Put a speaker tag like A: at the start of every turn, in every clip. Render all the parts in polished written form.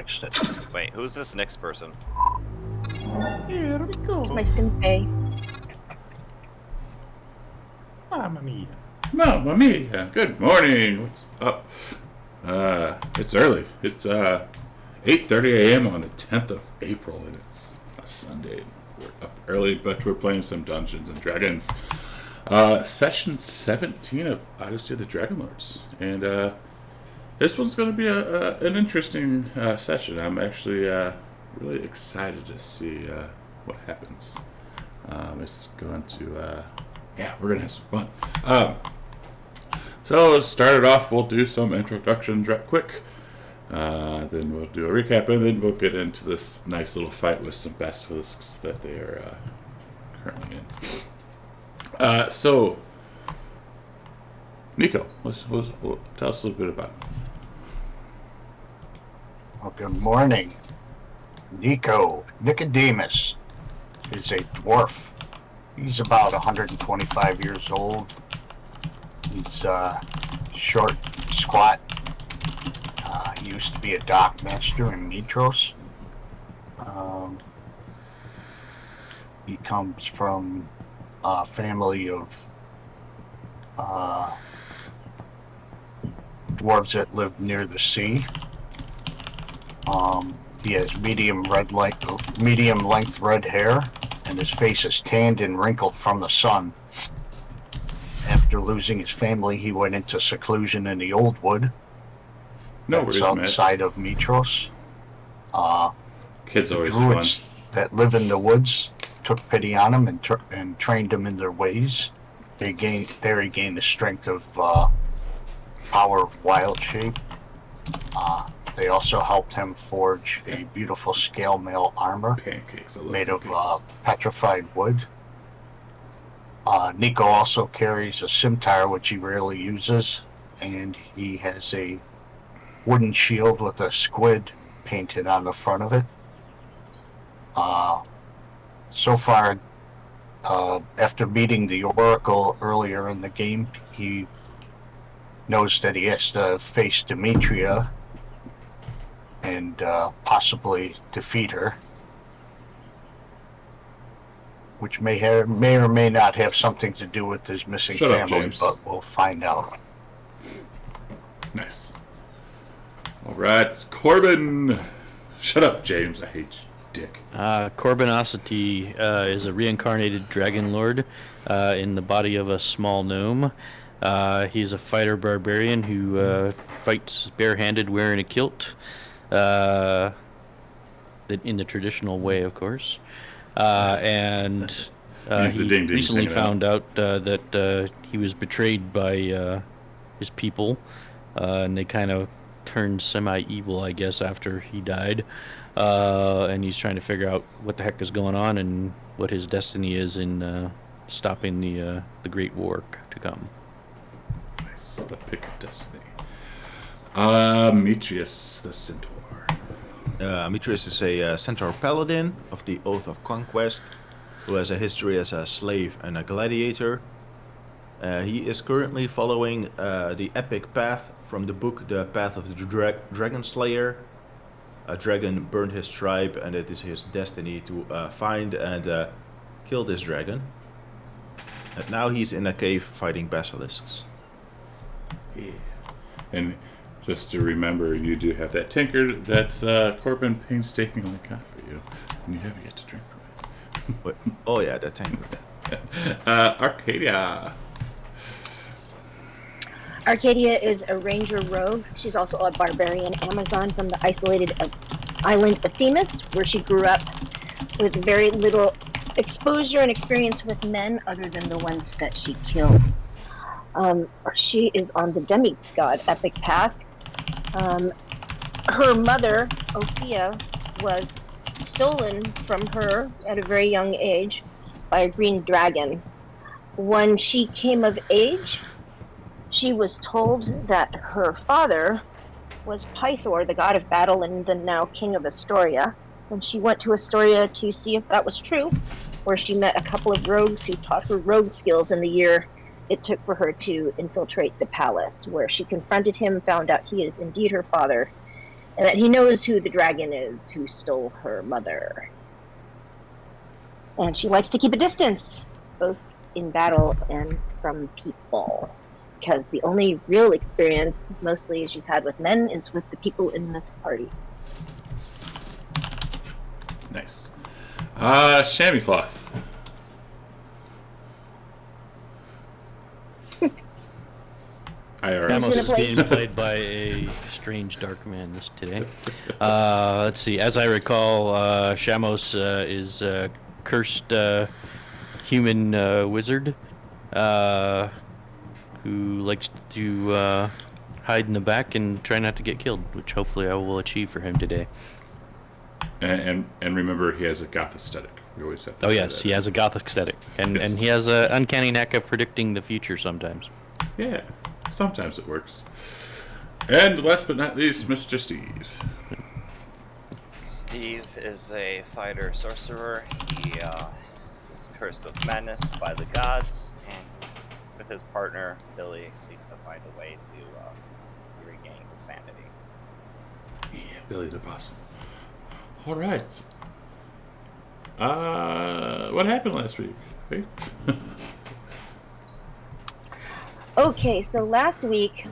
A: fixed it.
B: Wait, who's this next person?
C: Here we go.
D: It's my Stimpy.
C: Mamma mia.
E: Mamma mia. Good morning. What's up? It's early. It's 8:30 a.m. on the 10th of April, and it's a Sunday. We're up early, but we're playing some Dungeons and Dragons. Session 17 of Odyssey of the Dragonlords, and this one's going to be an interesting session. I'm actually really excited to see what happens. It's going to, we're going to have some fun. So to start it off, we'll do some introductions right quick. Then we'll do a recap, and then we'll get into this nice little fight with some basilisks that they are currently in. So, Nico, let's tell us a little bit about it.
A: Well, good morning. Nicodemus is a dwarf. He's about 125 years old. He's short, squat. He used to be a dock master in Mitros. He comes from a family of dwarves that live near the sea. He has medium length red hair, and his face is tanned and wrinkled from the sun. After losing his family, he went into seclusion in the Old Wood. That's outside of Mitros.
E: Kids
A: the
E: always
A: druids
E: fun.
A: that live in the woods took pity on him and trained him in their ways. He gained the strength of power of wild shape. They also helped him forge a beautiful scale mail armor made of petrified wood. Nico also carries a scimitar, which he rarely uses, and he has a wooden shield with a squid painted on the front of it. So far, after meeting the Oracle earlier in the game, he knows that he has to face Demetria and possibly defeat her, which may or may not have something to do with his missing family, but we'll find out.
E: Nice. All right, it's Corbin. Shut up, James. I hate you, dick.
F: Corbinosity is a reincarnated Dragonlord in the body of a small gnome. He's a fighter barbarian who fights barehanded wearing a kilt. In the traditional way, of course. And he recently found out that he was betrayed by his people, and they kind of turned semi-evil, I guess, after he died. And he's trying to figure out what the heck is going on and what his destiny is in stopping the Great War to come.
E: Nice, the pick of destiny. Demetrius, the centaur.
G: Demetrius is a centaur paladin of the Oath of Conquest, who has a history as a slave and a gladiator. He is currently following the epic path from the book The Path of the Dragon Slayer. A dragon burned his tribe, and it is his destiny to find and kill this dragon. And now he's in a cave fighting basilisks.
E: Yeah. And just to remember, you do have that tinker that's Corbin painstakingly got for you, and you have yet to drink from it.
G: Oh yeah, that tinker.
E: Arcadia.
D: Arcadia is a ranger rogue. She's also a barbarian Amazon from the isolated island of Themis, where she grew up with very little exposure and experience with men other than the ones that she killed. She is on the demigod epic path. Her mother, Ophia, was stolen from her at a very young age by a green dragon. When she came of age, she was told that her father was Pythor, the god of battle and the now king of Estoria. And she went to Estoria to see if that was true, where she met a couple of rogues who taught her rogue skills in the year it took for her to infiltrate the palace, where she confronted him, found out he is indeed her father, and that he knows who the dragon is who stole her mother. And she likes to keep a distance, both in battle and from people. Because the only real experience, mostly she's had with men, is with the people in this party.
E: Nice. Chamois cloth.
F: Shamos
D: gonna
F: is
D: play?
F: being played by a strange dark man today. Let's see. As I recall, Shamos is a cursed human wizard who likes to hide in the back and try not to get killed, which hopefully I will achieve for him today.
E: And remember, he has a goth aesthetic. We always have to
F: Oh
E: say
F: yes,
E: that.
F: he has a gothic aesthetic, and
E: Yes.
F: he has an uncanny knack of predicting the future sometimes.
E: Yeah, sometimes it works. And last but not least, Mr. Steve.
B: Steve is a fighter sorcerer. He is cursed with madness by the gods, and with his partner Billy seeks to find a way to regain his sanity.
E: Yeah, Billy the Possum. All right. What happened last week, Faith?
D: Okay, so last week,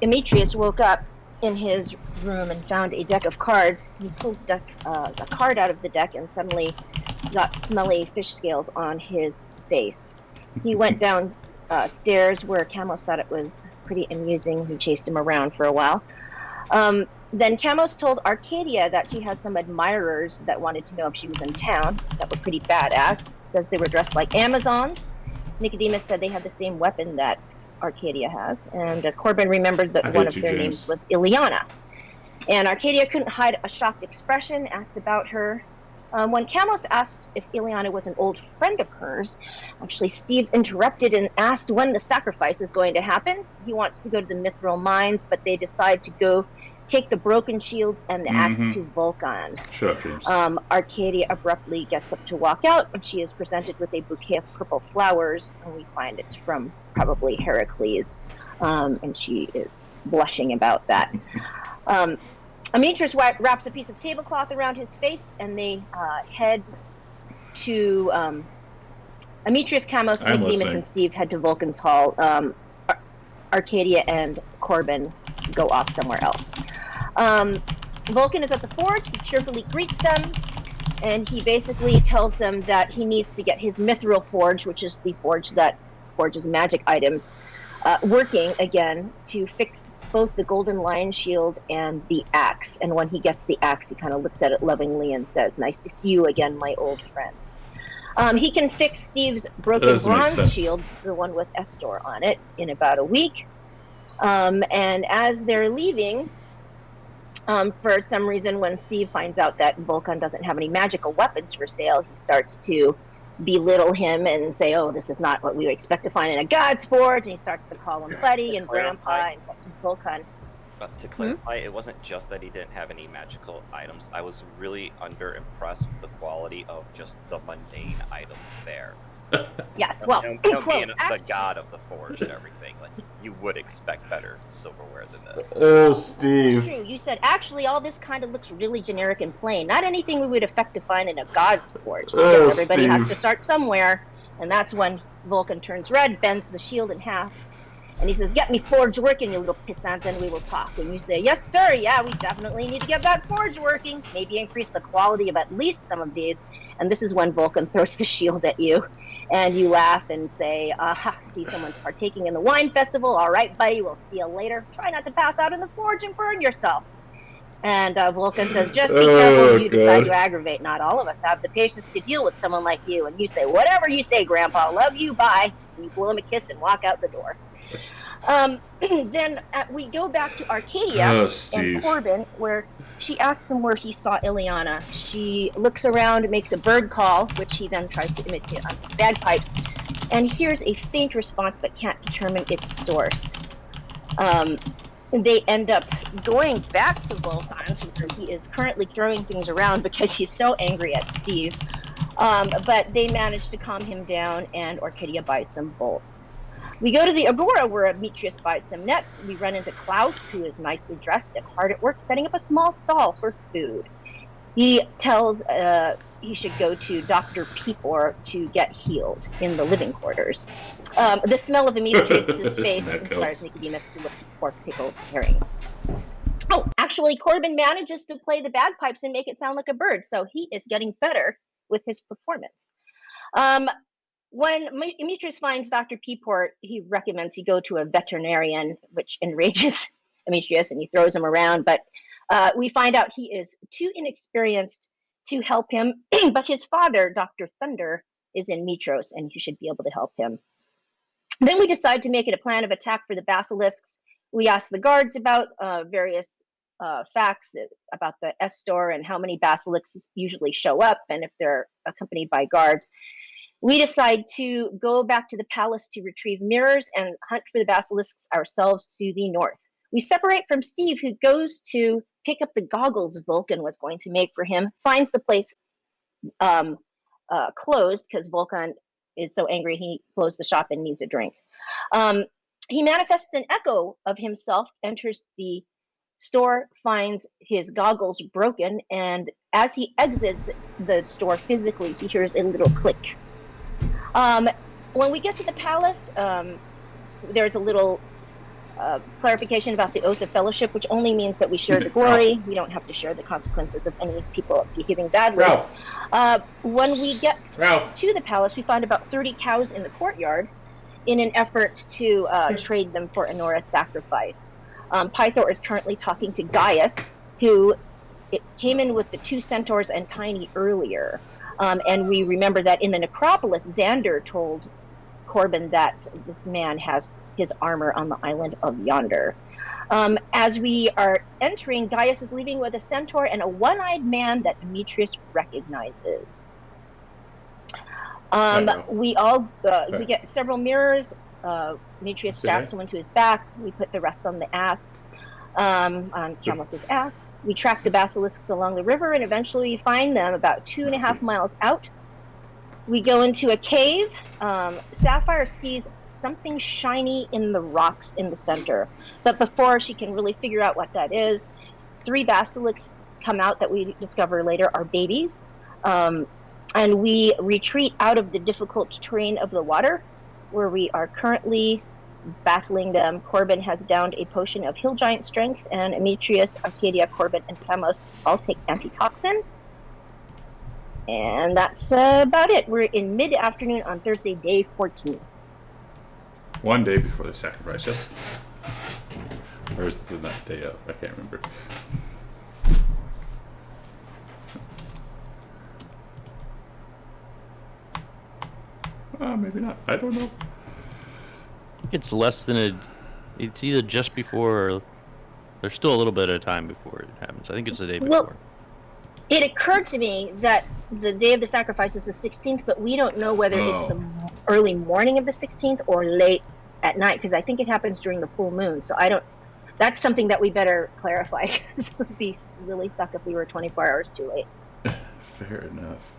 D: Demetrius woke up in his room and found a deck of cards. He pulled a card out of the deck and suddenly got smelly fish scales on his face. He went down stairs where Camos thought it was pretty amusing. He chased him around for a while. Then Camos told Arcadia that she has some admirers that wanted to know if she was in town that were pretty badass. Says they were dressed like Amazons. Nicodemus said they had the same weapon that Arcadia has. And Corbin remembered that one of their names was Ileana. And Arcadia couldn't hide a shocked expression, asked about her. When Camos asked if Ileana was an old friend of hers, actually Steve interrupted and asked when the sacrifice is going to happen. He wants to go to the Mithril mines, but they decide to go take the broken shields and the axe to Vulcan.
E: Shut up, James.
D: Arcadia abruptly gets up to walk out, and she is presented with a bouquet of purple flowers, and we find it's from probably Heracles, and she is blushing about that. Demetrius wraps a piece of tablecloth around his face, and they head to Demetrius, Camos, Nicodemus, and Steve head to Vulcan's Hall. Arcadia and Corbin go off somewhere else. Vulcan is at the forge. He cheerfully greets them, and he basically tells them that he needs to get his mithril forge, which is the forge that forges magic items, working again to fix both the golden lion shield and the axe. And when he gets the axe, he kind of looks at it lovingly and says, "Nice to see you again, my old friend." He can fix Steve's broken bronze shield, the one with Estoria on it, in about a week. And as they're leaving, for some reason, when Steve finds out that Vulcan doesn't have any magical weapons for sale, he starts to belittle him and say, "Oh, this is not what we would expect to find in a god's forge." And he starts to call him buddy and grandpa and puts Vulcan.
B: To clarify, it wasn't just that he didn't have any magical items. I was really impressed with the quality of just the mundane items there.
D: Yes, well,
B: being the god of the forge and everything, like you would expect better silverware than this.
E: Oh, Steve.
D: True. You said, actually, all this kind of looks really generic and plain. Not anything we would expect to find in a god's forge. Because everybody has to start somewhere, and that's when Vulcan turns red, bends the shield in half, and he says, "Get me forge working, you little pissant, and we will talk." And you say, "Yes, sir, yeah, we definitely need to get that forge working. Maybe increase the quality of at least some of these." And this is when Vulcan throws the shield at you, and you laugh and say, "Aha, see, someone's partaking in the wine festival. All right, buddy, we'll see you later. Try not to pass out in the forge and burn yourself." And Vulcan says, "Just be careful when you decide to aggravate. Not all of us have the patience to deal with someone like you." And you say, "Whatever you say, Grandpa, love you, bye." And you blow him a kiss and walk out the door. Then we go back to Arcadia and Corbin, where she asks him where he saw Ileana. She looks around, makes a bird call, which he then tries to imitate on his bagpipes, and hears a faint response but can't determine its source. They end up going back to Vulcan's, where he is currently throwing things around because he's so angry at Steve. But they manage to calm him down, and Arcadia buys some bolts. We go to the Agora where Demetrius buys some nets. We run into Klaus, who is nicely dressed and hard at work setting up a small stall for food. He tells he should go to Dr. Peepor to get healed in the living quarters. The smell of Demetrius's face
E: That
D: inspires
E: counts.
D: Nicodemus to look for pickled herrings. Oh, actually, Corbin manages to play the bagpipes and make it sound like a bird, so he is getting better with his performance. When Demetrius finds Dr. Peeport, he recommends he go to a veterinarian, which enrages Demetrius and he throws him around. But we find out he is too inexperienced to help him, but his father, Dr. Thunder, is in Mitros and he should be able to help him. Then we decide to make it a plan of attack for the basilisks. We ask the guards about various facts about the Estor and how many basilisks usually show up and if they're accompanied by guards. We decide to go back to the palace to retrieve mirrors and hunt for the basilisks ourselves to the north. We separate from Steve, who goes to pick up the goggles Vulcan was going to make for him, finds the place closed because Vulcan is so angry he closed the shop and needs a drink. He manifests an echo of himself, enters the store, finds his goggles broken, and as he exits the store physically, he hears a little click. When we get to the palace, there's a little clarification about the Oath of Fellowship, which only means that we share the glory. We don't have to share the consequences of any people behaving badly. When we get to the palace, we find about 30 cows in the courtyard in an effort to trade them for Anora's sacrifice. Pythor is currently talking to Gaius, who came in with the 2 centaurs and Tiny earlier. And we remember that in the necropolis, Xander told Corbin that this man has his armor on the island of Yonder. As we are entering, Gaius is leaving with a centaur and a one-eyed man that Demetrius recognizes. We get several mirrors. Demetrius straps one to his back. We put the rest on the ass. On Camlus's ass. We track the basilisks along the river and eventually find them about 2.5 miles out. We go into a cave. Sapphire sees something shiny in the rocks in the center. But before she can really figure out what that is, 3 basilisks come out that we discover later are babies. And we retreat out of the difficult terrain of the water, where we are currently battling them. Corbin has downed a potion of hill giant strength, and Demetrius, Arcadia, Corbin, and Pamos all take antitoxin. And that's about it. We're in mid-afternoon on Thursday, day 14.
E: One day before the sacrifice, yes? Or is it the day of? I can't remember. Maybe not. I don't know.
F: It's less than it's either just before or there's still a little bit of time before it happens. I think it's the day before.
D: Well, it occurred to me that the day of the sacrifice is the 16th, but we don't know whether it's the early morning of the 16th or late at night, because I think it happens during the full moon. So that's something that we better clarify, because it would be really suck if we were 24 hours too late.
E: Fair enough.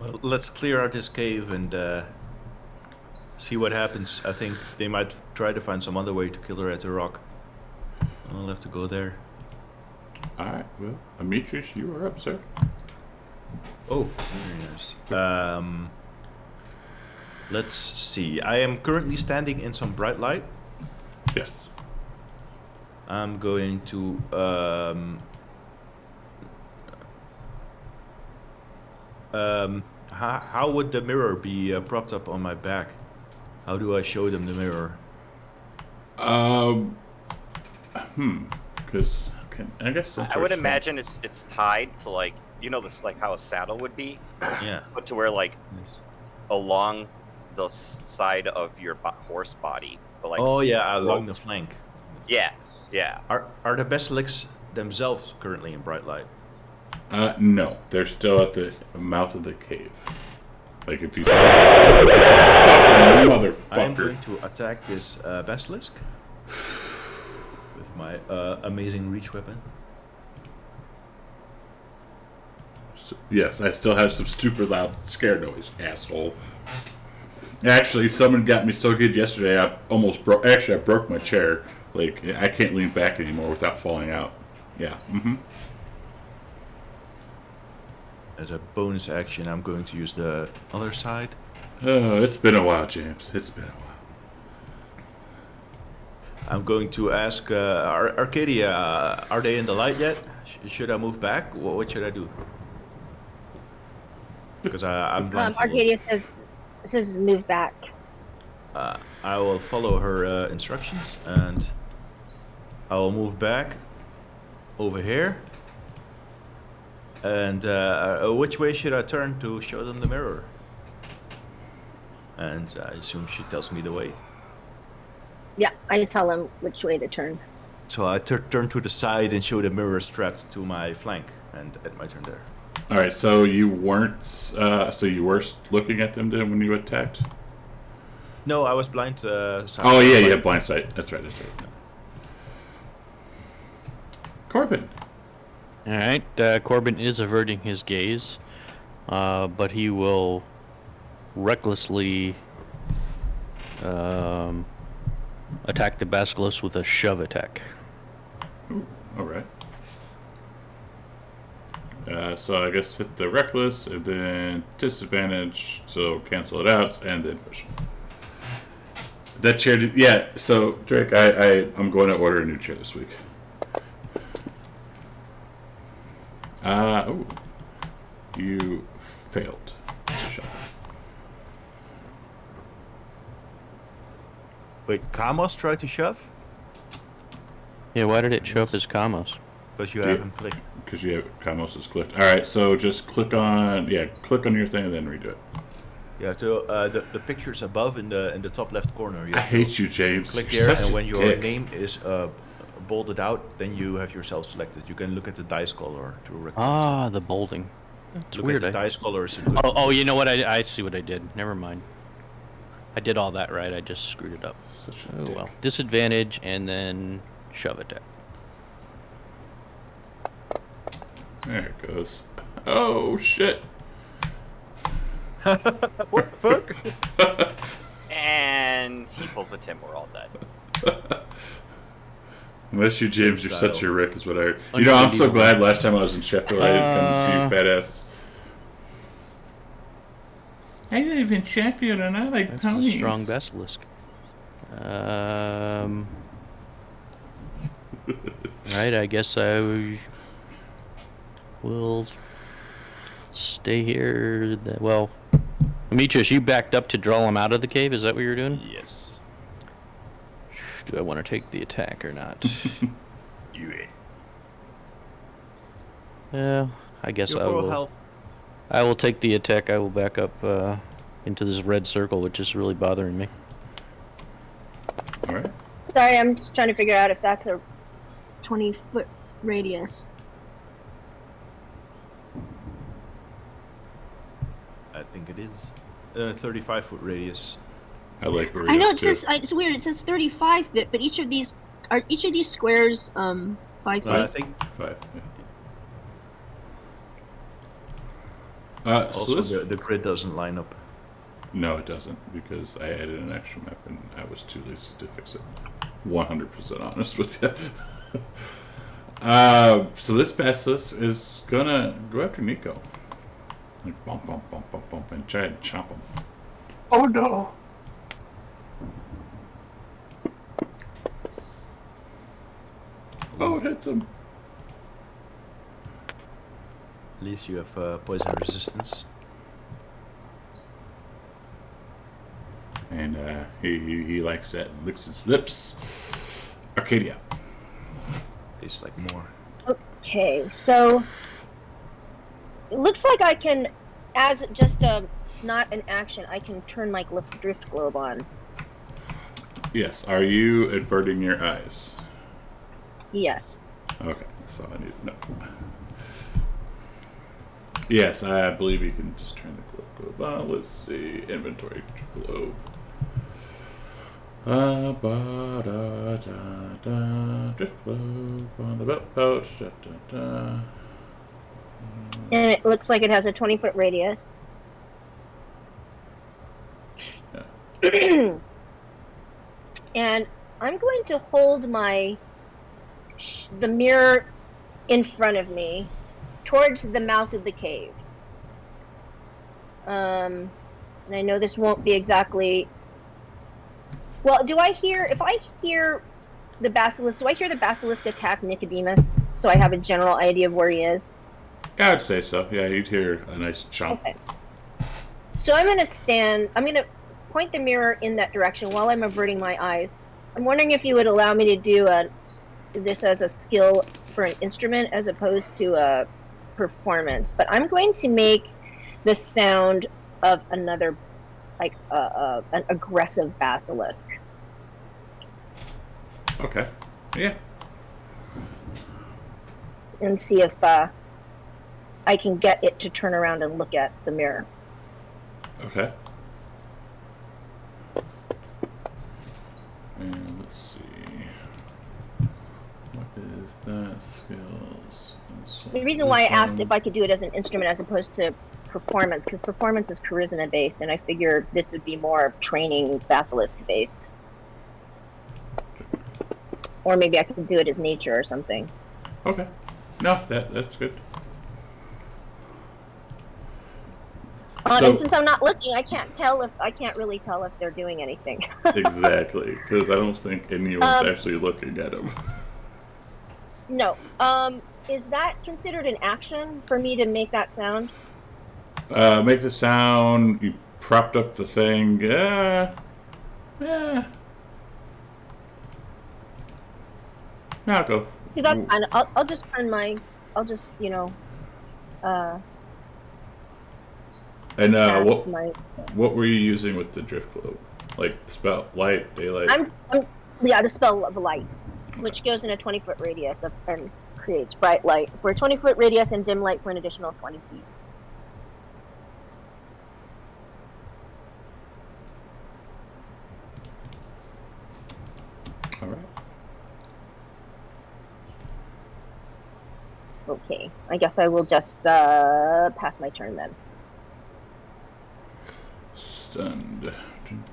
G: Well, let's clear out this cave and see what happens. I think they might try to find some other way to kill her at the rock. I'll have to go there.
E: Alright, well, Demetrius, you are up, sir.
G: Oh, very nice. Let's see. I am currently standing in some bright light.
E: Yes.
G: I'm going to how would the mirror be propped up on my back? How do I show them the mirror?
E: Because I guess
B: I would imagine it's tied to, like, you know, this, like how a saddle would be.
G: Yeah.
B: But to where, like,
G: Yes.
B: along the side of your horse body. But, like,
G: Oh yeah, along the flank.
B: Yeah.
G: Are the basilisks themselves currently in bright light?
E: No, they're still at the mouth of the cave. Like if you fucking motherfucker.
G: I am going to attack this basilisk with my amazing reach weapon.
E: So, yes, I still have some super loud scare noise, asshole. Actually, someone got me so good yesterday, I almost broke. Actually, I broke my chair. Like, I can't lean back anymore without falling out. Yeah. Mm-hmm.
G: As a bonus action, I'm going to use the other side.
E: Oh, it's been a while, James. It's been a while.
G: I'm going to ask Arcadia, are they in the light yet? Should I move back? What should I do? Because I'm blindfolded.
D: Arcadia says move back.
G: I will follow her instructions and I will move back over here. And which way should I turn to show them the mirror? And I assume she tells me the way.
D: Yeah, I tell him which way to turn.
G: So I turn to the side and show the mirror strapped to my flank, and at my turn there.
E: All right. So you weren't. So you were looking at them then when you attacked.
G: No, I was blind. Side.
E: Oh yeah, blind sight. That's right. That's right. Corbin.
F: All right. Corbin is averting his gaze, but he will recklessly attack the basilisk with a shove attack.
E: Ooh, all right. So I guess hit the reckless and then disadvantage. So cancel it out and then push. That chair. Yeah. So Drake, I'm going to order a new chair this week. Oh, you failed. Shot.
G: Wait, Kamos tried to shove?
F: Yeah, why did it show up as Kamos?
G: Because you haven't clicked.
E: Because you have Kamos is clicked. All right, so just click on your thing and then redo it.
G: You have to the pictures above in the top left corner. You
E: I
G: have to
E: hate you, James.
G: click
E: You're
G: there,
E: such
G: and
E: a
G: when your
E: dick.
G: name is bolded out, then you have yourself selected. You can look at the dice color to recognize.
F: Ah, the bolding. It's
G: Look
F: weird.
G: at the dice color is a good.
F: Oh, you know what? I see what I did. Never mind. I did all that right. I just screwed it up.
E: Such a
F: Oh
E: dick.
F: well. Disadvantage and then shove attack.
E: There it goes. Oh shit.
G: What the fuck?
B: And he pulls the Tim. We're all dead.
E: Unless you, James, you're
G: Style.
E: such a Rick, is what I heard. You know, I'm so glad last time I was in Sheffield I didn't come to see you, fat ass. I live in Sheffield and I like
F: That's
E: ponies.
F: a strong basilisk. Right, I guess I will stay here. Well, Demetrius, you backed up to draw him out of the cave. Is that what you're doing?
G: Yes.
F: Do I want to take the attack or not? Yeah, I guess
G: Your
F: I
G: full
F: will.
G: health.
F: I will take the attack. I will back up into this red circle, which is really bothering me.
E: All right.
D: Sorry, I'm just trying to figure out if that's a 20-foot radius.
G: I think it is. 35-foot radius.
E: I like burritos
D: I know it
E: too.
D: says it's weird. It says 35 feet, but each of these squares 5 feet.
G: I think
E: 5. Yeah. So
G: also
E: this,
G: the grid doesn't line up.
E: no, it doesn't because I added an extra map and I was too lazy to fix it. 100% honest with you. So this basilisk is gonna go after Nico. Like bump, bump, bump, bump, bump, and try and chop him.
A: Oh no!
E: Oh, it hits him.
G: At least you have poison resistance.
E: And he likes that and licks his lips. Arcadia.
G: Tastes like more.
D: Okay, so it looks like I can, as just not an action, I can turn my drift globe on.
E: Yes. Are you averting your eyes?
D: Yes.
E: Okay. That's all I need to know. Yes, I believe you can just turn the globe on. Let's see. Inventory globe. Drift globe on the belt pouch.
D: And it looks like it has a 20-foot radius.
E: Yeah.
D: And I'm going to hold the mirror in front of me towards the mouth of the cave. And I know this won't be exactly. Well, if I hear the basilisk, do I hear the basilisk attack Nicodemus? So I have a general idea of where he is.
E: Yeah, I'd say so. Yeah, you'd hear a nice chomp.
D: Okay. So I'm going to point the mirror in that direction while I'm averting my eyes. I'm wondering if you would allow me to do this as a skill for an instrument as opposed to a performance. But I'm going to make the sound of another, like an aggressive basilisk.
E: Okay. Yeah.
D: And see if I can get it to turn around and look at the mirror.
E: Okay. And let's see. What is that? Skills.
D: The reason why I asked if I could do it as an instrument as opposed to performance, because performance is charisma based, and I figure this would be more training basilisk based. Or maybe I could do it as nature or something.
E: Okay. No, that's good.
D: And since I'm not looking, I can't really tell if they're doing anything.
E: Exactly, because I don't think anyone's actually looking at him.
D: No. Is that considered an action for me to make that sound?
E: Make the sound. You propped up the thing. Yeah. No, go.
D: Because that's fine. I'll just
E: And
D: cast
E: what were you using with the drift globe? Like spell light, daylight.
D: The spell of light, which goes in a 20-foot radius and creates bright light for a 20-foot radius and dim light for an additional 20 feet.
E: All right.
D: Okay, I guess I will just pass my turn then.
E: Stunned. I'm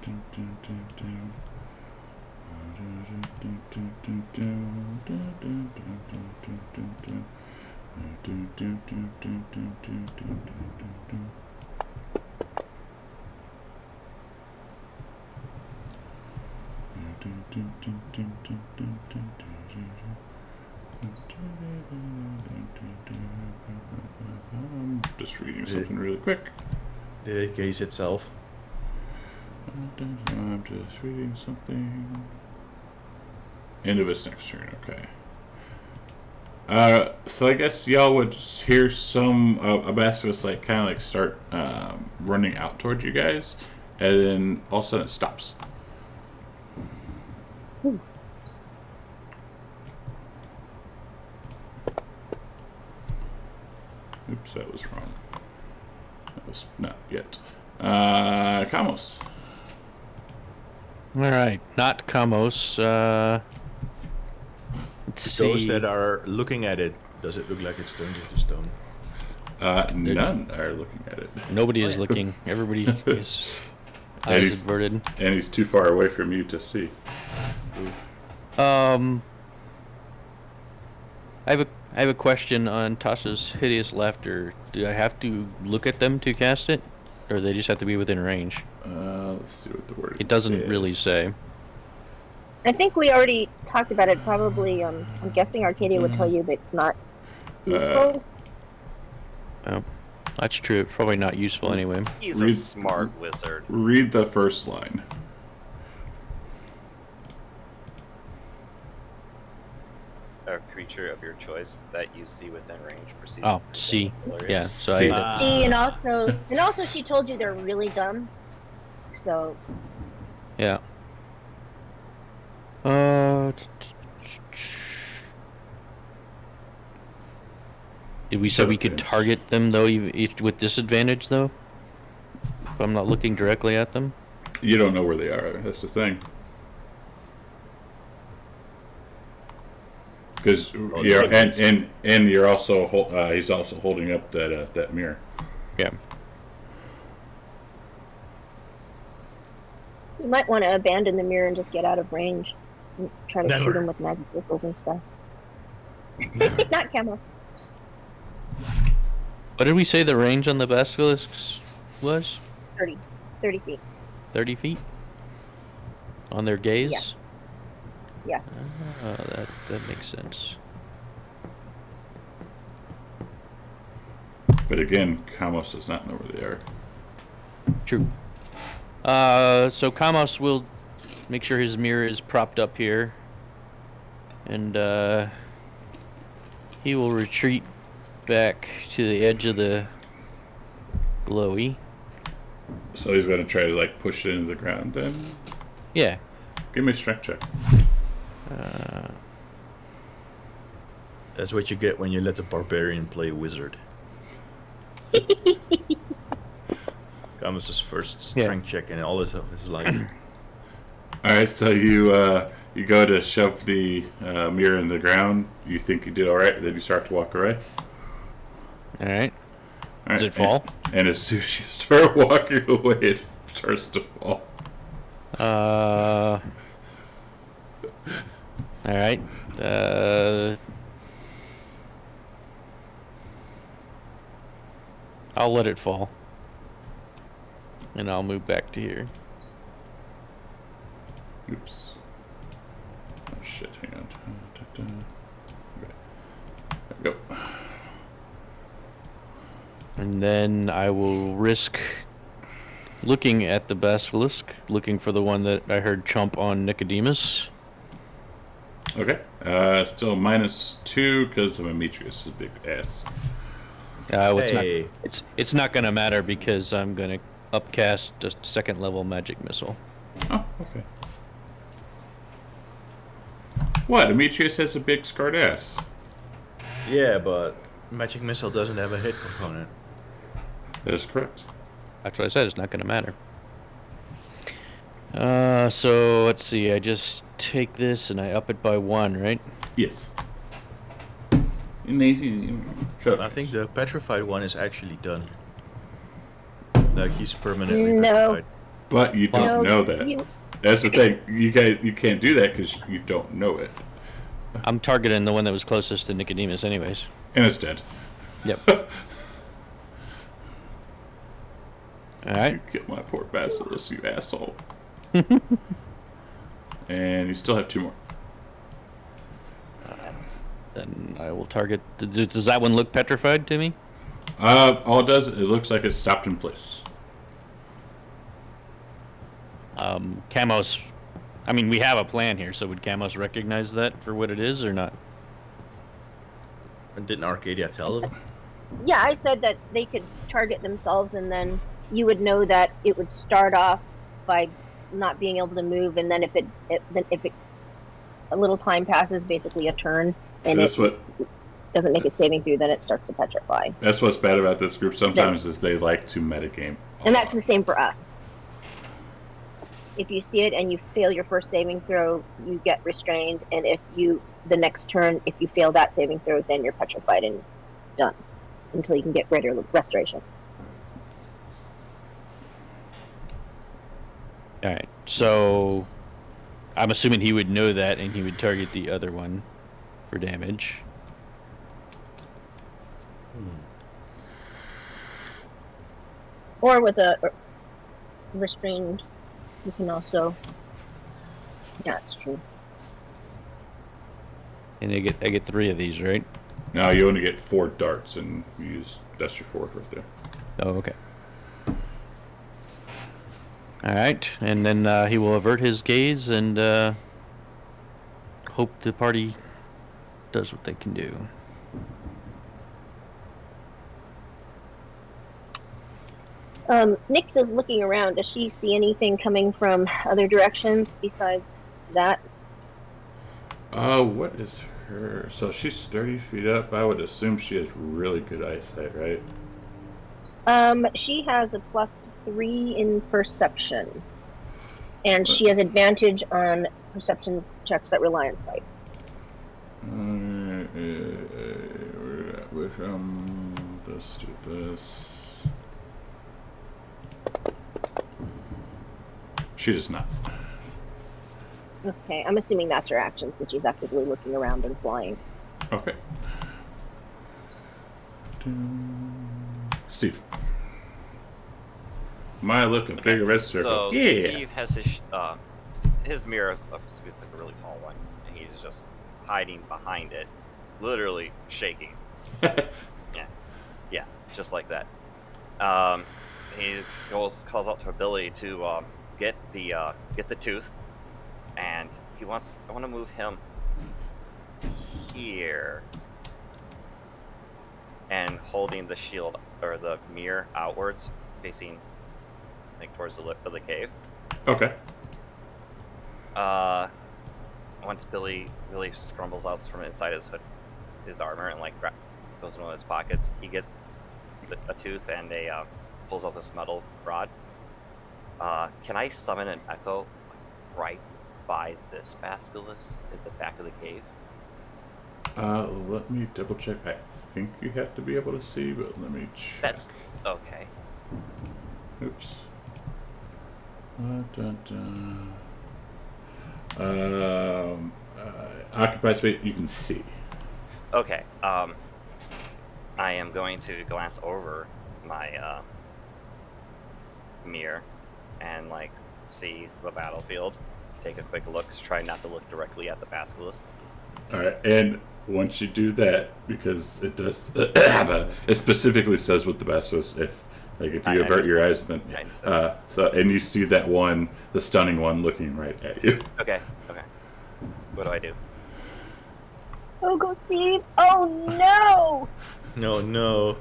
E: just reading something really quick.
G: The case itself.
E: I'm just reading something. End of its next turn, okay. So I guess y'all would hear some a basilisk like kind of like start running out towards you guys, and then all of a sudden it stops. Oops, that was wrong. That was not yet. Kamos.
F: All right, not Kamos. Let's
G: Those
F: see.
G: that are looking at it, does it look like it's turned into stone?
E: None are looking at it.
F: Nobody is looking. Everybody is
E: And
F: eyes
E: he's-
F: averted.
E: And he's too far away from you to see.
F: I have a question on Tasha's hideous laughter. Do I have to look at them to cast it, or they just have to be within range?
E: Let's see what the word
F: It doesn't
E: says.
F: really say.
D: I think we already talked about it. Probably, I'm guessing Arcadia would tell you that it's not useful.
F: Oh, that's true. It's probably not useful anyway.
B: He's a smart wizard.
E: Read the first line.
B: A creature of your choice that you see within range proceeds.
F: Oh,
B: to
F: see.
B: hilarious.
F: Yeah, so
E: See.
F: I...
D: See, and also she told you they're really dumb. So
F: Yeah. Did we say we could
E: Tokens.
F: target them though, with disadvantage though? If I'm not looking directly at them.
E: You don't know where they are. That's the thing. Because you're and you're also he's also holding up that mirror.
F: Yeah.
D: You might want to abandon the mirror and just get out of range. And try to shoot
C: Never.
D: him with magic missiles and stuff.
C: Never.
D: Not camo.
F: What did we say the range on the basilisks was?
D: 30 feet.
F: 30 feet? On their gaze?
D: Yeah. Yes.
F: That makes sense.
E: But again, Kamos does not know where they are.
F: True. So Kamos will make sure his mirror is propped up here. And, he will retreat back to the edge of the glowy.
E: So he's going to try to like push it into the ground then?
F: Yeah.
E: Give me a strength check.
G: That's what you get when you let the barbarian play wizard. Camus's first strength check in all of his life.
E: Alright, so you go to shove the mirror in the ground. You think you did alright, then you start to walk away.
F: Alright.
E: All
F: Does
E: right,
F: it fall?
E: And as soon as you start walking away, it starts to fall.
F: Alright. I'll let it fall. And I'll move back to here.
E: Oops. Oh shit, hang on. Okay. There we go.
F: And then I will risk looking at the basilisk, looking for the one that I heard chomp on Nicodemus.
E: Okay. Still -2 because of Demetrius' big ass.
G: Hey.
F: It's not gonna matter because I'm gonna upcast a second level magic missile.
E: Oh, okay. What? Demetrius has a big scarred ass.
G: Yeah, but magic missile doesn't have a hit component.
E: That is correct.
F: That's what I said. It's not gonna matter. So let's see. I just take this and I up it by 1, right?
E: Yes. Sure.
G: I think the petrified one is actually done. Like he's permanently
D: No.
G: petrified.
E: But you don't know that.
D: You,
E: That's the thing. You can't do that because you don't know it.
F: I'm targeting the one that was closest to Nicodemus, anyways.
E: And it's dead.
F: Yep. All right.
E: You killed my poor basilisk, you asshole. And you still have 2 more.
F: Then I will target. Does that one look petrified to me?
E: All it does, it looks like it's stopped in place.
F: Camos. I mean, we have a plan here, so would Camos recognize that for what it is or not?
G: And didn't Arcadia tell him?
D: yeah, I said that they could target themselves, and then you would know that it would start off by not being able to move, and then if a little time passes, basically a turn, and
E: That's what
D: doesn't make it saving through, then it starts to petrify.
E: That's what's bad about this group sometimes is they like to metagame.
D: And that's the same for us. If you see it and you fail your first saving throw, you get restrained, and the next turn, if you fail that saving throw, then you're petrified and done until you can get greater restoration.
F: All right. So I'm assuming he would know that, and he would target the other one for damage.
D: Or with a restrained, you can also. Yeah, it's true.
F: And I get 3 of these, right?
E: Now you only get 4 darts, and that's your 4 right there.
F: Oh, okay. All right, and then he will avert his gaze and hope the party does what they can do.
D: Nyx is looking around. Does she see anything coming from other directions besides that?
E: What is her? So she's 30 feet up. I would assume she has really good eyesight, right?
D: She has a +3 in perception, and she has advantage on perception checks that rely on sight.
E: Let's do this. she does not.
D: Okay, I'm assuming that's her action since she's actively looking around and flying.
E: Okay. Steve. My look, a bigger red circle.
B: So
E: Yeah.
B: Steve has his mirror looks like a really tall one, and he's just hiding behind it, literally shaking. Yeah, just like that. He calls out to Billy to get the tooth, and I want to move him here, and holding the shield or the mirror outwards, facing like towards the lip of the cave.
E: Okay.
B: Once Billy really scrambles out from inside his armor, and like goes into his pockets, he gets a tooth and pulls out this metal rod. Can I summon an echo right by this basilisk at the back of the cave?
E: Let me double check. I think you have to be able to see, but let me check.
B: That's okay.
E: Oops. Occupied space, you can see.
B: Okay. I am going to glance over my mirror and like see the battlefield. Take a quick look. Try not to look directly at the basilisk.
E: All right, and once you do that, because it does, it specifically says with the basilisk if you avert your eyes, then and you see that one, the stunning one, looking right at you.
B: Okay. What do I do?
D: Oh, go Steve! Oh no!
G: No.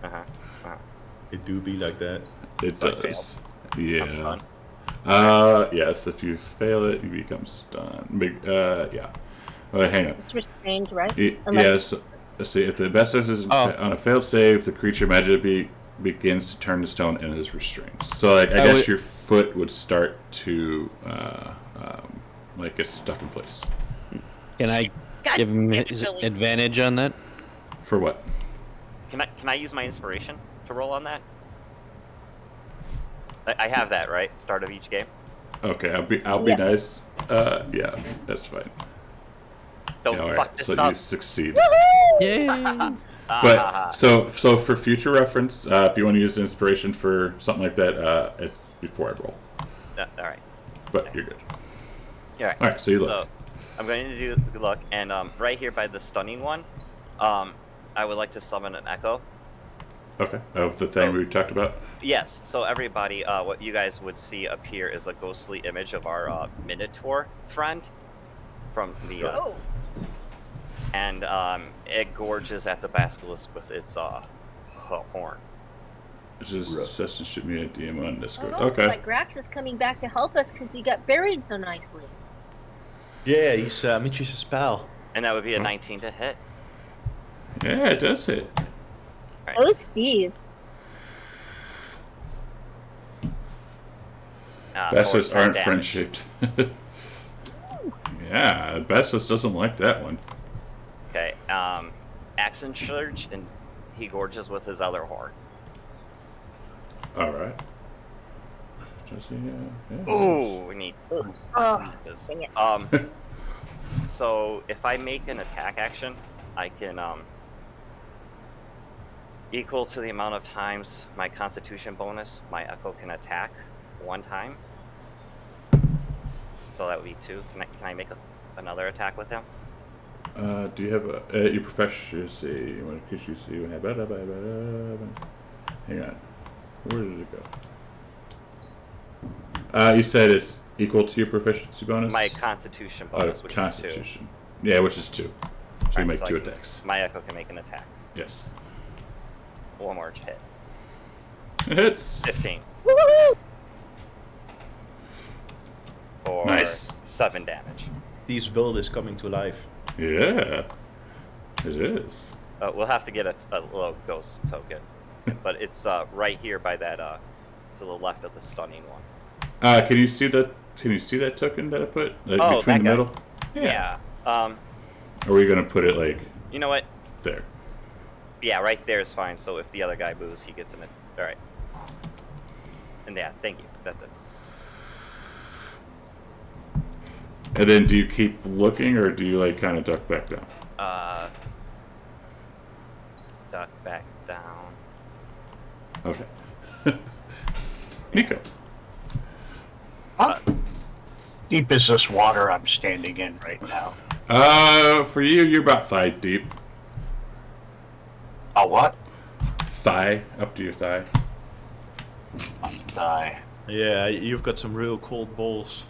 B: Uh-huh.
G: It do be like that.
E: It
B: So I
E: does.
B: I'm
E: Yeah.
B: stunned.
E: Yes. If you fail it, you become stunned. Yeah. Hang on.
D: It's restrained, right?
E: Yes. Let's see. If the basilisk is on a failed save, the creature magically begins to turn to stone and is restrained. So, I guess your foot would start to get stuck in place.
F: Can I give him advantage on that?
E: For what?
B: Can I use my inspiration to roll on that? I have that, right? Start of each game.
E: Okay, I'll be nice. Yeah, that's fine.
B: Don't
E: Yeah, all
B: fuck
E: right,
B: this
E: so
B: up.
E: you succeed.
F: Yay!
E: But so for future reference, if you want to use inspiration for something like that, it's before I roll.
B: All right.
E: But you're good.
B: All right.
E: All right, so you look.
B: So I'm going to do the look, and right here by the stunning one, I would like to summon an echo.
E: Okay, of the thing we talked about.
B: Yes. So everybody, what you guys would see appear is a ghostly image of our Minotaur friend from the. And it gorges at the basilisk with its horn.
E: Just shoot me a DM on Discord.
D: Oh,
E: Okay.
D: so like Grax is coming back to help us because he got buried so nicely.
G: Yeah, he's Mitch's pal.
B: And that would be a 19 to hit.
E: Yeah, it does hit.
B: Right.
D: Oh, Steve.
E: Basilisks
B: for 10
E: aren't
B: damage.
E: friend-shaped. Yeah, Basilis doesn't like that one.
B: Okay. Action surge, and he gorges with his other horn.
E: All right. Does he? Yeah.
B: Ooh, we need.
D: Oh,
B: this.
D: dang it.
B: So if I make an attack action, I can equal to the amount of times my Constitution bonus, my Echo can attack one time. So that would be 2. Can I make another attack with him?
E: Do you have your proficiency? What could you see? Hang on. Where did it go? You said it's equal to your proficiency bonus?
B: My Constitution bonus, which
E: Constitution. Yeah, which is 2. So you make 2 attacks.
B: My Echo can make an attack.
E: Yes.
B: One more hit.
E: It hits.
B: 15.
D: Woo-hoo!
B: For
E: Nice.
B: 7 damage.
G: This build is coming to life.
E: Yeah. It is.
B: We'll have to get a little ghost token. But it's right here by that, to the left of the stunning one.
E: Can you see that? Can you see that token that I put
B: Oh,
E: between
B: that
E: the
B: guy.
E: middle?
B: Yeah.
E: Are we gonna put it like
B: You know what?
E: there?
B: Yeah, right there is fine. So if the other guy boos, he gets an. All right. And yeah, thank you. That's it.
E: And then do you keep looking, or do you like kind of duck back down?
B: Duck back down.
E: Okay. Nico.
A: How deep is this water I'm standing in right now?
E: For you, you're about thigh deep.
A: A what?
E: Thigh, up to your thigh.
G: Yeah, you've got some real cold balls,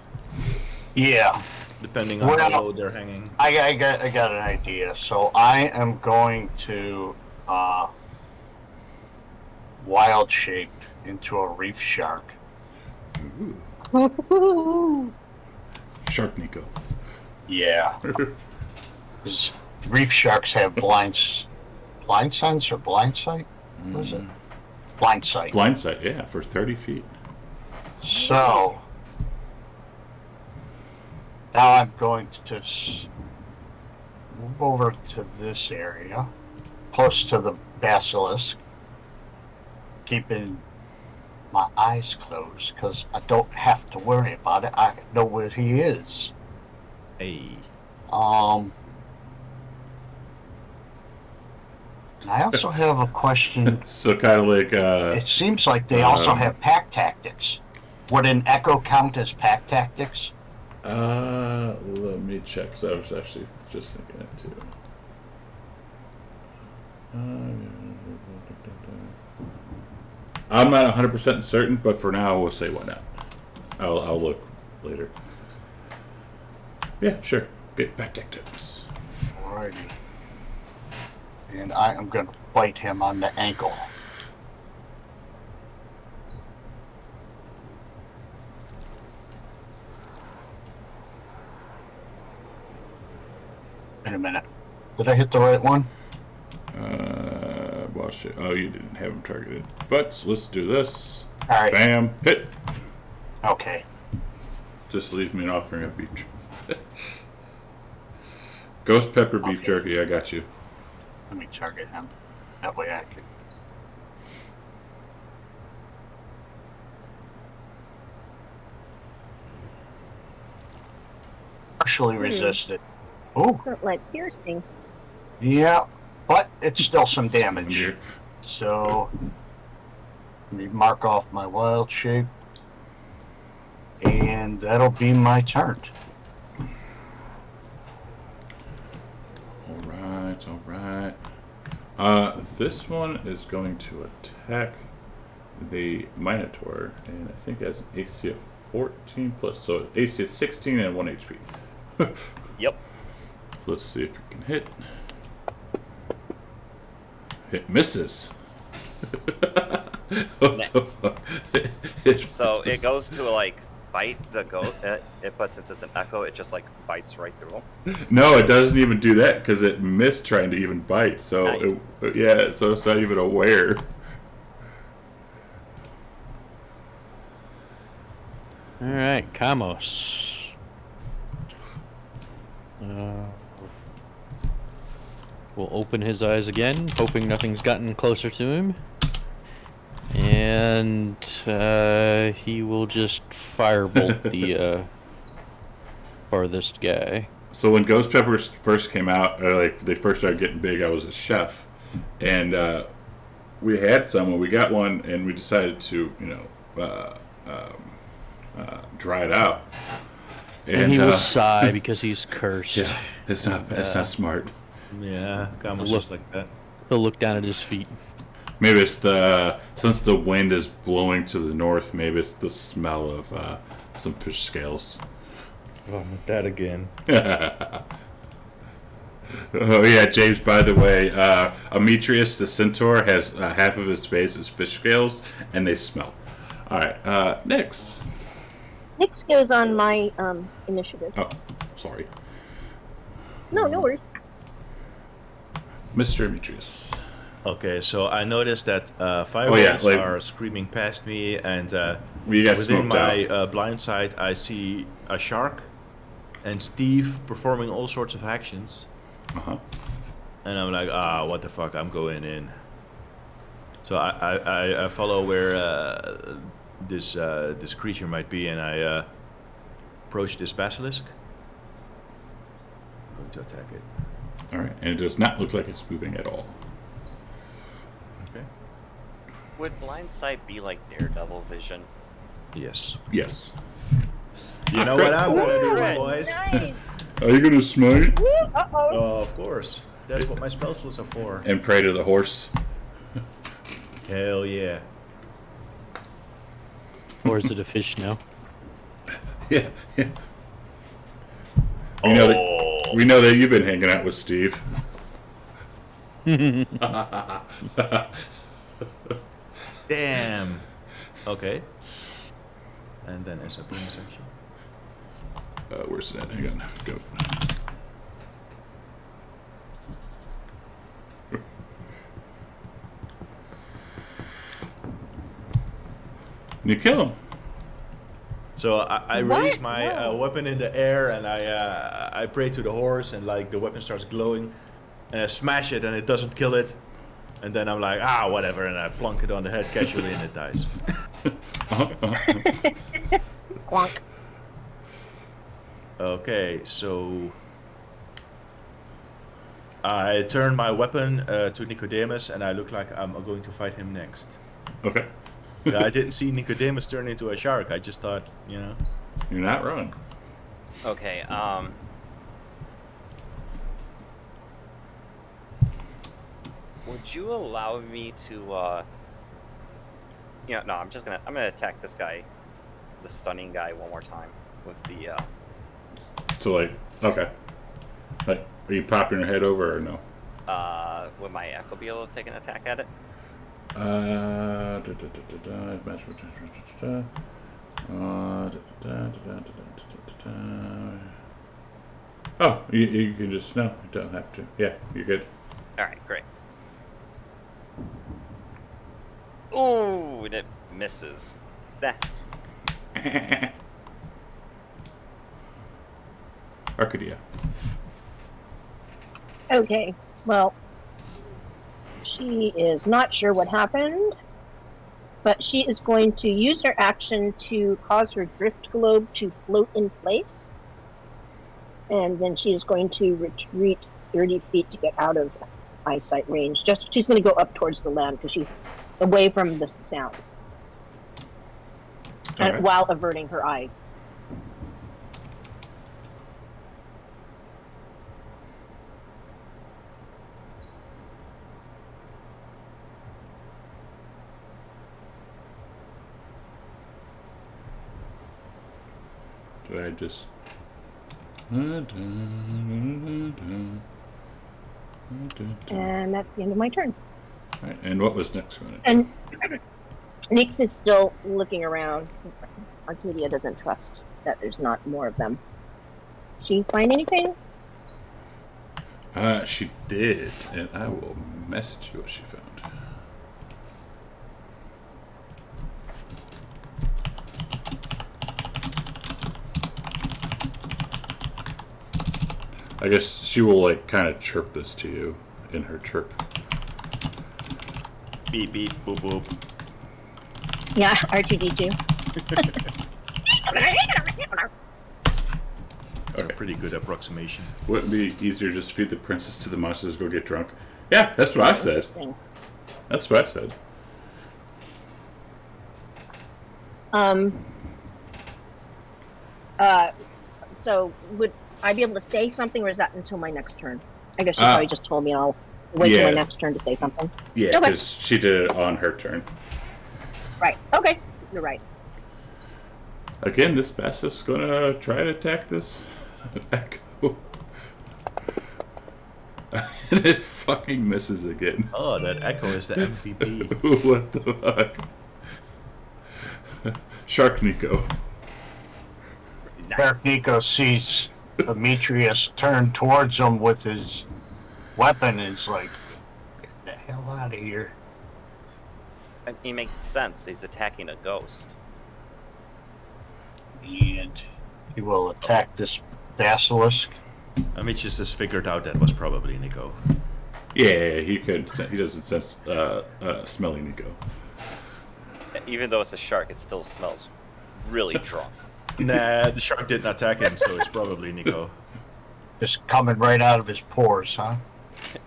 A: Yeah.
G: depending on how low they're hanging.
A: I got an idea. So I am going to wild shape into a reef shark.
E: Shark Nico.
A: Yeah. 'Cause reef sharks have blind sense or blind sight? What is it? Blind sight.
E: Blind sight, yeah, for 30 feet.
A: So now I'm going to move over to this area, close to the basilisk, keeping my eyes closed because I don't have to worry about it. I know where he is.
G: Hey.
A: And I also have a question.
E: So kind of like,
A: It seems like they also have pack tactics. Would an echo count as pack tactics?
E: let me check, because I was actually just thinking it too. I'm not 100% certain, but for now, we'll say why not. I'll look later. Yeah, sure. Get back tactics.
A: Alrighty. And I am going to bite him on the ankle. Wait a minute. Did I hit the right one?
E: Well, shit. Oh, you didn't have him targeted. But let's do this.
A: Alright.
E: Bam. Hit.
A: Okay.
E: Just leaves me an offering of beef jerky. Ghost pepper beef
A: Okay.
E: jerky. I got you.
A: Let me target him. That way I can. Partially resisted. Oh,
D: Not like piercing.
A: yeah. But it's still some
E: Here.
A: damage. So, let me mark off my wild shape. And that'll be my turn.
E: Alright, alright. This one is going to attack the Minotaur, and I think it has an AC of 14 plus, so AC of 16 and 1 HP.
B: Yep.
E: So let's see if it can hit. It misses. What the fuck?
B: So
E: misses.
B: it goes to like bite the goat, but since it's an echo, it just like bites right through him.
E: No, it doesn't even do that because it missed trying to even bite. So
B: Nice.
E: yeah, so it's not even aware.
F: All right, Kamos. Will open his eyes again, hoping nothing's gotten closer to him. And he will just firebolt the farthest guy.
E: So when Ghost Peppers first came out, or like they first started getting big, I was a chef, and we had some. When we got one, and we decided to, dry it out.
F: And he will sigh because he's cursed.
E: Yeah, it's not smart.
G: Yeah, Kamos
F: Look.
G: is like that.
F: He'll look down at his feet.
E: Maybe it's since the wind is blowing to the north. Maybe it's the smell of some fish scales.
G: Oh, not that again.
E: Oh yeah, James. By the way, Ametrius the centaur has half of his face is fish scales, and they smell. All right, next.
D: Next goes on my initiative.
E: Oh, sorry,
D: No, no worries.
E: Mr. Ametrius.
G: Okay, so I noticed that fireballs
E: like-
G: are screaming past me, and
E: You got
G: within
E: smoked
G: my
E: out.
G: blind sight, I see a shark and Steve performing all sorts of actions,
E: Uh-huh.
G: and I'm like, what the fuck? I'm going in. So I follow where this creature might be, and I approach this basilisk. going to attack it.
E: All right, and it does not look like it's moving at all.
G: Okay.
B: Would blind sight be like Daredevil vision?
G: Yes.
E: Yes.
G: You know what I'm gonna do,
B: Right.
G: boys?
D: Nice.
E: Are you gonna smite
D: Uh-oh.
G: Oh, of course. That's what my spell slots are for.
E: and pray to the horse?
G: Hell yeah.
F: Or is it a fish now?
E: Yeah. We know that you've been hanging out with Steve.
G: Damn. Okay. And then as a bonus action.
E: Where's that? Hang on. Go. You kill him.
G: So I
D: What?
G: release my
D: No.
G: weapon in the air, and I pray to the horse, and like the weapon starts glowing, and I smash it, and it doesn't kill it, and then I'm like, whatever, and I plunk it on the head casually, and it dies.
D: Clonk.
G: Okay, so I turn my weapon to Nicodemus, and I look like I'm going to fight him next.
E: Okay.
G: Yeah, I didn't see Nicodemus turn into a shark. I just thought, you know.
E: You're not wrong.
B: Okay, would you allow me to, no, I'm gonna attack this guy, the stunning guy, one more time with the,
E: So like, okay. Like, are you popping your head over or no?
B: would my echo be able to take an attack at it?
E: Oh, you can just, no, you don't have to. Yeah, you're good.
B: Alright, great. Ooh, and it misses. That.
E: Arcadia.
D: Okay, well, she is not sure what happened, but she is going to use her action to cause her drift globe to float in place. And then she is going to retreat 30 feet to get out of eyesight range. She's going to go up towards the land because she's away from the sounds,
E: Okay.
D: while averting her eyes.
E: Did I just...
D: And that's the end of my turn.
E: Right, and what was next going to do?
D: And Nix is still looking around. Arcadia doesn't trust that there's not more of them. She find anything?
E: She did, and I will message you what she found. I guess she will, like, kind of chirp this to you in her chirp.
G: Beep, beep, boop, boop.
D: Yeah, R2D2.
G: It's a pretty good approximation.
E: Wouldn't it be easier just to feed the princess to the monsters, go get drunk? Yeah, that's what I said.
D: Interesting.
E: That's what I said.
D: So would I be able to say something, or is that until my next turn? I guess she probably just told me, and I'll wait till
E: yeah.
D: my next turn to say something.
E: Yeah,
D: Okay.
E: because she did it on her turn.
D: Right. Okay. You're right.
E: Again, this Bass is gonna try to attack this echo. And it fucking misses again.
G: Oh, that echo is the MVP.
E: What the fuck? Shark Nico.
A: Shark Nico sees Demetrius turn towards him with his weapon and is like, get the hell out of here.
B: And he makes sense. He's attacking a ghost.
A: And he will attack this basilisk.
G: Amichis has figured out that was probably Nico.
E: Yeah, he could. He doesn't sense smelling Nico.
B: Even though it's a shark, it still smells really drunk.
G: Nah, the shark didn't attack him, so it's probably Nico.
A: Just coming right out of his pores, huh?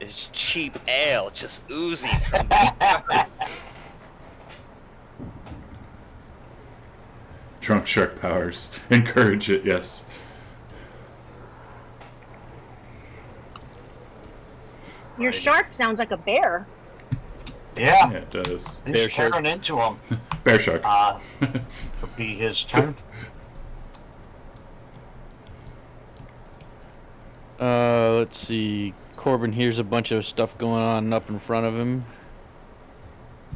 B: It's cheap ale just oozing from the
E: Drunk shark powers. Encourage it, yes.
D: Your shark sounds like a bear.
A: Yeah,
E: Yeah, it does.
A: he's
F: Bear shark.
A: tearing into him.
E: Bear shark.
A: Could be his turn.
F: Let's see. Corbin hears a bunch of stuff going on up in front of him.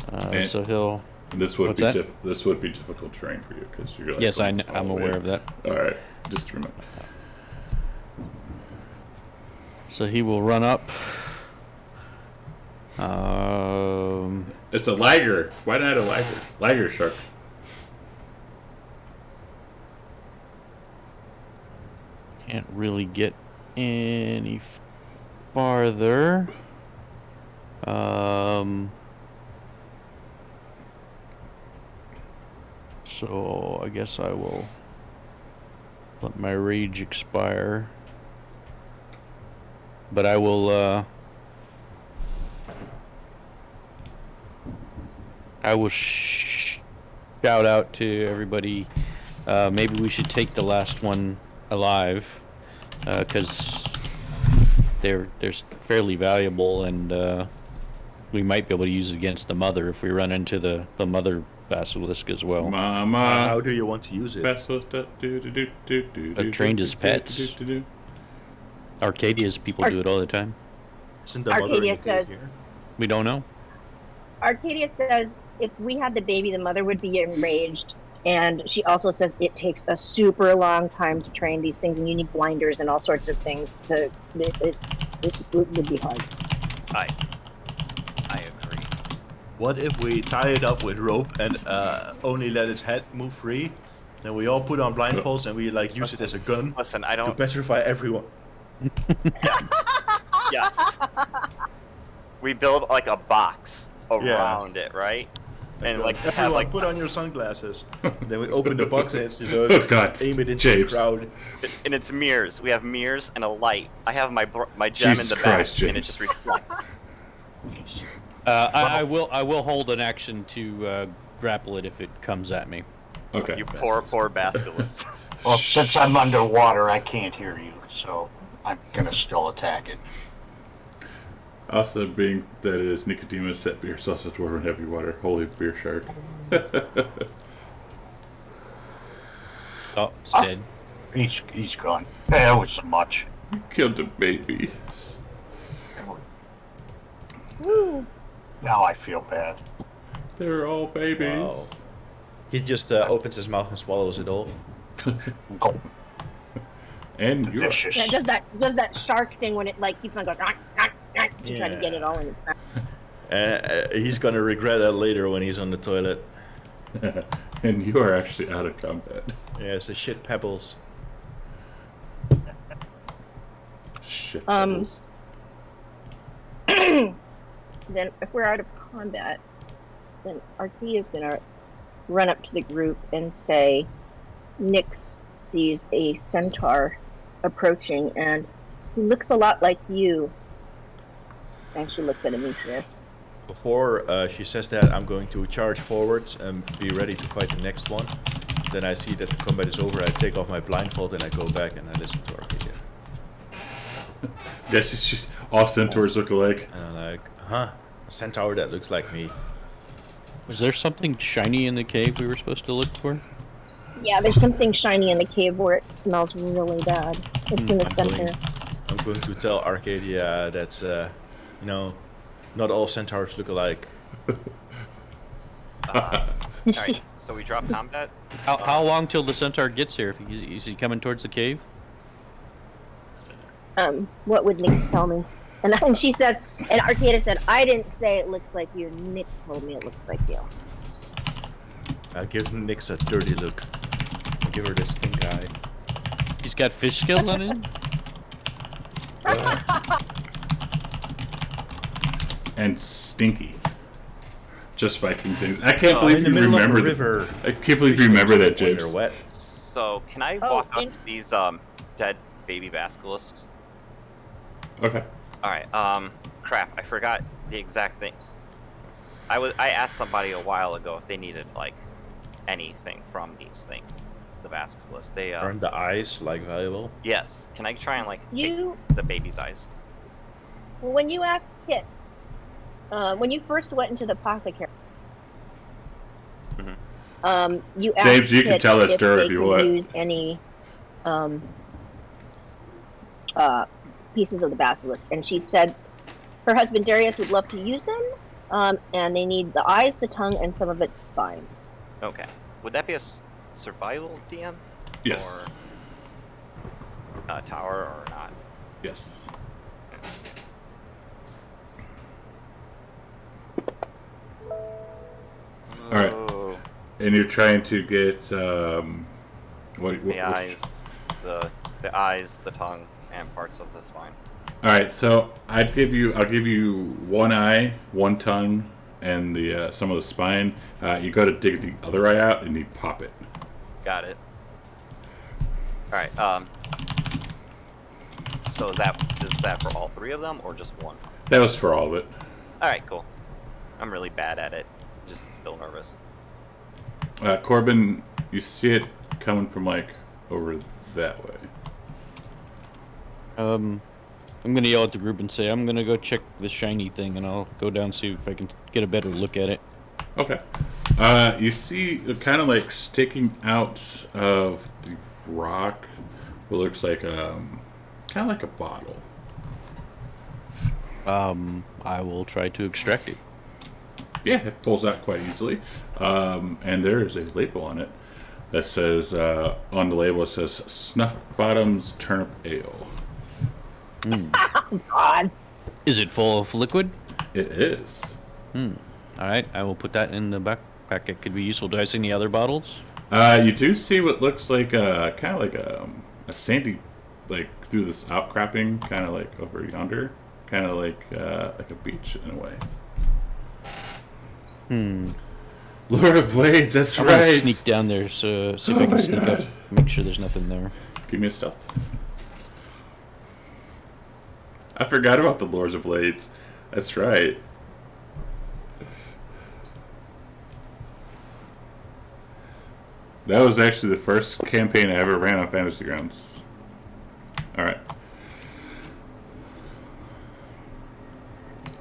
E: And-
F: So he'll.
E: This would
F: What's
E: be
F: that?
E: this would be difficult terrain for you because you're like
F: Yes,
E: going all
F: I'm
E: the way.
F: aware of that.
E: All right, just remember.
F: So he will run up.
E: It's a liger. Why not a liger? Liger shark.
F: Can't really get any farther. So I guess I will let my rage expire. But I will shout out to everybody. Maybe we should take the last one alive, because they're fairly valuable, and we might be able to use it against the mother if we run into the mother basilisk as well.
E: Mama.
G: How do you want to use it?
F: Trained as pets. Arcadia's people do it all the time.
G: Isn't the mother
D: Arcadia
G: indicated
D: says-
G: here?
F: We don't know.
D: Arcadia says if we had the baby, the mother would be enraged. And she also says it takes a super long time to train these things, and you need blinders and all sorts of things. It would be hard.
B: I agree.
G: What if we tie it up with rope and only let its head move free? Then we all put on blindfolds and we like use it as a gun
B: Listen, I
G: to
B: don't.
G: petrify everyone.
B: Yes. We build like a box around it, right? And like have
G: Everyone,
B: like
G: put on your sunglasses. Then we open the box and it's just
E: Oh, God,
G: aim it into
E: James.
G: the crowd.
B: and it's mirrors. We have mirrors and a light. I have my gem
E: Jesus
B: in the
E: Christ,
B: back, and it
E: James.
B: just reflects.
F: I will hold an action to grapple it if it comes at me.
E: Okay.
B: You poor basilisk.
A: Well, since I'm underwater, I can't hear you, so I'm gonna still attack it.
E: Also, being that it is Nicodemus, that beer sauce is dwarven heavy water. Holy beer shark.
F: Oh, it's dead.
A: He's gone. That was so much.
E: You killed the baby.
D: Woo.
A: Now I feel bad.
E: They're all babies.
G: Wow. He just opens his mouth and swallows it all.
A: Oh,
E: And you are.
A: delicious.
D: Yeah, it does that shark thing when it like keeps on going to try to get it all in its mouth.
G: He's gonna regret that later when he's on the toilet.
E: And you are actually out of combat.
G: Yeah, it's the shit pebbles.
E: Shit.
D: Um,
E: pebbles.
D: Then if we're out of combat, then Arcadia is gonna run up to the group and say, Nyx sees a centaur approaching, and he looks a lot like you. And she looks at Demetrius.
G: Before she says that, I'm going to charge forwards and be ready to fight the next one. Then I see that the combat is over, I take off my blindfold and I go back and I listen to Arcadia.
E: Yes, it's just all centaurs look alike.
G: And I'm like, a centaur that looks like me.
F: Was there something shiny in the cave we were supposed to look for?
D: Yeah, there's something shiny in the cave where it smells really bad. It's in the center.
G: I'm going to tell Arcadia that, not all centaurs look alike.
B: Alright, so we drop combat.
F: How long till the centaur gets here? Is he coming towards the cave?
D: What would Nyx tell me? And she says, and Arcadia said, I didn't say it looks like you. Nyx told me it looks like you.
G: I'll give Nyx a dirty look. I'll give her this stink eye.
F: He's got fish scales on him?
E: And stinky. Just Viking things. I can't believe
G: in the
E: you
G: middle
E: remember
G: of a
E: that.
G: river.
E: I can't believe you remember that,
G: When
E: James.
G: they're wet.
B: So can I
D: Oh,
B: walk up
D: in-
B: to these dead baby basilisks?
E: Okay.
B: All right. Crap. I forgot the exact thing. I asked somebody a while ago if they needed like anything from these things, the basilisk. They
G: Aren't the eyes like valuable?
B: yes. Can I try and like take
D: You
B: the baby's eyes?
D: when you asked Kit, when you first went into the apothecary, you asked
E: James, you can
D: Kit
E: tell that
D: if
E: story
D: they
E: if you
D: could
E: want.
D: use any pieces of the basilisk, and she said her husband Darius would love to use them, and they need the eyes, the tongue, and some of its spines.
B: Okay. Would that be a survival DM?
E: Yes.
B: Or a tower or not?
E: Yes. All right.
B: Oh,
E: And you're trying to get
B: the eyes, the eyes, the tongue, and parts of the spine.
E: All right, so I'll give you one eye, one tongue, and the some of the spine. You go to dig the other eye out, and you pop it.
B: Got it. All right. So is that for all three of them or just one?
E: That was for all of it.
B: All right, cool. I'm really bad at it. Just still nervous.
E: Corbin, you see it coming from like over that way.
F: I'm gonna yell at the group and say I'm gonna go check the shiny thing, and I'll go down see if I can get a better look at it.
E: Okay. You see it kind of like sticking out of the rock what looks like kind of like a bottle.
F: I will try to extract it.
E: Yeah, it pulls out quite easily. And there is a label on it that says, on the label it says Snuff Bottoms Turnip Ale.
D: God.
F: Is it full of liquid?
E: It is.
F: Alright, I will put that in the backpack. It could be useful. Do I see any other bottles?
E: You do see what looks like kind of like a sandy, like through this outcropping, kind of like over yonder, kind of like a beach in a way. Lord of Blades, that's
F: I'm gonna
E: right.
F: sneak down there, so see if
E: Oh
F: I can
E: my
F: sneak
E: God.
F: up, make sure there's nothing there.
E: Give me a stealth. I forgot about the Lords of Blades. That's right. That was actually the first campaign I ever ran on Fantasy Grounds. Alright.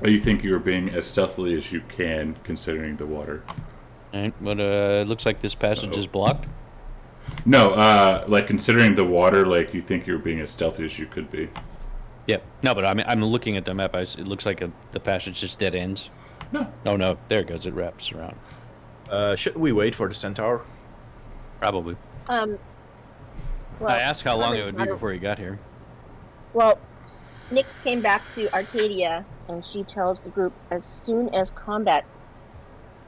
E: You think you were being as stealthily as you can, considering the water?
F: Alright, but it looks like this passage is blocked.
E: No, like considering the water, like you think you were being as stealthy as you could be.
F: Yep. No, but I'm looking at the map. It looks like the passage just dead ends.
E: No.
F: Oh no, there it goes. It wraps around.
G: Should we wait for the centaur?
F: Probably.
D: Well,
F: I asked how long
D: I
F: it would be before you got here.
D: Well, Nyx came back to Arcadia, and she tells the group as soon as combat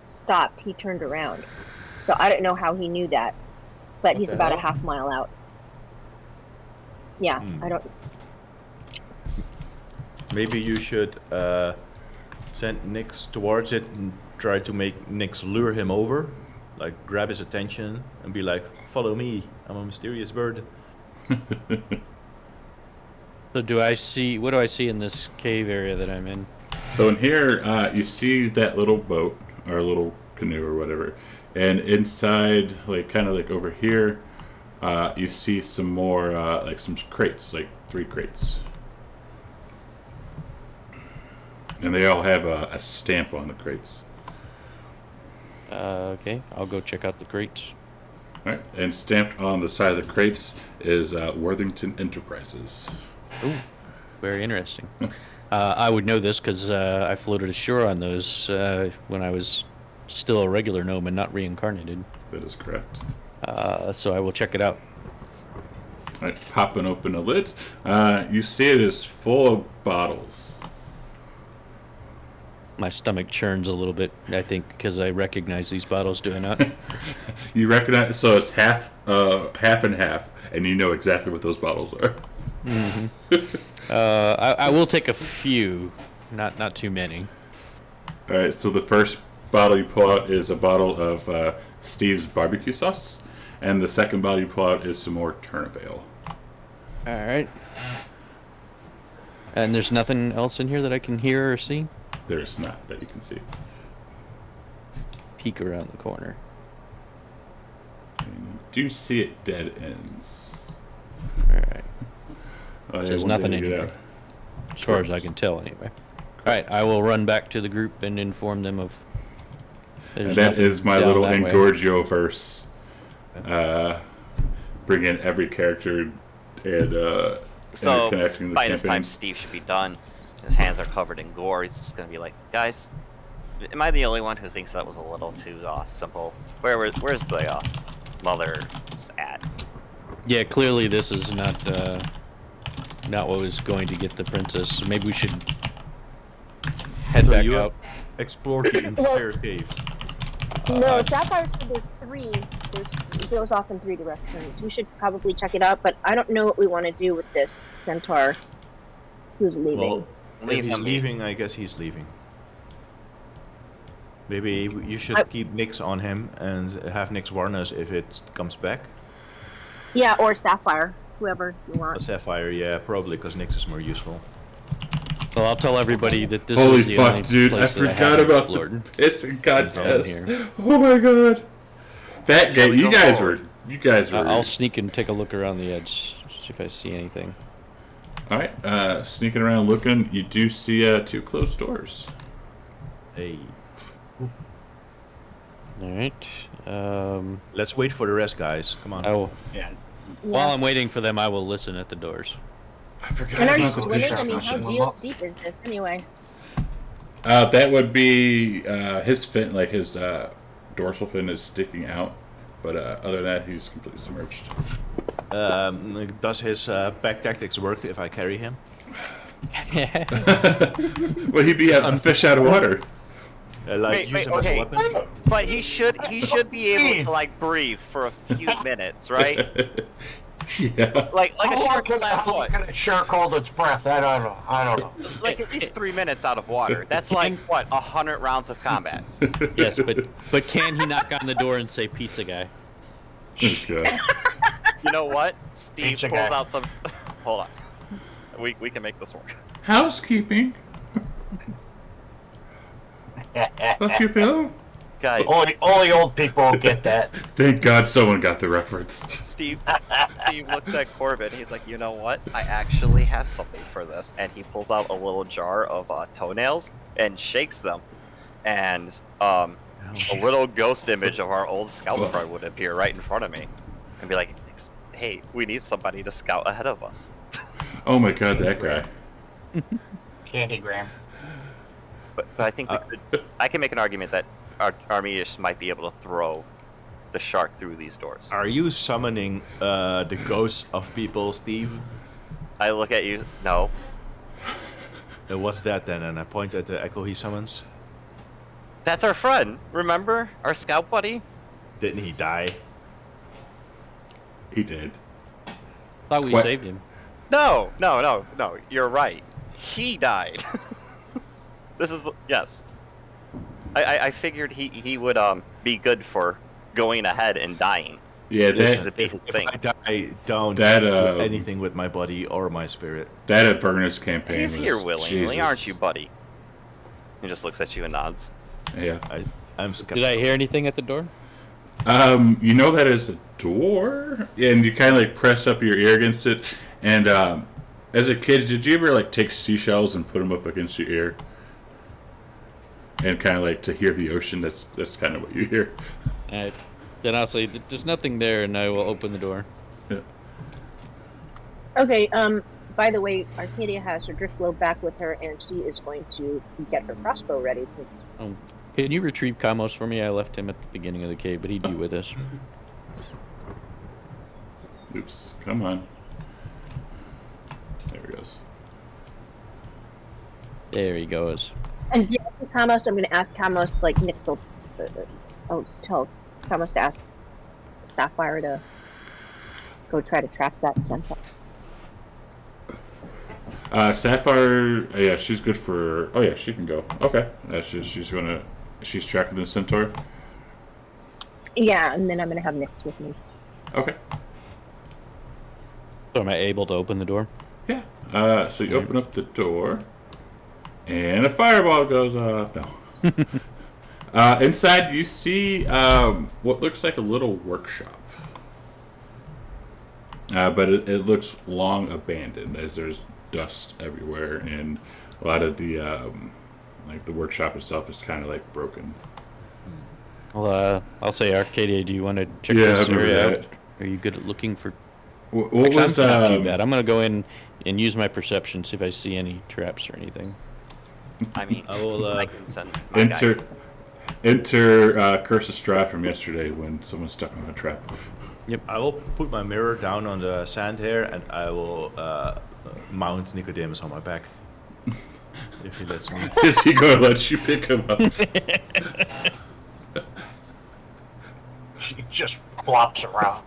D: stopped, he turned around. So I don't know how he knew that, but he's
G: the
D: about a
G: hell?
D: half mile out. Yeah, I don't.
G: Maybe you should send Nyx towards it and try to make Nyx lure him over, like grab his attention and be like, "Follow me, I'm a mysterious bird."
F: So do I see? What do I see in this cave area that I'm in?
E: So in here, you see that little boat or little canoe or whatever, and inside, like kind of like over here, you see some more like some crates, like 3 crates, and they all have a stamp on the crates.
F: Okay, I'll go check out the crates.
E: All right, and stamped on the side of the crates is Worthington Enterprises.
F: Ooh, very interesting. I would know this because I floated ashore on those when I was still a regular gnome and not reincarnated.
E: That is correct.
F: So I will check it out.
E: All right, popping open a lid, you see it is full of bottles.
F: My stomach churns a little bit, I think, because I recognize these bottles, do I not?
E: You recognize, so it's half and half, and you know exactly what those bottles are.
F: I will take a few, not too many.
E: All right, so the first bottle you pull out is a bottle of Steve's barbecue sauce, and the second bottle you pull out is some more turnip ale.
F: All right. And there's nothing else in here that I can hear or see?
E: There's not that you can see.
F: Peek around the corner.
E: And you do see it dead ends.
F: Alright.
E: Oh,
F: There's
E: one
F: nothing
E: day
F: in
E: you get
F: here.
E: out.
F: As far as I can tell, anyway. Alright, I will run back to the group and inform them of...
E: And that
F: nothing
E: is my
F: down
E: little
F: that way.
E: Engorgio verse. Bring in every character and
B: So
E: interconnecting the
B: by this time,
E: campaigns.
B: Steve should be done. His hands are covered in gore. He's just gonna be like, guys, am I the only one who thinks that was a little too simple? Where's the mother at?
F: Yeah, clearly this is not what was going to get the princess. So maybe we should head
G: So
F: back
G: you
F: out.
G: explored the entire cave.
D: No, Sapphire said there's three. It goes off in three directions. We should probably check it out, but I don't know what we want to do with this centaur who's leaving.
G: Well,
B: Leave
G: if he's
B: him be.
G: leaving, I guess he's leaving. Maybe you should keep Nyx on him and have Nyx warn us if it comes back.
D: Yeah, or Sapphire, whoever you
G: A
D: want.
G: Sapphire, yeah, probably, because Nyx is more useful.
F: Well, I'll tell everybody that this
E: Holy
F: is the
E: fuck,
F: only
E: dude! I
F: place that
E: forgot
F: haven't
E: about
F: explored.
E: the pissing contest.
F: here.
E: Oh my god! That game,
B: we
E: you
B: go
E: guys
B: forward?
E: were.
F: I'll sneak and take a look around the edge, see if I see anything.
E: All right, sneaking around looking, you do see two closed doors.
G: Hey,
F: Alright.
G: let's wait for the rest, guys. Come on.
F: I will,
A: Yeah.
F: while I'm waiting for them, I will listen at the doors.
E: I forgot
D: And are you
E: about the
D: swimming?
E: picture
D: I mean, how
E: option.
D: deep is this anyway?
E: That would be his fin, like his dorsal fin is sticking out, but other than that, he's completely submerged.
G: Does his back tactics work if I carry him?
E: Well, he'd be a fish out of water.
G: Like use him as a weapon?
B: But he should be able to like breathe for a few minutes, right?
E: Yeah.
B: Like a
A: How
B: shark
A: can
B: last what?
A: a shark hold its breath? I don't know.
B: Like at least 3 minutes out of water. That's like what 100 rounds of combat.
F: Yes, but can he knock on the door and say pizza guy?
E: Okay.
B: You know what? Steve
A: Pizza
B: pulls
A: guy.
B: out some. Hold on. We can make this work.
E: Housekeeping. Fuck your pillow.
B: Guys,
A: Only old people get that.
E: Thank God someone got the reference.
B: Steve looks at Corbin. He's like, you know what? I actually have something for this. And he pulls out a little jar of toenails and shakes them. And a little ghost image of our old scout card would appear right in front of me. And be like, hey, we need somebody to scout ahead of us.
E: Oh my God, that guy.
A: Candygram.
B: But I think I can make an argument that Arminius might be able to throw the shark through these doors.
G: Are you summoning the ghosts of people, Steve?
B: I look at you. No.
G: What's that then? And I point at the echo he summons.
B: That's our friend. Remember? Our scout buddy?
G: Didn't he die?
E: He did.
F: Thought we
E: What?
F: saved him.
B: No. You're right. He died. Yes. I figured he would be good for going ahead and dying.
E: Yeah,
B: This is the
E: that
B: basic
G: If
B: thing.
G: I die, don't
E: That,
G: do
E: uh,
G: anything with my body or my spirit.
E: that Avernus campaign.
B: He's here
E: was-
B: willingly,
E: Jesus.
B: aren't you, buddy? He just looks at you and nods.
E: Yeah.
G: I'm skeptical.
F: Did I hear anything at the door?
E: You know that is a door, and you kind of like press up your ear against it. And as a kid, did you ever like take seashells and put them up against your ear, and kind of like to hear the ocean? That's kind of what you hear.
F: Alright. Then I'll say, there's nothing there, and I will open the door.
E: Yeah.
D: Okay, by the way, Arcadia has her driftglobe back with her, and she is going to get her crossbow ready since...
F: Can you retrieve Kamos for me? I left him at the beginning of the cave, but he'd be with us.
E: Oops. Come on. There he goes.
F: There he goes.
D: And do you have Kamos? I'm going to ask Kamos, like, Nyx will... I'll tell Kamos to ask Sapphire to go try to trap that centaur.
E: Sapphire. Yeah, she's good for. Oh yeah, she can go. Okay. She's tracking the centaur.
D: Yeah, and then I'm going to have Nyx with me.
E: Okay.
F: So am I able to open the door?
E: Yeah. So you open up the door, and a fireball goes off. No. Inside, you see what looks like a little workshop. But it looks long abandoned, as there's dust everywhere, and a lot of the the workshop itself is kind of like broken.
F: Well, I'll say, Arcadia, do you want to check
E: Yeah,
F: this
E: I remember
F: area
E: that.
F: out? Are you good at looking for...
E: What
F: Actually,
E: was
F: I'm not too bad. I'm going to go in and use my perception, see if I see any traps or anything.
B: I mean,
G: I will,
B: I can send my guy.
E: enter Curse of Strahd from yesterday when someone stuck on a trap.
G: I will put my mirror down on the sand here, and I will mount Nicodemus on my back. If he lets me.
E: Is he going to let you pick him up?
A: He just flops around,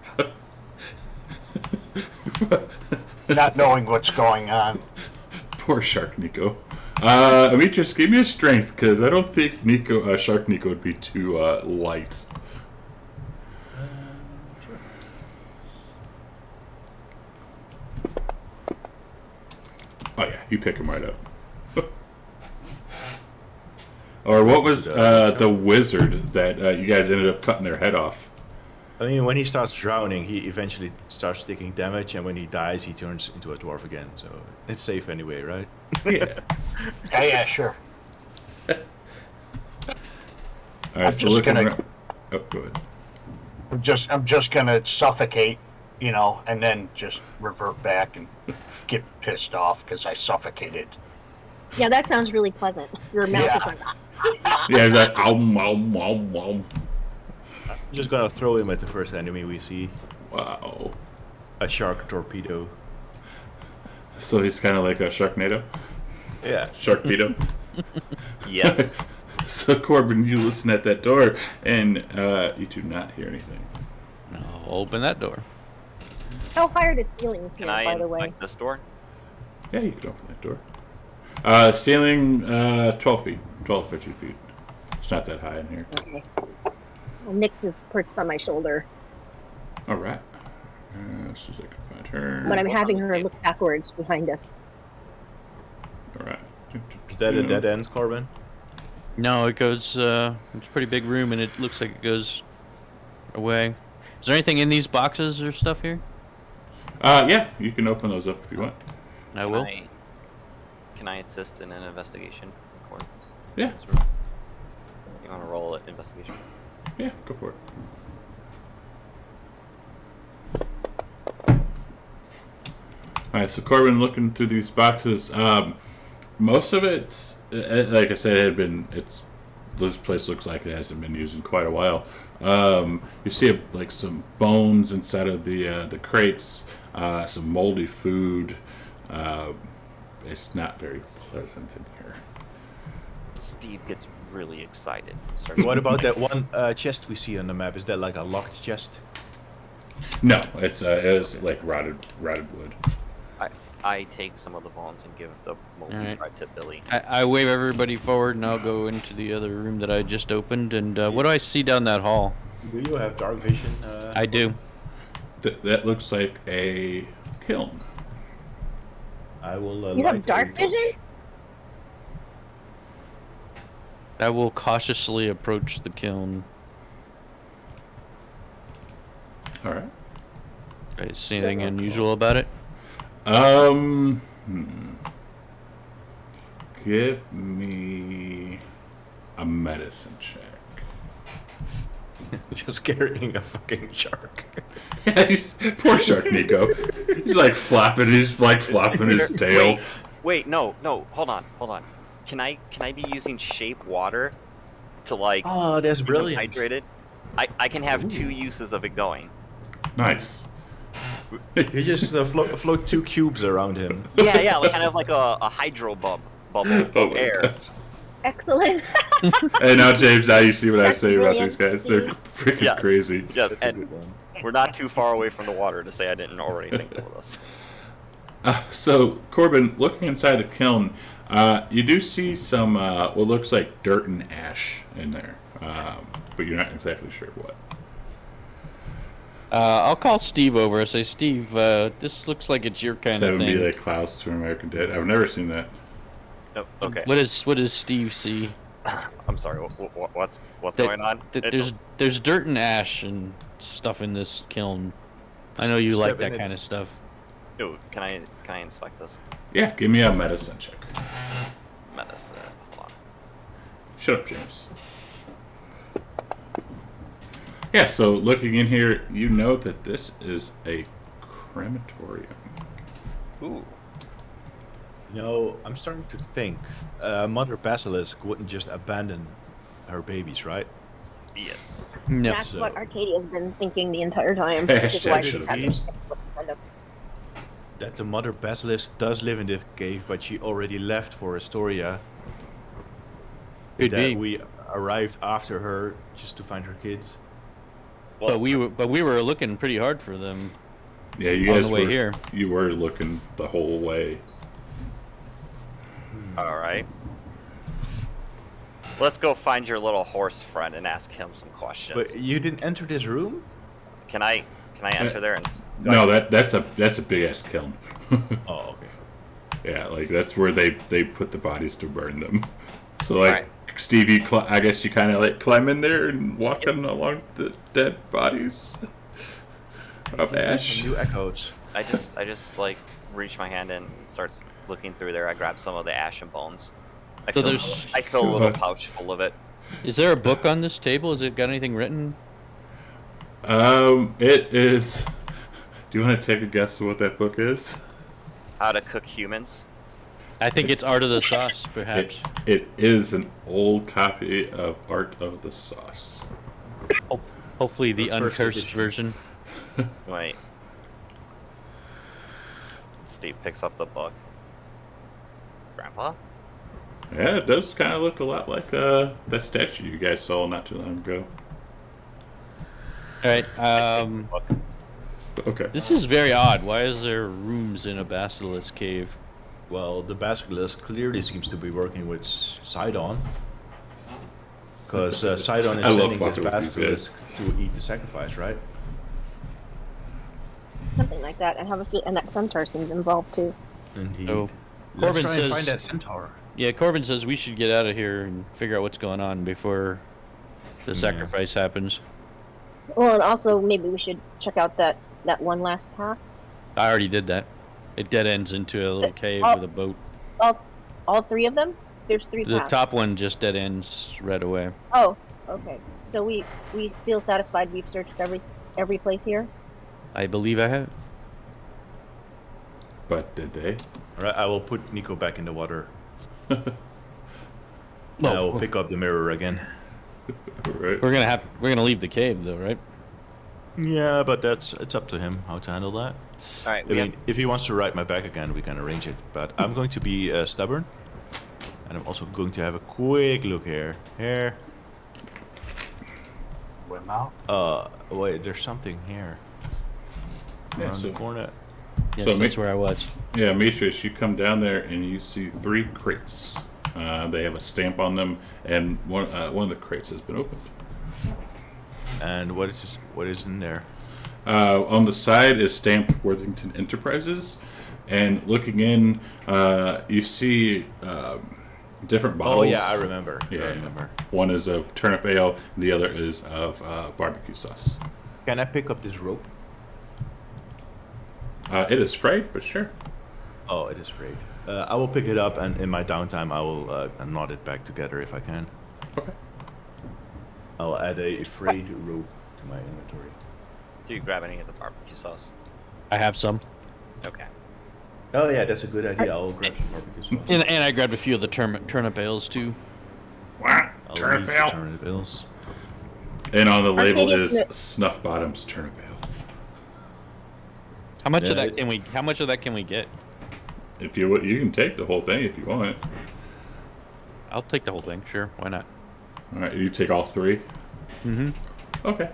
A: not knowing what's going on.
E: Poor Shark Nico. Amitris, give me a strength, because I don't think Shark Nico would be too light.
G: Sure.
E: Oh yeah, you pick him right up. Or what was the wizard that you guys ended up cutting their head off?
G: I mean, when he starts drowning, he eventually starts taking damage, and when he dies, he turns into a dwarf again. So it's safe anyway, right?
E: Yeah.
A: Yeah, sure.
E: All right,
A: I'm
E: so
A: just
E: looking
A: gonna-
E: around. Oh, go ahead.
A: I'm just gonna suffocate, and then just revert back and get pissed off because I suffocated.
D: Yeah, that sounds really pleasant. Your mouth
A: Yeah.
D: is like,
E: Yeah, he's like, ow, ow, ow, ow.
G: I'm just gonna throw him at the first enemy we see.
E: Wow.
G: A shark torpedo.
E: So he's kind of like a Sharknado?
G: Yeah.
E: Sharkpedo?
B: Yes.
E: So Corbin, you listen at that door, and you do not hear anything.
F: I'll open that door.
D: how high are the ceilings
B: Can
D: here,
B: I
D: by the way?
B: inspect this door?
E: Yeah, you can open that door. Ceiling 12 feet. 12, 15 feet. It's not that high in here.
D: Okay. Well, Nyx is perched on my shoulder,
E: Alright. As soon as I can find her.
D: but I'm having her look backwards behind us.
E: Alright.
G: Is that a dead end, Corbin?
F: No, it goes, it's a pretty big room, and it looks like it goes away. Is there anything in these boxes or stuff here?
E: Yeah, you can open those up if you want.
F: I will.
B: Can I assist in an investigation? Or
E: Yeah.
B: you want to roll an investigation?
E: Yeah, go for it. Alright, so Corbin, looking through these boxes, most of it's, like I said, this place looks like it hasn't been used in quite a while. You see like some bones inside of the crates, some moldy food. It's not very pleasant in here.
B: Steve gets really excited.
G: What about that one chest we see on the map? Is that like a locked chest?
E: No, it's like rotted wood.
B: I take some of the bones and give the moldy
F: Alright.
B: part to Billy.
F: I wave everybody forward, and I'll go into the other room that I just opened. And what do I see down that hall?
G: Do you have dark vision?
F: I do.
E: That looks like a kiln.
G: I will.
D: You
G: light
D: have dark
G: a torch.
D: vision?
F: I will cautiously approach the kiln.
E: Alright.
F: Do I see anything unusual about it?
E: Give me a medicine check.
G: Just carrying a fucking shark.
E: Poor Shark Nico. He's like flapping his tail.
B: Wait, no, hold on. Can I be using shape water to like
G: Oh, that's
B: keep him
G: brilliant.
B: hydrated? I can have two uses of it going.
E: Nice.
G: You just float two cubes around him.
B: Yeah, like kind of like a hydro bubble
E: Oh
B: of
E: my
B: air.
E: gosh.
D: Excellent.
E: Hey, now James, now you see what
D: That's
E: I say about these
D: brilliant,
E: guys. They're freaking
B: Yes.
E: crazy.
B: Yes,
G: That's a
B: and
G: good one.
B: we're not too far away from the water to say I didn't already think of this.
E: So, Corbin, looking inside the kiln, you do see some what looks like dirt and ash in there, but you're not exactly sure what.
F: I'll call Steve over and say, Steve, this looks like it's your kind
E: That
F: of
E: would
F: thing.
E: be like Klaus from American Dad. I've never seen that.
B: Oh, okay.
F: What does Steve see?
B: I'm sorry. What's going on?
F: There's dirt and ash and stuff in this kiln. I know you
G: Step
F: like
G: in
F: that
G: it.
F: kind of stuff.
B: Ooh, can I inspect this?
E: Yeah, give me a medicine check.
B: Medicine. Hold on.
E: Shut up, James. Yeah, so looking in here, you know that this is a crematorium.
B: Ooh.
G: You know, I'm starting to think Mother Basilisk wouldn't just abandon her babies, right?
B: Yes.
F: No.
D: That's
G: So-
D: what Arcadia's been thinking the entire time.
E: Hashtag
D: Which is why
E: should
D: she's
E: have
D: having
E: been.
D: sex with kind of-
G: That the Mother Basilisk does live in the cave, but she already left for Estoria.
F: Could
G: that
F: be.
G: we arrived after her just to find her kids.
F: But we were looking pretty hard for them.
E: Yeah, you
F: On
E: guys
F: the way
E: were
F: here.
E: You were looking the whole way.
B: All right. Let's go find your little horse friend and ask him some questions.
G: But you didn't enter this room?
B: Can I enter there and?
E: No, that's a big ass kiln.
G: Oh, okay.
E: Yeah, like that's where they put the bodies to burn them. So like
B: Right.
E: Steve, I guess you kind of like climb in there and walking along the dead bodies of Ash.
G: Some new echoes.
B: I just like reach my hand in and starts looking through there. I grab some of the ash and bones. I
F: So
B: I fill a little pouch full of it.
F: Is there a book on this table? Has it got anything written?
E: It is. Do you want to take a guess what that book is?
B: How to cook humans.
F: I think it's Art of the Sauce, perhaps.
E: It is an old copy of Art of the Sauce.
F: Hopefully the
G: The first
F: uncursed
G: edition.
F: version.
B: Wait. Steve picks up the book. Grandpa?
E: Yeah, it does kind of look a lot like that statue you guys saw not too long ago.
F: All right.
B: Book.
E: Okay.
F: This is very odd. Why is there rooms in a basilisk cave?
G: Well, the basilisk clearly seems to be working with Sidon. Because Sidon is
E: I love
G: sending
E: fucking
G: this
E: with these
G: basilisk to eat the sacrifice, right?
D: something like that. I have a feel, and that centaur seems involved too.
G: Indeed.
F: So,
G: Let's
F: Corbin
G: try
F: says-
G: and find that centaur.
F: Yeah, Corbin says we should get out of here and figure out what's going on before the
G: Yeah.
F: sacrifice happens.
D: Well, and also maybe we should check out that one last path.
F: I already did that. It dead ends into a little cave
D: Oh.
F: with a boat.
D: All three of them. There's three
F: The
D: paths.
F: top one just dead ends right away.
D: Oh, okay. So we feel satisfied. We've searched every place here.
F: I believe I have.
E: But did they?
G: Alright, I will put Nico back in the water.
F: No,
G: And I will pick up the mirror again.
E: Right.
F: we're gonna leave the cave though, right?
G: Yeah, but it's up to him how to handle that.
B: All right.
G: I mean, if he wants to ride my back again, we can arrange it. But I'm going to be stubborn. And I'm also going to have a quick look here. Here.
A: Swim out.
G: Wait, there's something here.
E: Yeah,
G: Around
E: so-
G: the corner.
F: Yes,
E: So
F: that's
E: ma-
F: where I was.
E: Yeah, Mishras, you come down there and you see 3 crates. They have a stamp on them, and one of the crates has been opened.
G: And what is in there?
E: On the side is stamped Worthington Enterprises, and looking in, you see different bottles.
G: Oh yeah, I remember.
E: Yeah,
G: I remember.
E: One is of turnip ale, and the other is of barbecue sauce.
G: Can I pick up this rope?
E: It is frayed, but sure.
G: Oh, it is frayed. I will pick it up, and in my downtime, I will knot it back together if I can.
E: Okay.
G: I'll add a frayed rope to my inventory.
B: Do you grab any of the barbecue sauce?
F: I have some,
B: Okay.
G: Oh yeah, that's a good idea. I'll grab some barbecue sauce.
F: and I grabbed a few of the turnip ales too.
E: What?
G: I'll
E: Turnip
G: leave the
E: ale.
G: turnip ales.
E: And on the label
D: Arcadian
E: is
D: Smith.
E: Snuff Bottoms Turnip Ale.
F: How much of
G: Yeah,
F: that can we? How much of that can we get?
E: If you can take the whole thing if you want.
F: I'll take the whole thing. Sure, why not?
E: All right, you take all 3.
F: Mm-hmm.
E: Okay.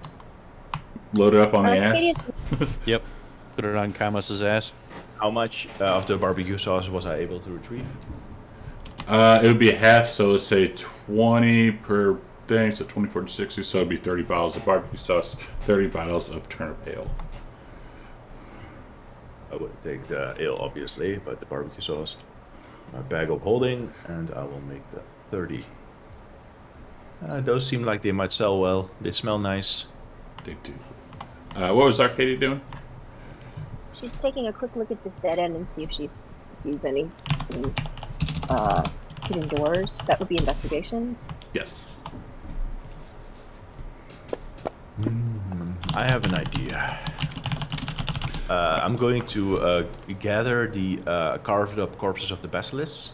E: Load it up on the
D: Arcadian-
E: ass.
F: Yep. Put it on Kamos's ass.
G: How much of the barbecue sauce was I able to retrieve?
E: It would be a half, so let's say 20 per thing, so 24 to 60, so it'd be 30 bottles of barbecue sauce, 30 bottles of turnip ale.
G: I would take the ale, obviously, but the barbecue sauce, my bag of holding, and I will make the 30. Those seem like they might sell well. They smell nice.
E: They do. What was Arcadia doing?
D: She's taking a quick look at this dead end and see if she sees any hidden doors. That would be investigation.
E: Yes.
G: I have an idea. I'm going to gather the carved up corpses of the basilisks.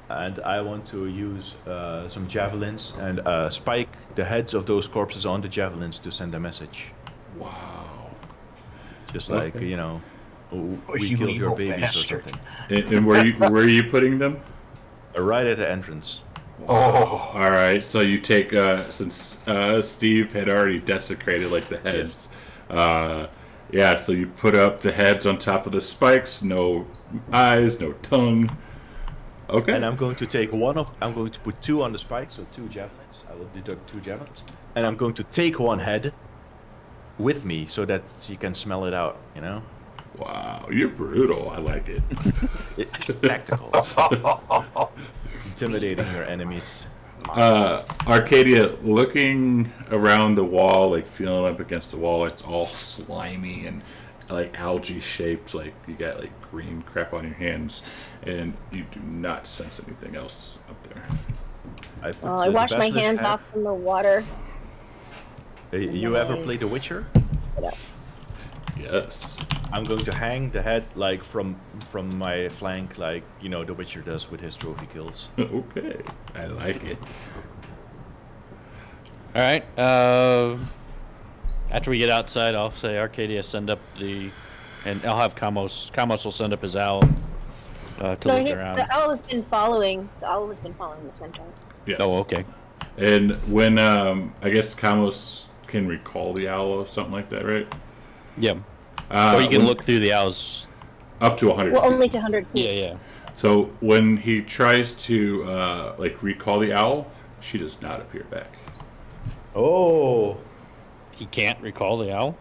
G: And I want to use some javelins and spike the heads of those corpses on the javelins to send a message.
E: Wow.
G: Just like,
E: Okay.
G: you know, we
A: You
G: killed your
A: evil
G: babies
A: bastard.
G: or something.
E: And where are you putting them?
G: Right at the entrance.
A: Oh,
E: All right, so you take since Steve had already desecrated like the heads. Yeah, so you put up the heads on top of the spikes. No eyes, no tongue. Okay.
G: And I'm going to take I'm going to put 2 on the spike, so 2 javelins. I will deduct 2 javelins. And I'm going to take 1 head with me so that she can smell it out, you know?
E: Wow, you're brutal. I like it.
G: It's tactical. Intimidating your enemies.
E: Arcadia, looking around the wall, like feeling up against the wall, it's all slimy and like algae shaped, like you got like green crap on your hands, and you do not sense anything else up there.
D: I washed my hands off from the water.
G: You ever played The Witcher?
E: Yes.
G: I'm going to hang the head like from my flank, like you know The Witcher does with his trophy kills.
E: Okay, I like it.
F: All right. After we get outside, I'll say Arcadia send up and I'll have Kamos. Kamos will send up his owl to look around.
D: The owl has been following. The owl has been following the centaur.
E: Yes.
F: Oh, okay.
E: And when I guess Kamos can recall the owl or something like that, right?
F: Yeah. Or you can
E: when-
F: look through the owl's.
E: up to 100
D: Well,
E: feet.
D: only to 100 feet.
F: Yeah.
E: So when he tries to like recall the owl, she does not appear back.
G: Oh,
F: He can't recall the owl.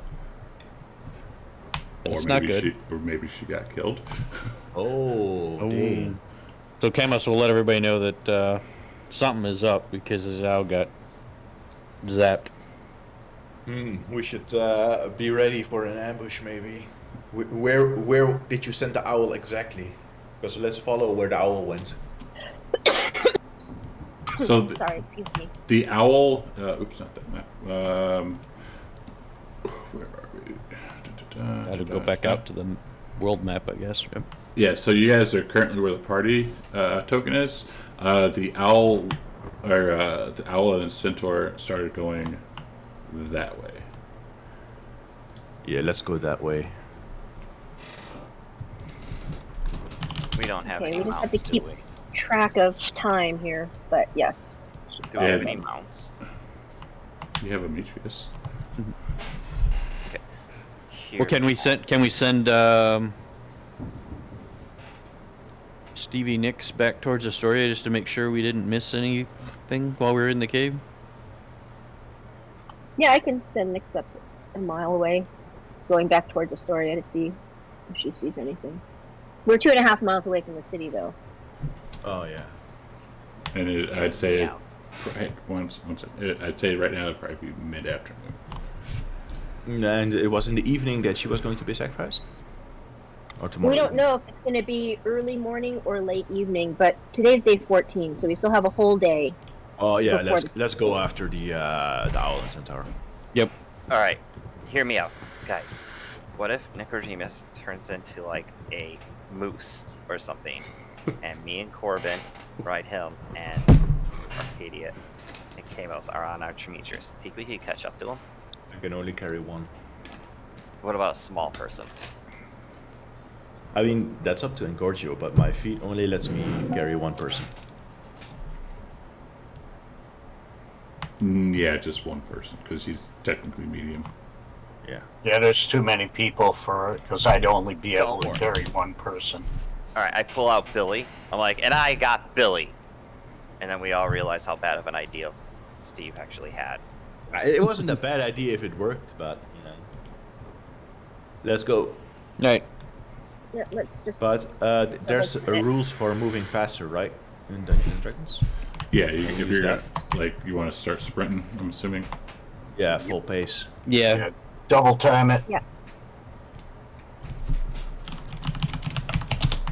F: That's
E: Or
F: not
E: maybe
F: good.
E: or maybe she got killed.
G: oh, dang.
F: So Kamos will let everybody know that something is up because his owl got zapped.
C: We should be ready for an ambush, maybe. Where did you send the owl exactly? Because let's follow where the owl went.
E: So
D: Sorry, excuse me.
E: the owl. Oops, not that map. Where are we?
F: Gotta go back out to the world map, I guess. Yep.
E: Yeah. So you guys are currently where the party token is. The owl, or the owl and the centaur started going that way.
G: Yeah, let's go that way.
B: We don't have
D: Okay,
B: any
D: we just have
B: mounts,
D: to keep-
B: do we?
D: Track of time here, but yes.
B: Do we have
E: Yeah.
B: any mounts?
E: You have Amitrius.
B: Here.
F: Well, can we send Stevie Nicks back towards Astoria just to make sure we didn't miss anything while we were in the cave?
D: Yeah, I can send Nyx up a mile away, going back towards Astoria to see if she sees anything. We're 2.5 miles away from the city, though.
G: Oh yeah.
E: And I'd say
B: Yeah.
E: I'd say right now it'd probably be mid-afternoon.
G: And it was in the evening that she was going to be sacrificed? Or tomorrow?
D: We don't know if it's going to be early morning or late evening, but today's day 14, so we still have a whole day.
G: Oh yeah,
D: Before
G: let's go after the owl and centaur.
F: Yep.
B: All right, hear me out, guys. What if Nicodemus turns into like a moose or something, and me and Corbin ride him, and Arcadia and Kamos are on our Demetrius? Think we could catch up to him?
G: I can only carry 1.
B: What about a small person?
G: I mean, that's up to Engorgio, but my feet only lets me carry 1 person.
E: Yeah, just one person because he's technically medium.
G: Yeah.
A: yeah, there's too many people for it because I'd only be able
B: Don't
A: to carry one person.
B: All right, I pull out Billy. I'm like, and I got Billy. And then we all realized how bad of an idea Steve actually had.
G: It wasn't a bad idea if it worked, but let's go.
F: Right.
D: Yeah, let's just.
G: But there's rules for moving faster, right? In Dungeons and Dragons.
E: Yeah, if
G: use
E: you're
G: that.
E: like you want to start sprinting, I'm assuming.
G: Yeah, full pace.
F: Yeah.
A: Yeah, double time it.
D: Yeah.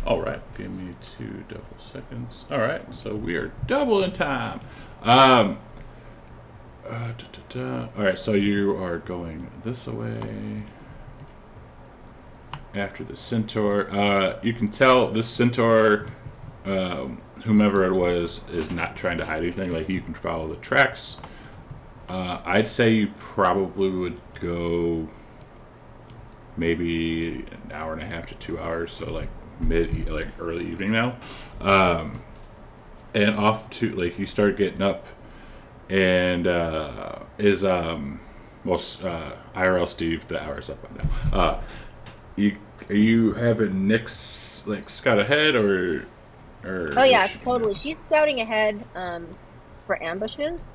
E: All right, give me 2 double seconds. All right, so we are double in time. All right, so you are going this way. After the centaur, you can tell this centaur, whomever it was, is not trying to hide anything. Like, you can follow the tracks. I'd say you probably would go maybe an hour and a half to 2 hours, so like early evening now. And off to, like, you start getting up, and IRL Steve, the hour's up by now. Are you having Nick's like scout ahead or?
D: Oh yeah, totally. She's scouting ahead for ambushes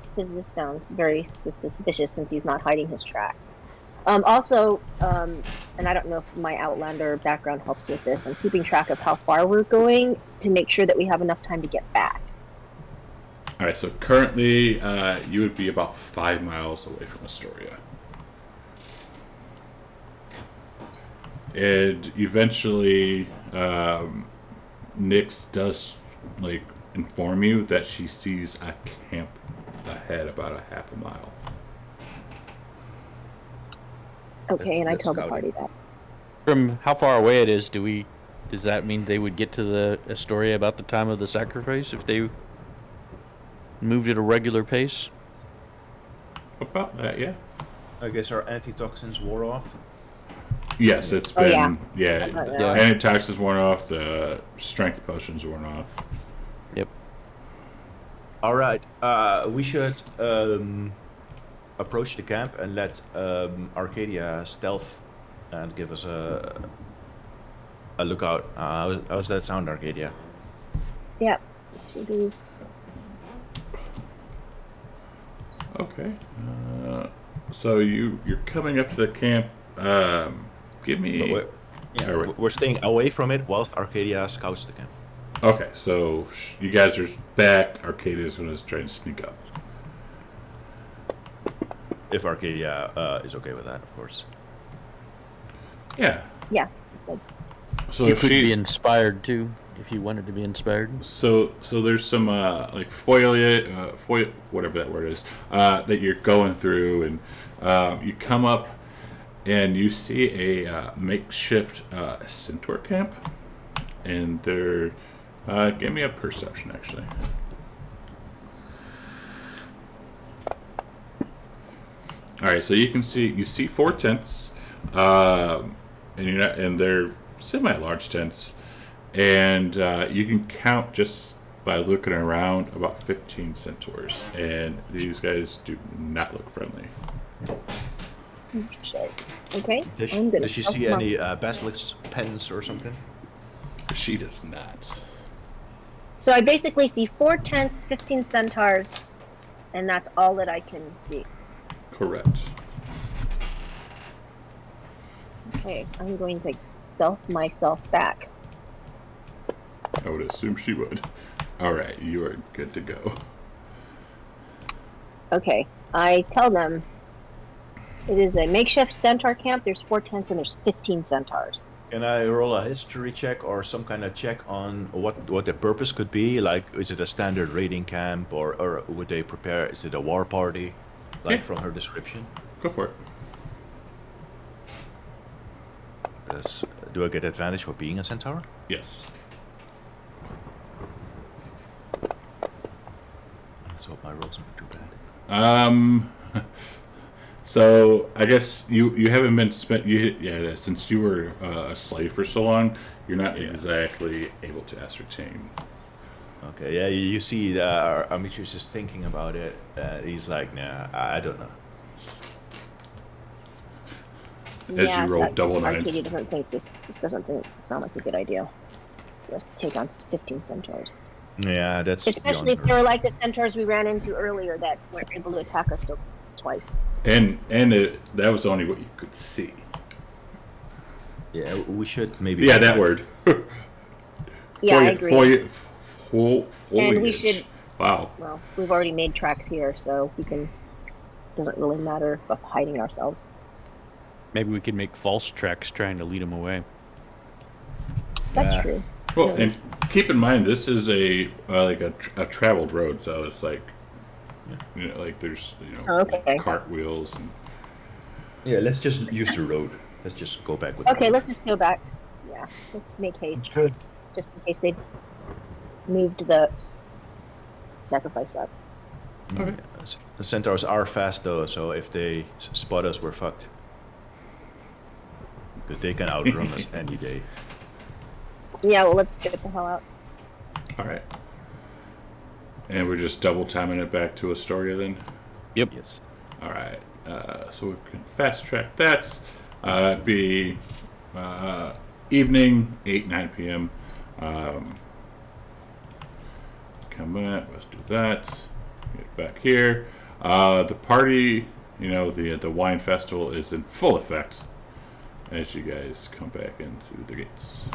D: because this sounds very suspicious since he's not hiding his tracks. Also, and I don't know if my Outlander background helps with this, I'm keeping track of how far we're going to make sure that we have enough time to get back.
E: All right, so currently you would be about 5 miles away from Estoria. And eventually, Nyx does like inform you that she sees a camp ahead about a half a mile.
D: Okay, and I
G: That's
D: tell the
G: scouting.
D: party that.
F: From how far away it is, does that mean they would get to the Astoria about the time of the sacrifice if they moved at a regular pace?
E: About that, yeah.
G: I guess our antitoxins wore off.
E: Yes, it's
D: Oh,
E: been
D: yeah.
F: Yeah.
E: antitoxins worn off, the strength potions worn off.
F: Yep.
G: All right. We should approach the camp and let Arcadia stealth and give us a lookout. How's that sound, Arcadia?
D: Yeah, she does.
E: Okay. So you're coming up to the camp. Give me.
G: But
E: All right.
G: we're staying away from it whilst Arcadia scouts the camp.
E: Okay, so you guys are back. Arcadia's going to try and sneak up.
G: If Arcadia is okay with that, of course.
E: Yeah.
D: Yeah, it's good.
E: So
F: You
E: if
F: could
E: she,
F: be inspired too, if you wanted to be inspired.
E: so there's some like foliage, whatever that word is, that you're going through, and you come up and you see a makeshift centaur camp, and they're give me a perception actually. All right, so you see 4 tents, and they're semi-large tents, and you can count just by looking around about 15 centaurs, and these guys do not look friendly.
D: Shit. Okay,
G: Does
D: I'm gonna.
G: she
D: stealth
G: see
D: my-
G: any basilisk pens or something?
E: She does not.
D: So I basically see 4 tents, 15 centaurs, and that's all that I can see.
E: Correct.
D: Okay, I'm going to stealth myself back.
E: I would assume she would. All right, you are good to go.
D: Okay, I tell them it is a makeshift centaur camp. There's 4 tents and there's 15 centaurs.
G: Can I roll a history check or some kind of check on what the purpose could be? Like, is it a standard raiding camp, or would they prepare? Is it a war party, like
E: Yeah.
G: from her description?
E: Go for it.
G: Do I get advantage for being a centaur?
E: Yes.
G: Let's hope my rolls aren't too bad.
E: So I guess you haven't been since you were a slave for so long, you're not exactly able to ascertain.
G: Okay, yeah, you see, Amitrius is thinking about it. He's like, nah, I don't know.
E: As you roll
D: that
E: double nines.
D: Arcadia doesn't think this doesn't sound like a good idea. Let's take on 15 centaurs.
G: Yeah, that's
D: Especially if
G: beyond
D: they
G: her.
D: were like the centaurs we ran into earlier that were able to attack us twice.
E: And that was only what you could see.
G: Yeah, we should maybe.
E: Yeah, that word.
D: Yeah, I agree.
E: Foliage.
D: And we should.
E: Wow.
D: Well, we've already made tracks here, so we can. Doesn't really matter of hiding ourselves.
F: Maybe we could make false tracks trying to lead them away.
D: That's
G: Yeah.
D: true.
E: Well, and keep in mind this is a like a traveled road, so it's like, you know, like there's
D: Okay.
E: like cartwheels and.
G: Yeah, let's just use the road. Let's just go back with.
D: Okay,
G: the road.
D: let's just go back. Yeah, let's make
A: It's
D: haste,
A: good.
D: just in case they moved the sacrifice up.
E: Okay.
G: The centaurs are fast though, so if they spot us, we're fucked. Because they can outrun us any day.
D: Yeah, well, let's get the hell out.
E: All right. And we're just double timing it back to Astoria then.
F: Yep.
G: Yes.
E: All right. So we can fast track that. Be evening, 9 p.m. Come back. Let's do that. Get back here. The party, the wine festival is in full effect as you guys come back into the gates.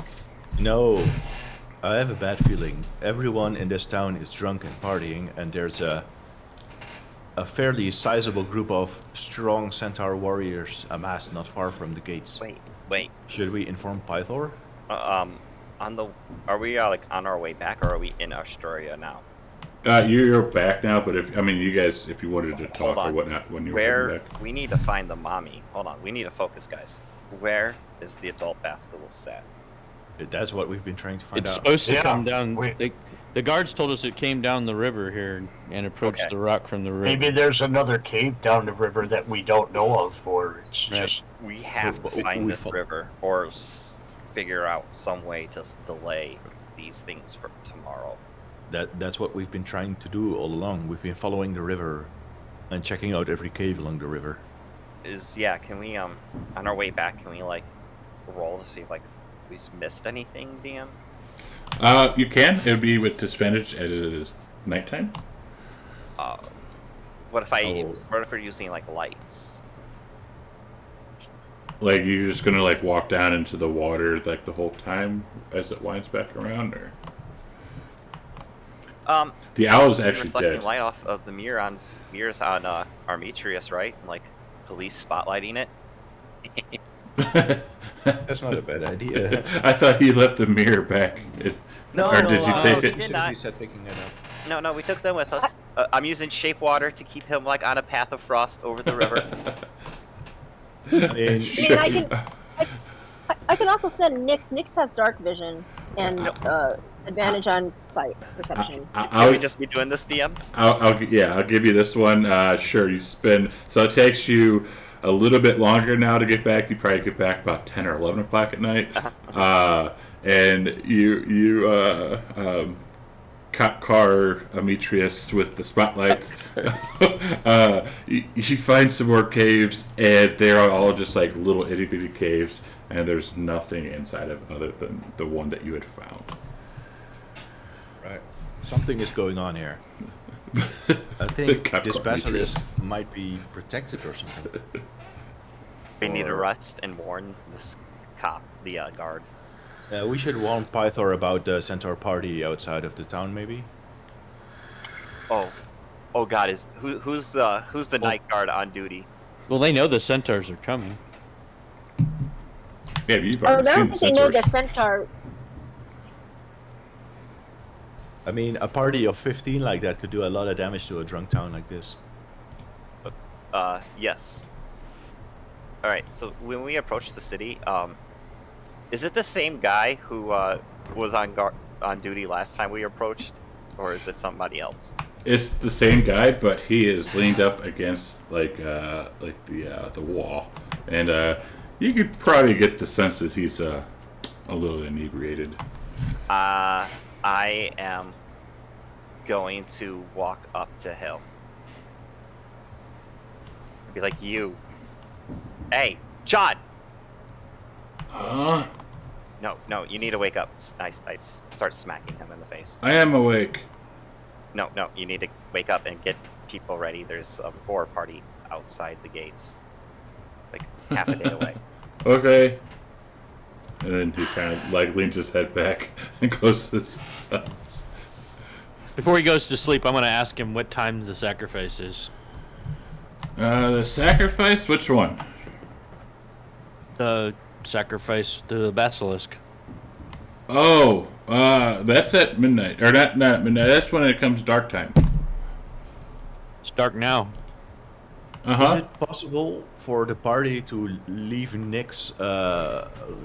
G: No, I have a bad feeling. Everyone in this town is drunk and partying, and there's a fairly sizable group of strong centaur warriors amassed not far from the gates.
B: Wait.
G: Should we inform Pythor?
B: Are we like on our way back, or are we in Estoria now?
E: You're back now, but if you guys, if you wanted to talk or whatnot when you were back.
B: We need to find the mommy. Hold on, we need to focus, guys. Where is the adult basilisk at?
G: That's what we've been trying to find
F: It's
G: out.
F: supposed to
A: Yeah,
F: come down.
A: wait.
F: The guards told us it came down the river here and approached
B: Okay.
F: the rock from the river.
A: Maybe there's another cave down the river that we don't know of, or it's
F: Right.
A: just
B: We have to find this river, or figure out some way to delay these things for tomorrow.
G: That's what we've been trying to do all along. We've been following the river and checking out every cave along the river.
B: Can we on our way back, can we like roll to see if like we've missed anything, DM?
E: You can. It would be with disadvantage as it is nighttime.
B: What if we're using like lights?
E: Like you're just gonna like walk down into the water like the whole time as it winds back around, or the owl is actually
B: reflecting
E: dead.
B: light off of the mirrors on Armitrius, right? And, like police spotlighting it.
G: That's not a bad idea.
E: I thought he left the mirror back. Or did you take
B: we
E: it?
B: did not.
G: said picking it up.
B: No, we took them with us. I'm using shape water to keep him like on a path of frost over the river.
G: I mean,
D: I can also send Nyx. Nyx has dark vision and advantage on sight perception.
B: Can we just be doing this, DM?
E: I'll give you this one. Sure, you spend. So it takes you a little bit longer now to get back. You probably get back about 10 or 11 o'clock at night. And you cop car Ametrius with the spotlights. You find some more caves, and they're all just like little itty bitty caves, and there's nothing inside of other than the one that you had found.
G: right. Something is going on here. I think
E: Cop
G: this
E: car
G: basilisk might be protected or something.
B: We need to rest and warn this the guard.
G: We should warn Pythor about the centaur party outside of the town, maybe.
B: Oh God, who's the night guard on duty?
F: Well, they know the centaurs are coming.
E: Yeah, you've
D: Oh, I
E: already
D: don't
E: seen the
D: think they know the
E: centaurs.
D: centaur.
G: I mean, a party of 15 like that could do a lot of damage to a drunk town like this.
B: Yes. All right. So when we approach the city, is it the same guy who was on duty last time we approached, or is it somebody else?
E: It's the same guy, but he is leaned up against like the wall, and you could probably get the sense that he's a little inebriated.
B: I am going to walk up to him. Be like, you. Hey, John.
E: Huh?
B: No, you need to wake up. I start smacking him in the face.
E: I am awake.
B: No, you need to wake up and get people ready. There's a boar party outside the gates. Like half a day away.
E: Okay. And then he kind of like leans his head back and closes his eyes.
F: Before he goes to sleep, I'm going to ask him what time the sacrifice is.
E: The sacrifice? Which one?
F: The sacrifice to the basilisk.
E: Oh, that's at midnight. Or not at midnight. That's when it comes dark time.
F: It's dark now.
G: Is
E: Uh-huh.
G: it possible for the party to leave Nyx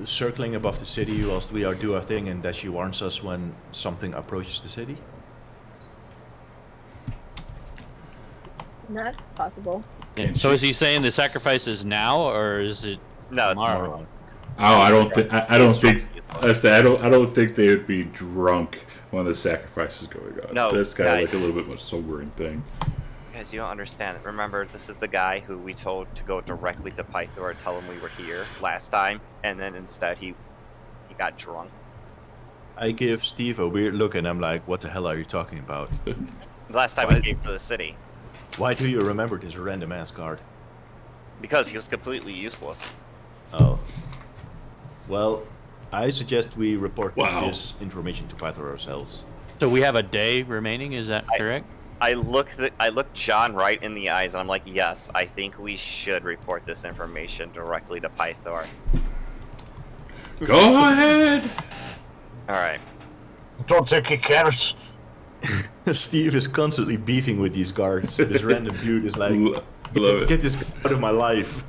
G: circling above the city whilst we do our thing, and that she warns us when something approaches the city?
D: That's possible.
E: Can
F: So
E: she-
F: is he saying the sacrifice is now, or is it
B: No, it's
F: tomorrow?
E: Oh, I don't think. I don't think. I say I don't think they would be drunk when the sacrifice is going on.
B: No,
E: That's kind of
B: guys.
E: like a little bit more sobering thing.
B: Guys, you don't understand. Remember, this is the guy who we told to go directly to Pythor and tell him we were here last time, and then instead he got drunk.
G: I give Steve a weird look, and I'm like, "What the hell are you talking about?
B: The last time
G: What?
B: we came to the city.
G: Why do you remember this random ass guard?"
B: Because he was completely useless.
G: Oh. Well, I suggest we report
E: Wow.
G: this information to Pythor ourselves.
F: So we have a day remaining, is that correct?
B: I looked John right in the eyes, and I'm like, yes, I think we should report this information directly to Pythor.
E: Go ahead.
B: All right.
A: Don't think he cares.
G: Steve is constantly beefing with these guards. This random dude is like,
E: Love it.
G: "Get this guy out of my life."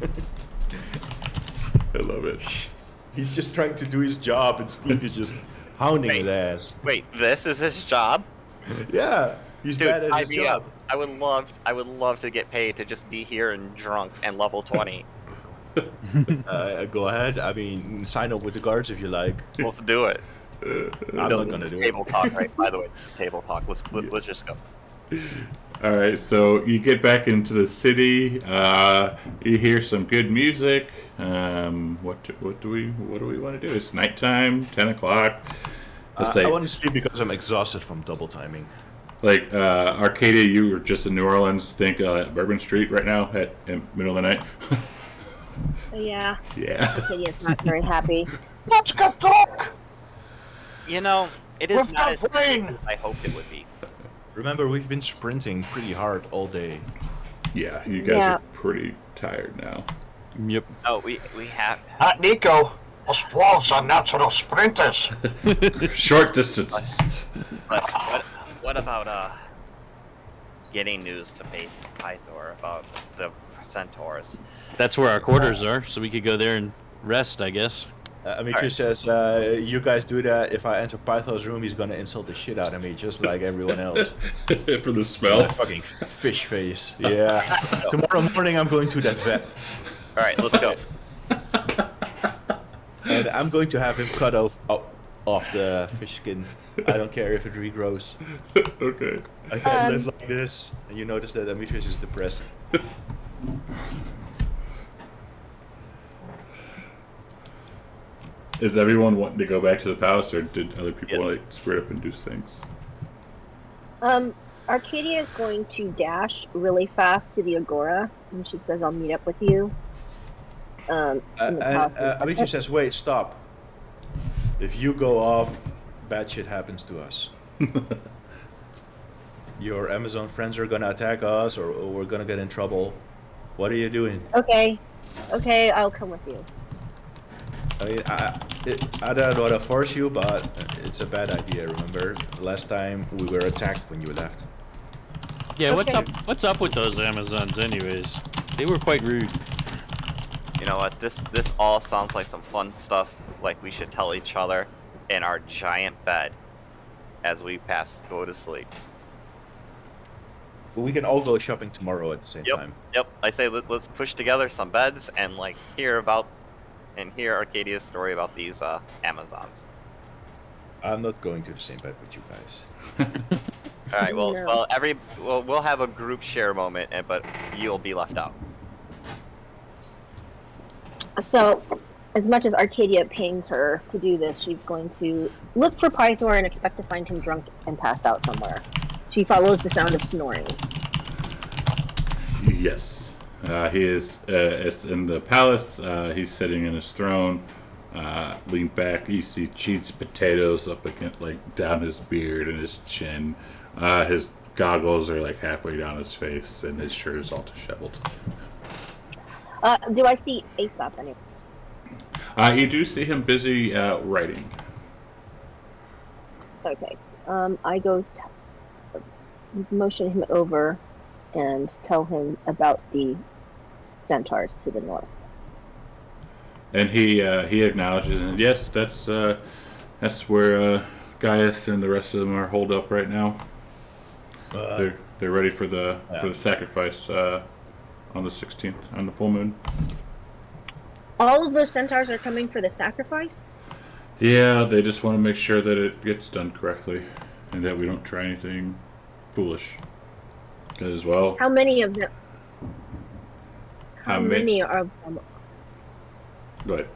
E: I love it.
G: He's just trying to do his job, and Steve is just hounding his ass.
B: Wait, this is his job?
G: Yeah, he's
B: Dude,
G: bad at
B: sign
G: his
B: me
G: job.
B: up. I would love to get paid to just be here and drunk and level 20.
G: Go ahead. I mean, sign up with the guards if you like.
B: Let's do it.
G: I'm
B: No,
G: not
B: this
G: gonna
B: is
G: do it.
B: table talk, right? By the way, this is table talk. Let's just go.
E: All right, so you get back into the city. You hear some good music. What do we want to do? It's nighttime, 10 o'clock. Let's say,
G: I want to sleep because I'm exhausted from double timing.
E: like Arcadia, you were just in New Orleans. Think Bourbon Street right now in middle of the night.
D: Yeah,
E: Yeah.
D: Arcadia's not very happy.
A: Let's get drunk.
B: You know, it is
A: With
B: not
A: the
B: as
A: rain.
B: as I hoped it would be.
G: Remember, we've been sprinting pretty hard all day.
E: Yeah, you guys
D: Yeah.
E: are pretty tired now.
F: Yep.
B: Oh, we have.
A: Not Nico. Us dwarves are natural sprinters.
E: Short distances.
B: But what about getting news to Pythor about the centaurs?
F: That's where our quarters are, so we could go there and rest, I guess.
G: Amitri says, you guys do that. If I enter Python's room, he's gonna insult the shit out of me, just like everyone else.
E: For the smell.
G: That fucking fish face. Yeah. Tomorrow morning, I'm going to that vet.
B: All right, let's go.
G: And I'm going to have him cut off the fish skin. I don't care if it regrows.
E: Okay.
G: I can't live like this. And you notice that Demetrius is depressed.
E: Is everyone wanting to go back to the palace, or did other people
B: Yes.
E: like spread up and do things?
D: Arcadia is going to dash really fast to the Agora, and she says, "I'll meet up with you." In the palace.
G: Demetrius says, wait, stop. If you go off, bad shit happens to us. Your Amazon friends are gonna attack us, or we're gonna get in trouble. What are you doing?
D: Okay, I'll come with you.
G: I mean, I don't want to force you, but it's a bad idea. Remember, last time we were attacked when you left.
F: Yeah,
D: Okay.
F: what's up with those Amazons anyways? They were quite rude.
B: You know what? This all sounds like some fun stuff. Like we should tell each other in our giant bed as we go to sleep.
G: But we can all go shopping tomorrow at the same time.
B: Yep. I say let's push together some beds and like hear Arcadia's story about these Amazons.
G: I'm not going to the same bed with you guys.
B: All right. Well,
D: No.
B: we'll have a group share moment, but you'll be left out.
D: So, as much as Arcadia pains her to do this, she's going to look for Pythor and expect to find him drunk and passed out somewhere. She follows the sound of snoring.
E: Yes. He is it's in the palace. He's sitting in his throne, leaned back. You see cheesy potatoes up against, like, down his beard and his chin. His goggles are like halfway down his face, and his shirt is all disheveled.
D: Do I see Aesop anywhere?
E: You do see him busy writing.
D: Okay. I go motion him over and tell him about the centaurs to the north.
E: And he acknowledges, and yes, that's where Gaius and the rest of them are holed up right now. They're ready for the sacrifice on the 16th, on the full moon.
D: All of those centaurs are coming for the sacrifice?
E: Yeah, they just want to make sure that it gets done correctly, and that we don't try anything foolish. Because, well,
D: How many of them?
E: How
D: How
E: many?
D: many are them?
E: Go ahead.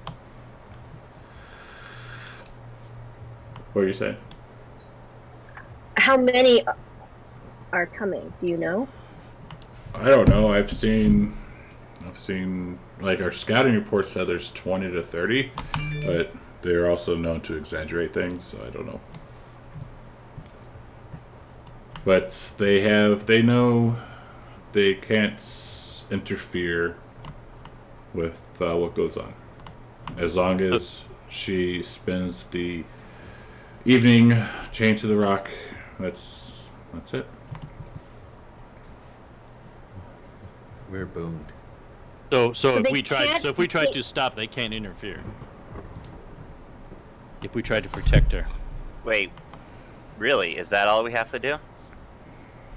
E: What are you saying?
D: How many are coming? Do you know?
E: I don't know. I've seen like our scouting report said there's 20 to 30, but they're also known to exaggerate things, so I don't know. But they know they can't interfere with what goes on. As long as she spends the evening chained to the rock, that's it.
G: We're boned.
F: So
D: So
F: if
D: they
F: we tried
D: can't-
F: if we tried to stop, they can't interfere. If we tried to protect her.
B: Wait, really? Is that all we have to do?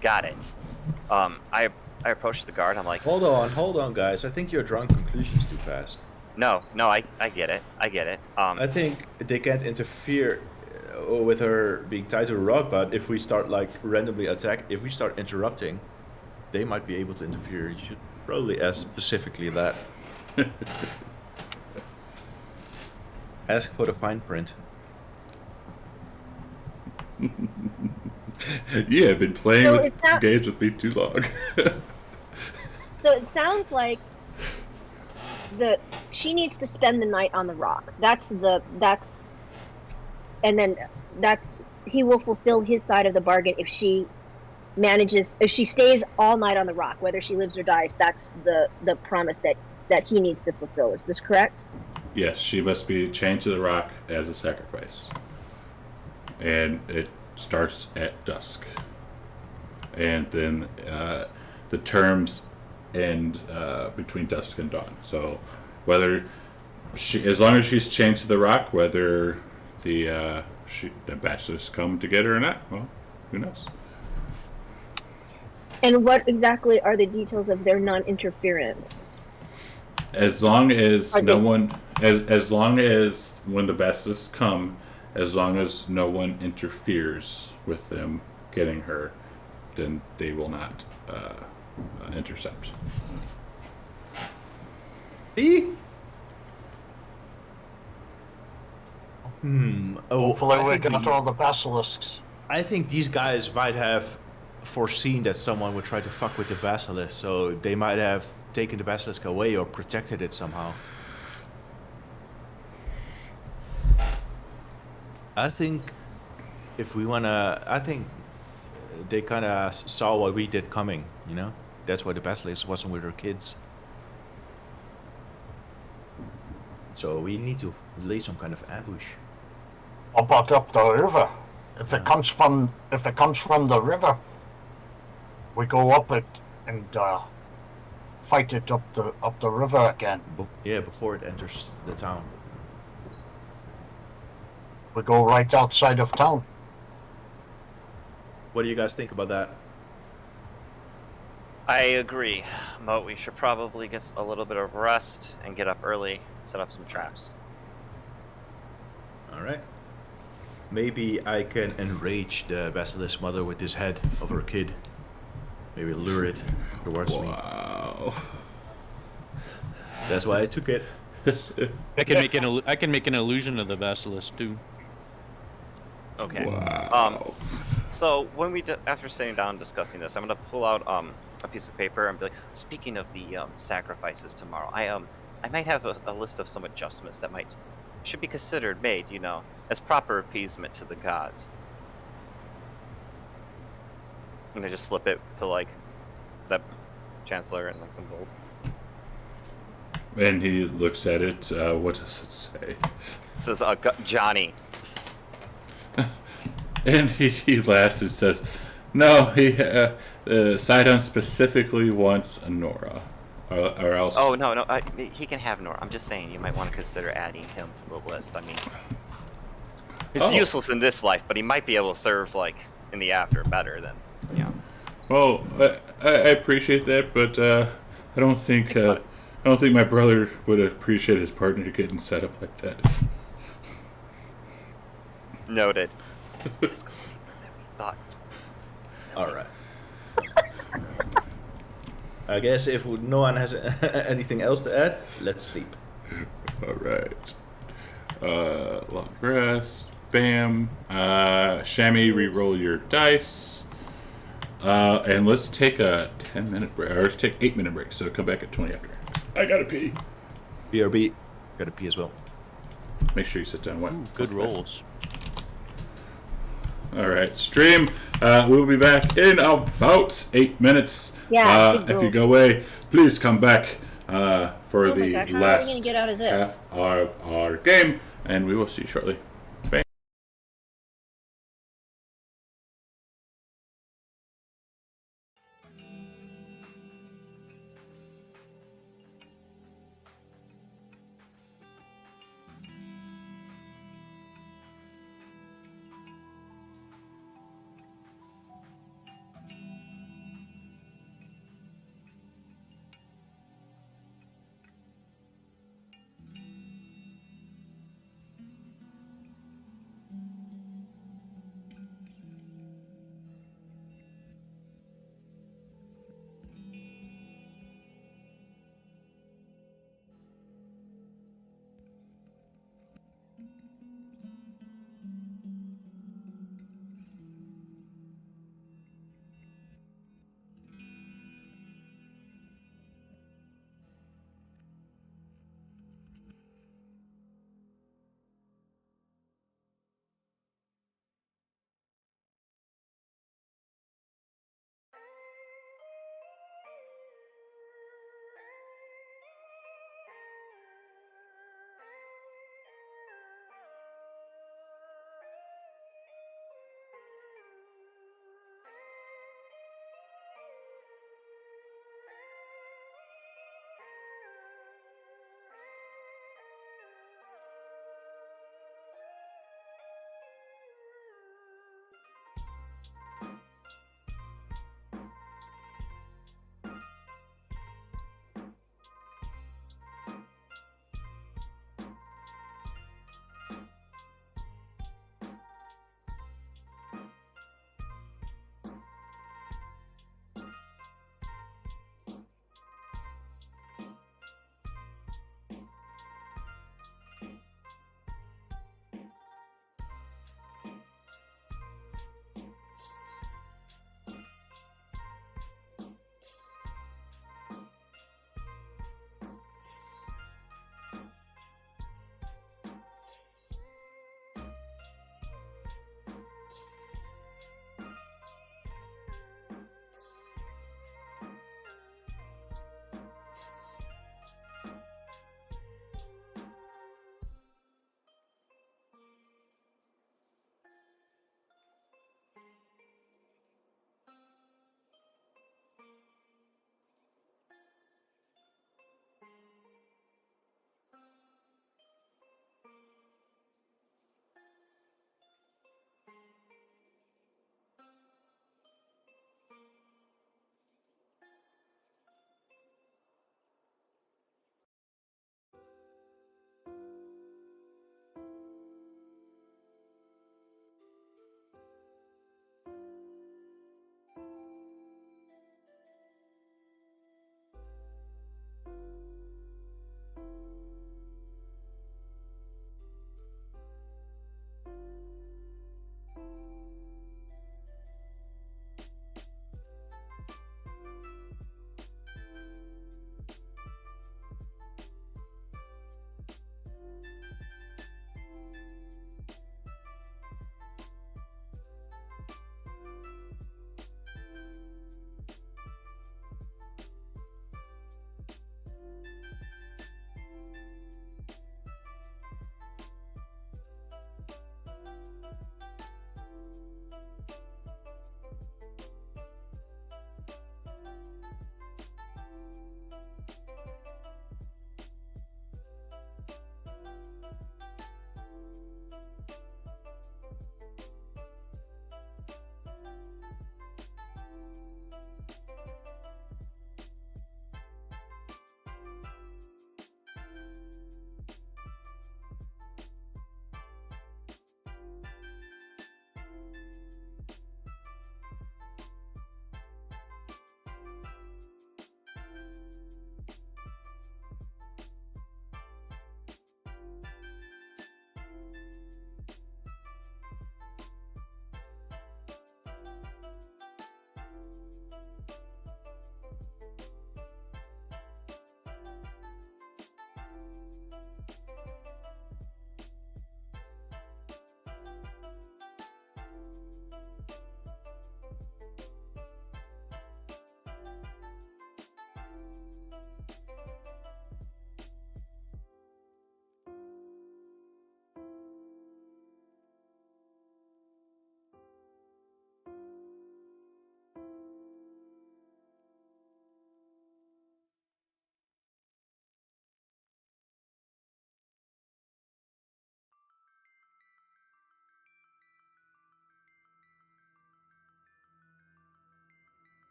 B: Got it. I approached the guard. I'm like,
C: Hold on, guys. I think you're drawing conclusions too fast.
B: no, I get it. I get it.
C: I think they can't interfere with her being tied to a rock, but if we start like randomly if we start interrupting, they might be able to interfere. You should probably ask specifically that. Ask for the fine print.
E: You have been playing
D: So
E: with
D: it's not-
E: games with me too long.
D: So it sounds like she needs to spend the night on the rock. And then he will fulfill his side of the bargain if she stays all night on the rock, whether she lives or dies. That's the promise that he needs to fulfill. Is this correct?
E: Yes, she must be chained to the rock as a sacrifice. And it starts at dusk. And then the terms end between dusk and dawn. So whether as long as she's chained to the rock, whether the bachelors come to get her or not, well, who knows?
D: And what exactly are the details of their non-interference?
E: As long as
D: Are
E: no
D: they-
E: one, as long as when the bachelors come, as long as no one interferes with them getting her, then they will not intercept.
C: See?
A: Hopefully
C: I
A: we
C: think
A: got all the basilisks.
C: I think these guys might have foreseen that someone would try to fuck with the basilisk, so they might have taken the basilisk away or protected it somehow. I think I think they kind of saw what we did coming, you know? That's why the basilisk wasn't with her kids. So we need to lay some kind of ambush.
A: How about up the river? If it comes from the river, we go up it and fight it up the river again.
G: Yeah, before it enters the town.
A: We go right outside of town.
G: What do you guys think about that?
B: I agree, but we should probably get a little bit of rest and get up early, set up some traps.
C: All right. Maybe I can enrage the basilisk mother with this head of her kid. Maybe lure it towards me.
E: Wow.
C: That's why I took it.
F: I can make I can make an illusion of the basilisk too.
B: Okay.
E: Wow.
B: So when after sitting down and discussing this, I'm gonna pull out a piece of paper and be like, speaking of the sacrifices tomorrow, I might have a list of some adjustments that should be considered made, as proper appeasement to the gods. And I just slip it to like the chancellor and like some gold.
E: And he looks at it. What does it say?
B: It says Johnny.
E: And he laughs and says, "No, Sidon specifically wants a Nora, or else."
B: Oh no, he can have Nora. I'm just saying you might want to consider adding him to the list. I mean, he's useless in this life, but he might be able to serve like in the after better than
E: Well, I appreciate that, but I don't think my brother would appreciate his partner getting set up like that.
B: Noted. This goes deeper than we thought.
C: All right. I guess if no one has anything else to add, let's sleep.
E: All right. Long rest. Bam. Shammy, re-roll your dice. And let's take a 10-minute break. Or let's take 8-minute break. So come back at 20 after. I gotta pee.
G: BRB. Gotta pee as well.
E: Make sure you sit down. What?
F: Good rolls.
E: All right, stream. We'll be back in about 8 minutes.
D: Yeah,
E: if you go away, please come back for
D: Oh my
E: the
D: God, how are we
E: last
D: gonna get out of this?
E: half of our game, and we will see you shortly. Bye.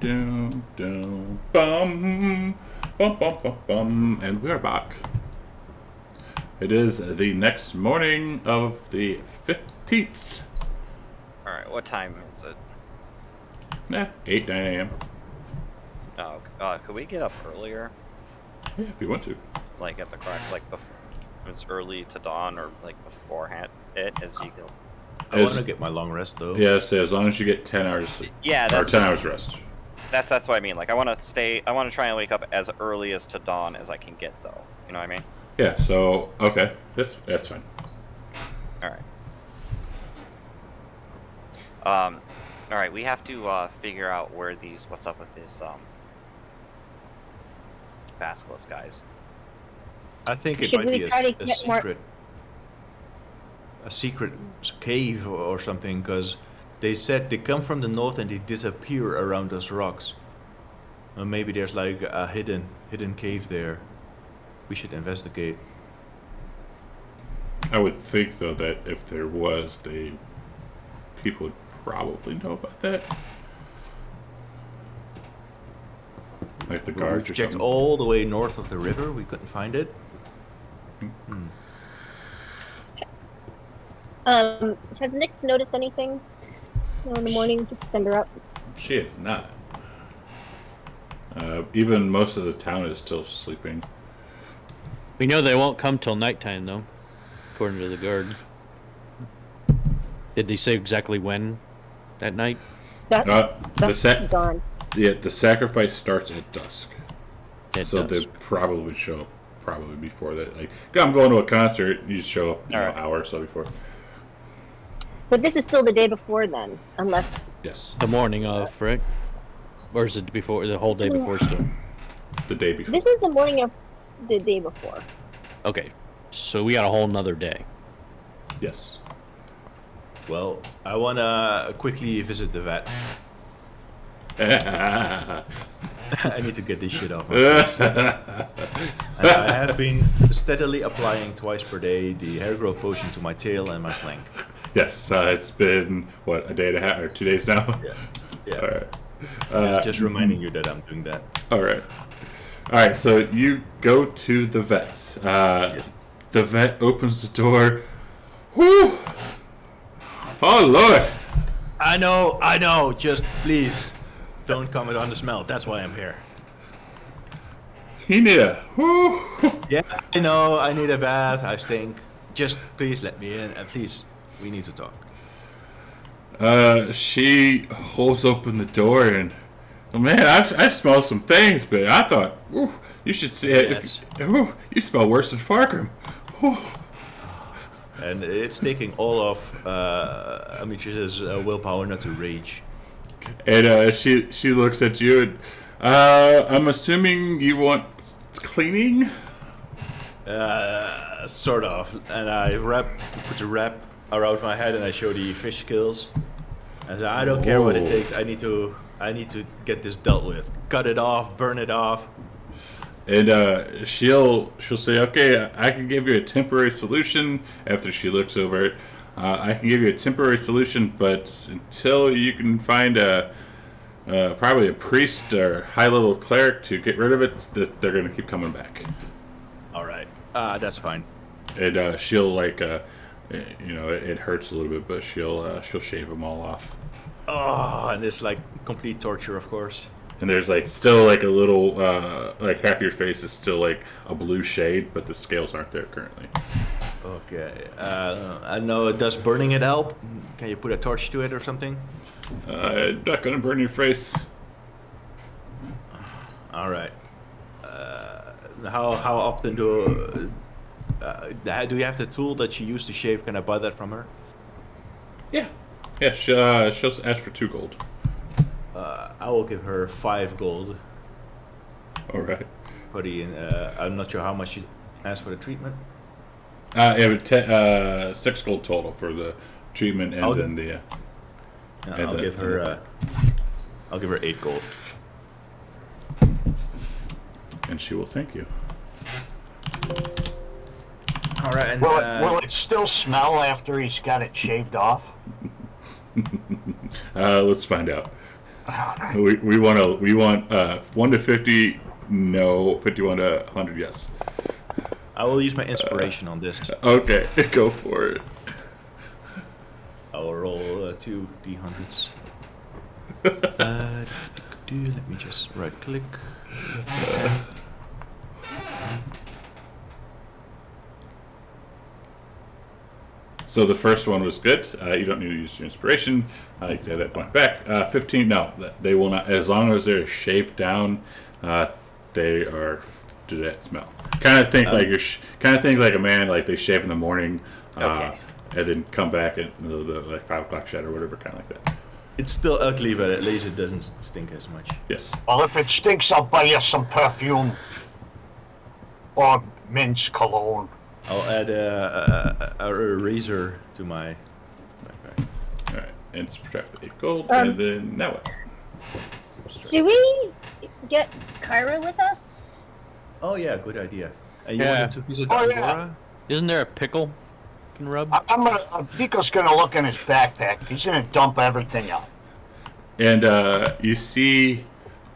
E: Bum, bum, bum, bum, bum, and we're back. It is the next morning of the 15th.
B: Alright, what time is it?
E: 8, 9 a.m.
B: Oh, could we get up earlier?
E: Yeah, if you want to.
B: Like at the crack, like as early to dawn or like beforehand it as you go?
G: I want to get my long rest though.
E: Yeah, so as long as you get 10 hours,
B: Yeah,
E: or
B: that's
E: 10
B: just-
E: hours rest.
B: That's what I mean. Like I want to try and wake up as early as to dawn as I can get, though. You know what I mean?
E: Yeah, so, okay. That's fine.
B: Alright. Alright, we have to figure out what's up with this basilisk guys.
G: I think it
D: Should
G: might
D: we
G: be
D: try to
G: a
D: get more-
G: secret cave or something, because they said they come from the north and they disappear around those rocks. Or maybe there's like a hidden cave there. We should investigate.
E: I would think, though, that if there was, people would probably know about that. Like the guards or
G: We've checked
E: something.
G: all the way north of the river. We couldn't find it.
D: Has Nyx noticed anything in the morning? Just send her up.
E: She is not. Even most of the town is still sleeping.
F: We know they won't come till nighttime, though, according to the guard. Did they say exactly when at night?
E: The
D: Dawn.
E: the sacrifice starts at dusk,
F: It
E: so
F: does.
E: they probably show up probably before that. Like, I'm going to a concert, you just show up an
B: Alright.
E: hour or so before.
D: But this is still the day before then, unless
E: Yes,
F: The morning of, right? Or is it before, the whole day before still?
E: the day before.
D: this is the morning of the day before.
F: Okay, so we got a whole nother day.
E: Yes.
G: Well, I wanna quickly visit the vet. I need to get this shit off. My face. And I have been steadily applying twice per day the hair growth potion to my tail and my flank.
E: Yes, it's been, what, a day and a half, or 2 days now?
G: Yeah.
E: Alright.
G: Just reminding you that I'm doing that.
E: Alright. Alright, so you go to the vet.
G: Yes.
E: The vet opens the door. Whoo! Oh, Lord!
G: I know. Just please don't comment on the smell. That's why I'm here.
E: You need a... Whoo!
G: Yeah, I know. I need a bath. I stink. Just please let me in. Please, we need to talk.
E: She holds open the door and... Oh, man, I smell some things, but I thought, ooh, you should see it.
G: Yes.
E: You smell worse than Fargrim. Ooh.
G: And it's taking all of Amitrish's willpower not to rage.
E: And she looks at you and... I'm assuming you want cleaning?
G: Sort of. And I put the wrap around my head and I show the fish skills. And I don't care what it
E: Whoa.
G: takes. I need to get this dealt with. Cut it off, burn it off.
E: And she'll say, okay, I can give you a temporary solution. After she looks over it, I can give you a temporary solution, but until you can find probably a priest or high-level cleric to get rid of it, they're going to keep coming back.
G: All right. That's fine.
E: And she'll it hurts a little bit, but she'll shave them all off.
G: Oh, and it's like complete torture, of course.
E: And there's still a little half your face is still like a blue shade, but the scales aren't there currently.
G: Okay. I know. Does burning it help? Can you put a torch to it or something?
E: Not gonna burn your face.
G: All right. How often do you have the tool that she used to shave? Can I buy that from her?
E: Yeah. She'll ask for 2 gold.
G: I will give her 5 gold.
E: All right.
G: For the I'm not sure how much she asked for the treatment.
E: It would 6 gold total for the treatment, and then the.
G: I'll give her 8 gold.
E: And she will thank you.
G: All right. And,
A: Will it still smell after he's got it shaved off?
E: Let's find out. We want 1 to 50, no. 51 to 100, yes.
G: I will use my inspiration on this.
E: Okay, go for it.
G: I will roll 2 d100s. Let me just right click.
E: So the first one was good. You don't need to use your inspiration. You can have that point back. 15, no. They will not. As long as they're shaved down, they are do that smell. Kind of think like a man, like they shave in the morning,
B: Okay.
E: and then come back at the like 5 o'clock shed or whatever, kind of like that.
G: It's still ugly, but at least it doesn't stink as much.
E: Yes.
A: Well, if it stinks, I'll buy you some perfume or men's cologne.
G: I'll add a razor to my backpack.
E: All right, and subtract the 8 gold,
D: Um,
E: and then now what?
D: Should we get Kyra with us?
G: Oh yeah, good idea. And you
F: Yeah.
G: wanted to visit
A: Oh, yeah.
G: Angora?
F: Isn't there a pickle you can rub?
A: Nico's gonna look in his backpack. He's gonna dump everything out.
E: And you see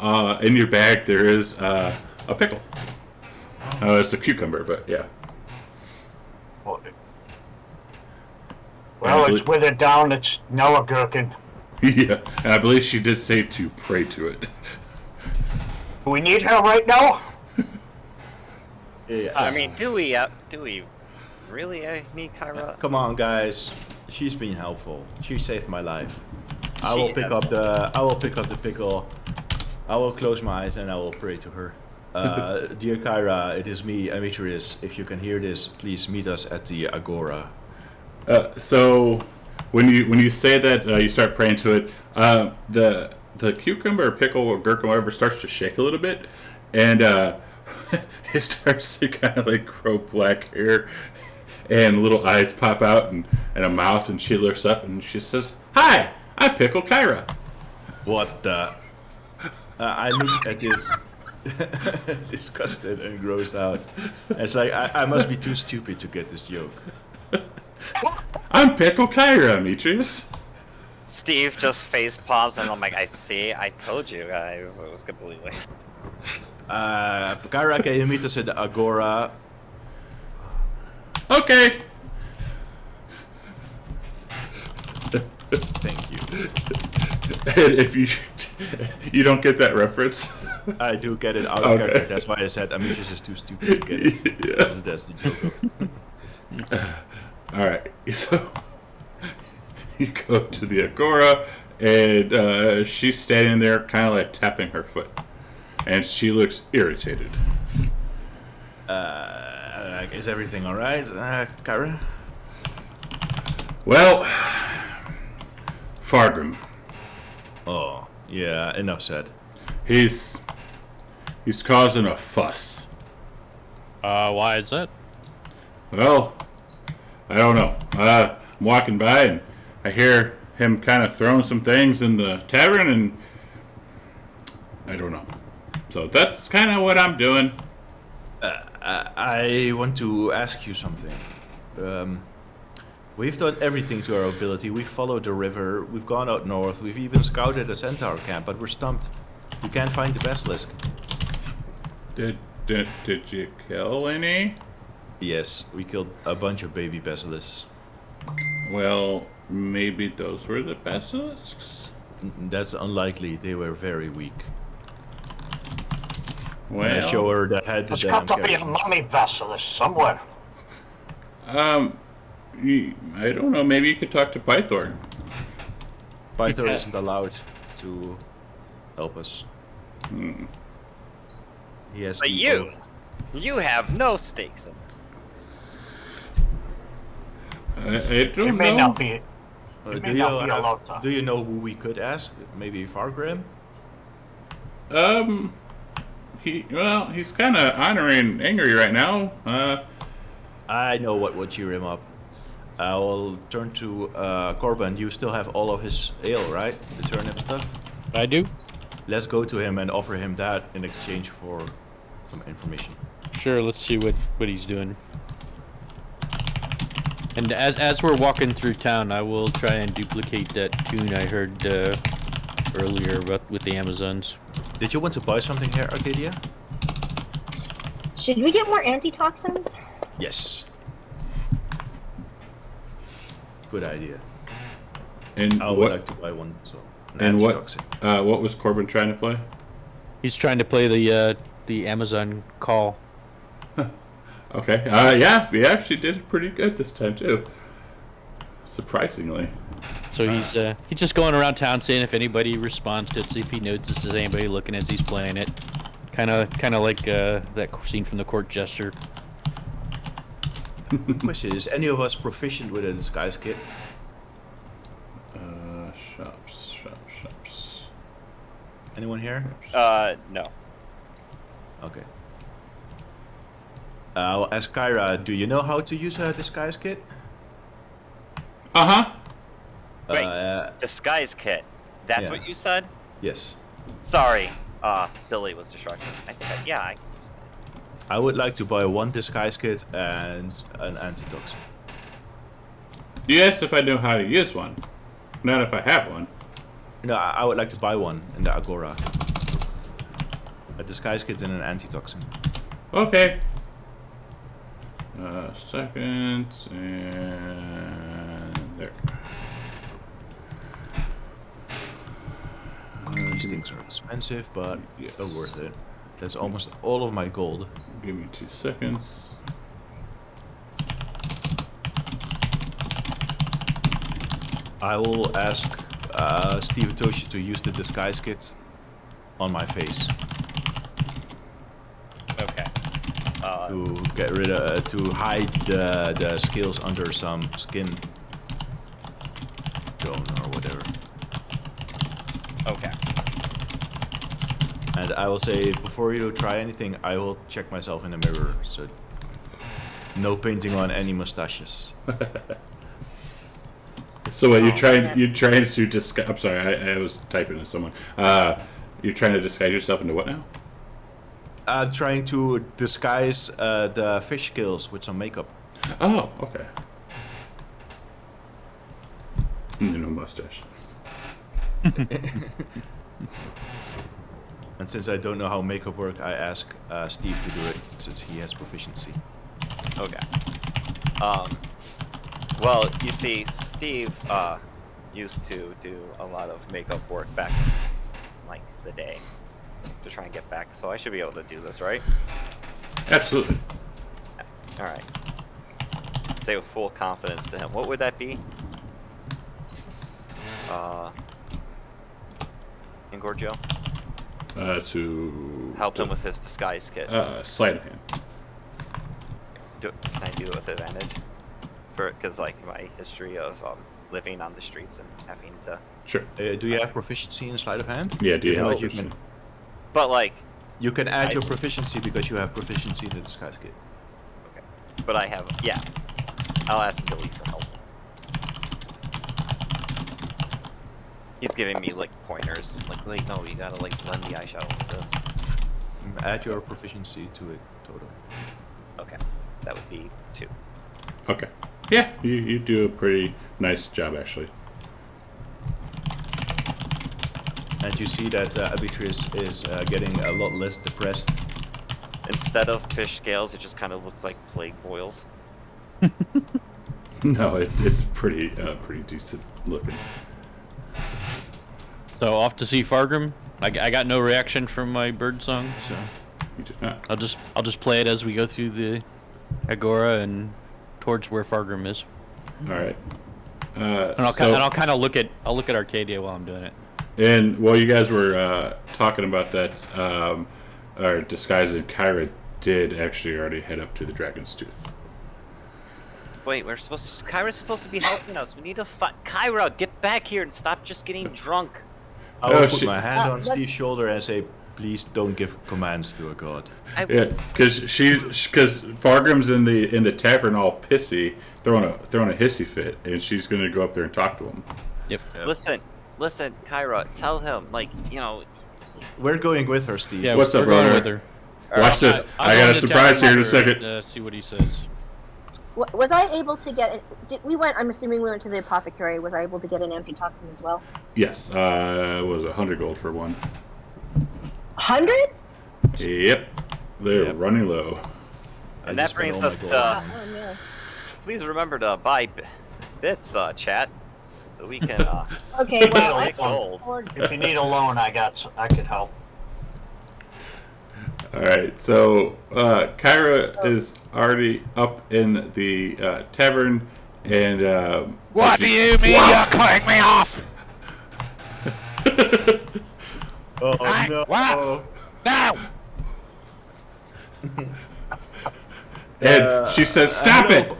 E: in your bag there is a pickle. Oh, it's a cucumber, but yeah.
A: Well, it's withered down. It's Noah Gherkin.
E: Yeah, and I believe she did say to pray to it.
A: Do we need her right now?
G: Yeah.
B: I mean, do we really need Kyra?
G: Come on, guys. She's been helpful. She saved my life. I
B: She
G: will pick
B: has-
G: up the pickle. I will close my eyes and I will pray to her. Dear Kyra, it is me, Demetrius. If you can hear this, please meet us at the Agora.
E: So when you say that, you start praying to it. The cucumber, or pickle, or gherkin, whatever, starts to shake a little bit, and it starts to kind of like grow black hair, and little eyes pop out, and a mouth, and she looks up and she says, "Hi, I'm Pickle Kyra."
G: What the? I look at this disgusted and grossed out. It's like I must be too stupid to get this joke.
E: I'm Pickle Kyra, Demetrius.
B: Steve just face palms, and I'm like, I see. I told you guys. It was completely.
G: Kyra, can you meet us at the Agora?
E: Okay.
G: Thank you.
E: And if you don't get that reference.
G: I do get it out of
E: Okay.
G: character. That's why I said Demetrius is too stupid to get it.
E: Yeah.
G: That's the joke.
E: All right, so you go to the Agora, and she's standing there, kind of like tapping her foot, and she looks irritated.
G: Is everything all right, Kyra?
E: Well, Fargrim,
G: Oh, yeah. Enough said.
E: he's causing a fuss.
F: Why is that?
E: Well, I don't know. I'm walking by and I hear him kind of throwing some things in the tavern, and I don't know. So that's kind of what I'm doing.
G: I want to ask you something. We've done everything to our ability. We've followed the river. We've gone out north. We've even scouted a centaur camp, but we're stumped. We can't find the basilisk.
E: Did you kill any?
G: Yes, we killed a bunch of baby basilisks.
E: Well, maybe those were the basilisks?
G: That's unlikely. They were very weak.
E: Well,
G: I show her the head
A: There's
G: that
A: got
G: I'm
A: to be a
G: carrying.
A: mummy basilisk somewhere.
E: I don't know, maybe you could talk to Pythor.
G: Pythor isn't allowed to help us. He has
B: But
G: the
B: you,
G: oath.
B: you have no stakes in this.
E: I
A: It
E: don't
A: may
E: know.
A: not be.
G: Do
A: may not be allowed to.
G: you know who we could ask? Maybe Fargrim?
E: He's kind of honoring angry right now.
G: I know what would cheer him up. I will turn to Corbin. You still have all of his ale, right? The turnip stuff?
F: I do.
G: Let's go to him and offer him that in exchange for some information.
F: Sure. Let's see what he's doing. And as we're walking through town, I will try and duplicate that tune I heard earlier about with the Amazons.
G: Did you want to buy something here, Arcadia?
D: Should we get more antitoxins?
G: Yes. Good idea.
E: And
G: I would
E: what?
G: like to buy one. So. An
E: And
G: antitoxin.
E: what was Corbin trying to play?
F: He's trying to play the Amazon call.
E: Okay. Yeah, we actually did pretty good this time too. Surprisingly.
F: So he's just going around town saying if anybody responds to it, see if he notices anybody looking as he's playing it. Kind of like that scene from The Court Jester.
G: Question: is any of us proficient with a disguise kit?
E: Shops.
G: Anyone here?
B: No.
G: Okay. I'll ask Kyra, do you know how to use a disguise kit?
E: Uh-huh.
B: Wait, disguise kit. That's
G: yeah.
B: what you said?
G: Yes.
B: Sorry, Billy was distracted. I think I can use that.
G: I would like to buy one disguise kit and an antitoxin.
E: You asked if I know how to use one, not if I have one.
G: No, I would like to buy one in the Agora. A disguise kit and an antitoxin.
E: Okay. Second, and there.
G: These things are expensive, but
E: Yes.
G: worth it. That's almost all of my gold.
E: Give me 2 seconds.
G: I will ask Steve Toshi to use the disguise kit on my face
B: Okay.
G: to get rid of, to hide the scales under some skin tone or whatever.
B: Okay.
G: And I will say, before you try anything, I will check myself in the mirror. So no painting on any mustaches.
E: So what
B: Oh,
E: you're trying to disguise? I'm sorry, I was typing to someone. You're trying to disguise yourself into what now?
G: Trying to disguise the fish scales with some makeup.
E: Oh, okay. No mustache.
G: And since I don't know how makeup works, I ask Steve to do it since he has proficiency.
B: Okay. Well, you see, Steve used to do a lot of makeup work back in, like, the day to try and get back, so I should be able to do this, right?
E: Absolutely.
B: Alright. Say with full confidence to him. What would that be? Ingorgio?
E: To
B: Help him with his disguise kit.
E: sleight of hand.
B: Can I do it with advantage? Because, like, my history of living on the streets and having to...
E: Sure.
G: Do you have proficiency in sleight of hand?
E: Yeah. Do you
G: No,
E: have
G: you
E: proficiency?
B: But, like...
G: You can add your proficiency because you have proficiency in the disguise kit.
B: Okay. But I have... Yeah. I'll ask Billy for help. He's giving me, like, pointers. Like, wait, no, you gotta, like, blend the eyeshadow with this.
G: Add your proficiency to it, total.
B: Okay. That would be 2.
E: Okay. Yeah, you do a pretty nice job actually.
G: And you see that Beatrice is getting a lot less depressed.
B: Instead of fish scales, it just kind of looks like plague boils.
E: No, it's pretty decent looking.
F: So off to see Fargrim. I got no reaction from my bird song, so
E: You did not.
F: I'll just play it as we go through the Agora and towards where Fargrim is.
E: All right.
F: And I'll kind of look at Arcadia while I'm doing it.
E: And while you guys were talking about that, our disguised Kyra did actually already head up to the Dragon's Tooth.
B: Wait, Kyra's supposed to be helping us. We need to fight. Kyra, get back here and stop just getting drunk.
G: I will
E: Oh,
G: put
E: shit.
G: my hand on
D: let's-
G: Steve's shoulder and say, please don't give commands to a god.
E: Yeah, because Fargrim's in the tavern all pissy, throwing a hissy fit, and she's gonna go up there and talk to him.
F: Yep.
B: Listen, Kyra, tell him, like, you know...
G: We're going with her, Steve.
F: Yeah,
E: What's
F: we're
E: up,
F: going
E: brother?
F: with her.
E: Watch this.
F: I'm
E: I got
F: going
E: a
F: to
E: surprise
F: tell
E: here in a
F: her
E: second.
F: and, see what he says.
D: Was I able to get? We went. I'm assuming we went to the apothecary. Was I able to get an antitoxin as well?
E: Yes, it was 100 gold for one.
D: 100?
E: Yep, they're
C: Yep.
E: running low.
B: And
C: I
B: that
C: just spent
B: brings
C: all my
B: us
C: gold
B: to.
C: on-
D: Oh no.
B: Please remember to buy bits, chat, so we can
D: Okay, well,
B: make
D: I
B: gold.
A: If you need a loan, I could help.
E: All right, so Kyra is already up in the tavern, and
H: What do you mean you're cutting me off?
C: Oh
H: Hey,
C: no!
H: what? No!
E: and she says, "Stop it!"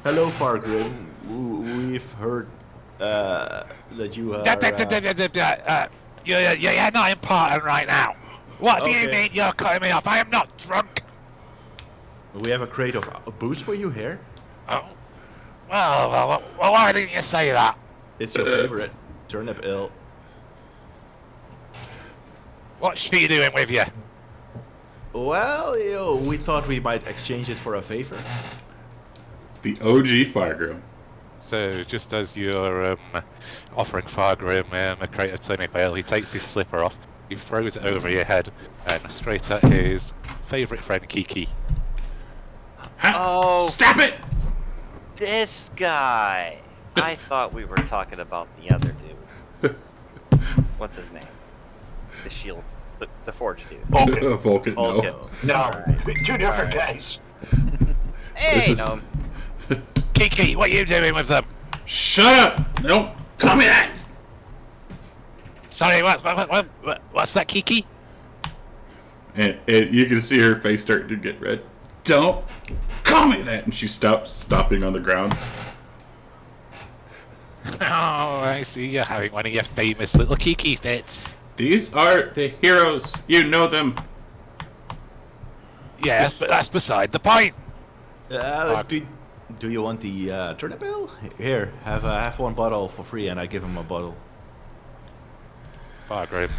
C: Hello, Fargrim. We've heard that you are.
H: You're not important right now. What do you
C: Okay.
H: mean you're cutting me off? I am not drunk.
C: We have a crate of booze for you here.
H: Oh. Well, why didn't you say that?
C: It's your favorite, turnip ale.
H: What's she doing with you?
C: Well, we thought we might exchange it for a favor.
E: The OG Fargrim.
H: So, just as you're offering Fargrim a crate of turnip ale, he takes his slipper off, he throws it over your head, and straight at his favourite friend Kiki.
B: Oh.
E: Stop it!
B: This guy. I thought we were talking about the other dude. What's his name? The shield, the forge dude.
A: Vulcan.
E: Vulcan, no.
B: Vulcan.
A: No,
B: Alright.
A: two different guys.
B: Hey,
E: This is-
B: no.
H: Kiki, what are you doing with them?
E: Shut up! Don't call me that!
H: Sorry, what's that, Kiki?
E: And you can see her face start to get red. Don't call me that! And she stops stomping on the ground.
H: Oh, I see you're having one of your famous little Kiki fits.
E: These are the heroes. You know them.
H: Yes, but that's beside the point.
C: Do you want the turnip ale? Here, have one bottle for free, and I give him a bottle.
H: Fargrim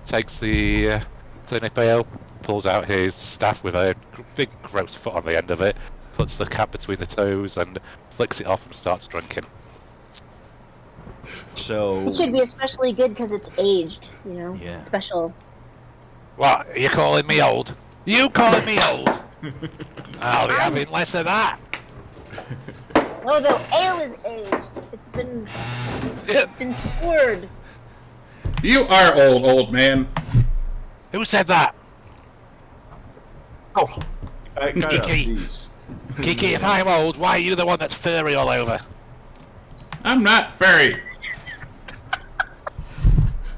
H: takes the turnip ale, pulls out his staff with a big gross foot on the end of it, puts the cap between the toes, and flicks it off and starts drinking.
C: So
D: It should be especially good because it's aged. You know,
C: Yeah.
D: special.
H: What, are you calling me old? You calling me old? I'll be having less of that.
D: Oh, the ale is aged. It's been stored.
E: You are old man.
H: Who said that?
A: Oh,
H: Kiki.
C: please.
H: Kiki, if I'm old, why are you the one that's furry all over?
E: I'm not furry.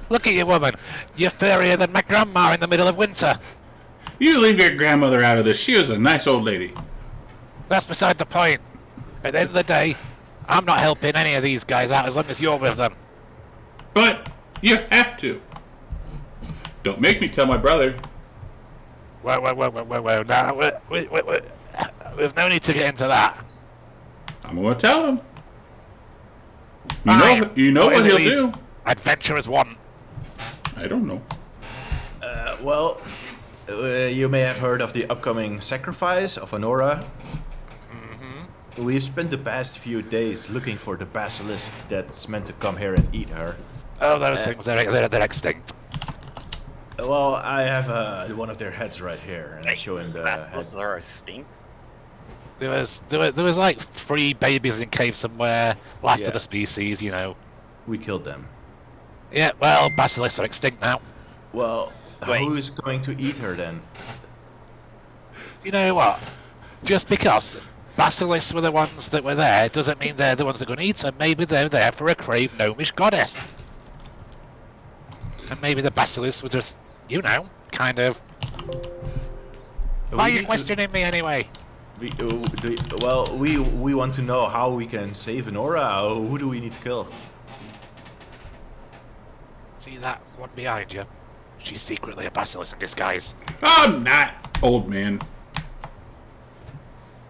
H: Look at you, woman. You're furrier than my grandma in the middle of winter.
E: You leave your grandmother out of this. She was a nice old lady.
H: That's beside the point. At the end of the day, I'm not helping any of these guys out as long as you're with them.
E: But you have to. Don't make me tell my brother.
H: Whoa. Now, there's no need to get into that.
E: I'm gonna tell him.
H: Fine.
E: You know
H: What
E: what
H: is
E: he'll
H: it these
E: do.
H: Adventurers want.
E: I don't know.
C: Well, you may have heard of the upcoming sacrifice of Honora. We've spent the past few days looking for the basilisk that's meant to come here and eat her.
H: Oh, those things, they're extinct.
C: Well, I have one of their heads right here, and I show him the head.
B: Basilisks are extinct.
H: There was like 3 babies in a cave somewhere, last
C: Yeah.
H: of the species, you know.
C: We killed them.
H: Yeah, well, basilisks are extinct now.
C: Well,
B: Wait.
C: who's going to eat her then?
H: You know what? Just because basilisks were the ones that were there doesn't mean they're the ones that are going to eat her. Maybe they're there for a craved gnomish goddess. And maybe the basilisks were just, you know, kind of... Why are you questioning me anyway?
C: We want to know how we can save Honora. Who do we need to kill?
H: See that one behind you? She's secretly a basilisk in disguise.
E: I'm not, old man.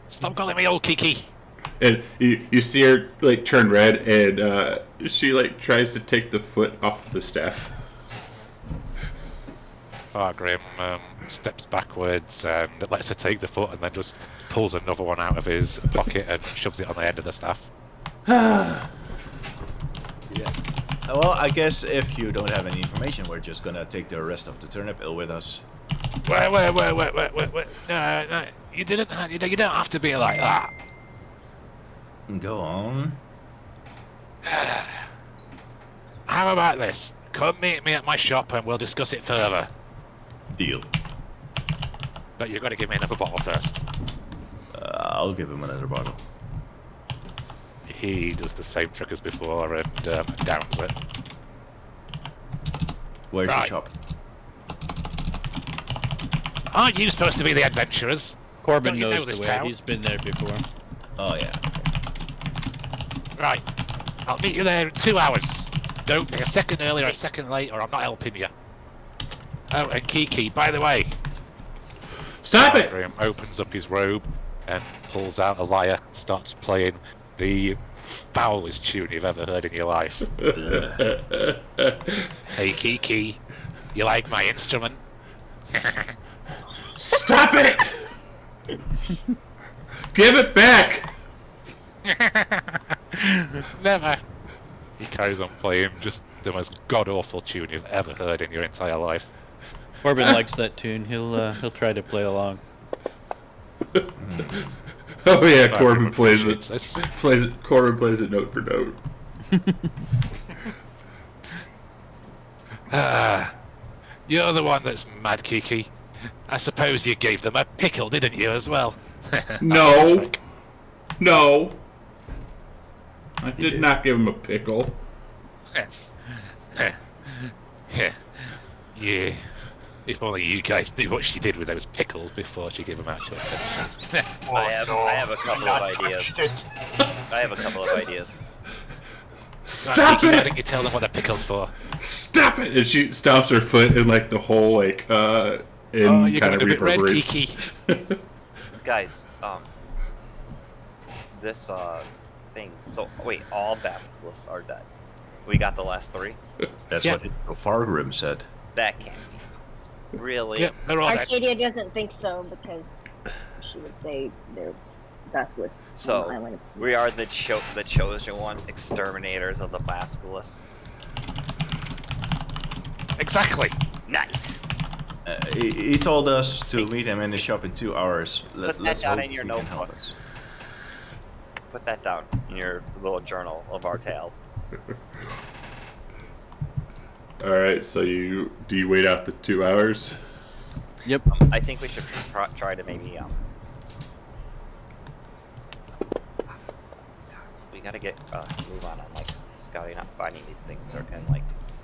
H: Stop calling me old Kiki.
E: And you see her like turn red, and she like tries to take the foot off the staff.
H: Fargrim steps backwards and lets her take the foot, and then just pulls another one out of his pocket and shoves it on the end of the staff.
G: Yeah. Well, I guess if you don't have any information, we're just gonna take the rest of the turnip hill with us.
H: Wait. No, you didn't. You don't have to be like that.
G: Go on.
H: How about this? Come meet me at my shop and we'll discuss it further.
G: Deal.
H: But you've got to give me another bottle first.
G: I'll give him another bottle.
H: He does the same trick as before and downs it.
G: Where's
H: Right.
G: the shop?
H: Aren't you supposed to be the adventurers?
F: Corbin
H: Don't you know
F: knows
H: this
F: the way.
H: town?
F: He's been there before.
G: Oh yeah.
H: Right. I'll meet you there in 2 hours. Don't be a second early or a second late, or I'm not helping you. Oh, and Kiki, by the way.
E: Stop it!
H: Graham opens up his robe and pulls out a lyre, starts playing the foulest tune you've ever heard in your life. Hey Kiki, you like my instrument?
E: Stop it! Give it back!
H: Never. He carries on playing just the most god-awful tune you've ever heard in your entire life.
F: Corbin likes that tune. He'll try to play along.
E: Oh yeah,
H: But
E: Corbin
H: everyone
E: plays
H: appreciates
E: it.
H: this.
E: Corbin plays it note for note.
H: You're the one that's mad, Kiki. I suppose you gave them a pickle, didn't you, as well?
E: No.
H: Trick.
E: No. I did not give him a pickle.
H: Yeah. If only you guys knew what she did with those pickles before she gave them out to us.
B: I have a couple of ideas. I have a couple of ideas.
E: Stop
H: Kiki, why
E: it!
H: didn't you tell them what the pickles for?
E: Stop it! And she stomps her foot in like the whole like
H: Oh,
E: in
H: you're
E: kind
H: going
E: of
H: a bit red,
E: reverberance.
H: Kiki.
B: Guys, this thing. So wait, all basilisks are dead. We got the last 3.
C: That's
H: Yeah.
C: what Fargrim said.
B: That can't be. Really?
H: Yep, they're all dead.
D: Arcadia doesn't think so because she would say they're basilisks on the
B: So
D: island.
B: we are the chosen ones, exterminators of the basilisks.
H: Exactly.
B: Nice.
C: He told us to meet him in the shop in 2 hours.
B: Put that
C: Let's
B: down
C: hope
B: in your
C: he can help
B: notebook.
C: us.
B: Put that down in your little journal of our tale.
E: All right, so do you wait out the 2 hours?
F: Yep.
B: I think we should try to maybe we gotta get move on like scouting up, finding these things, and like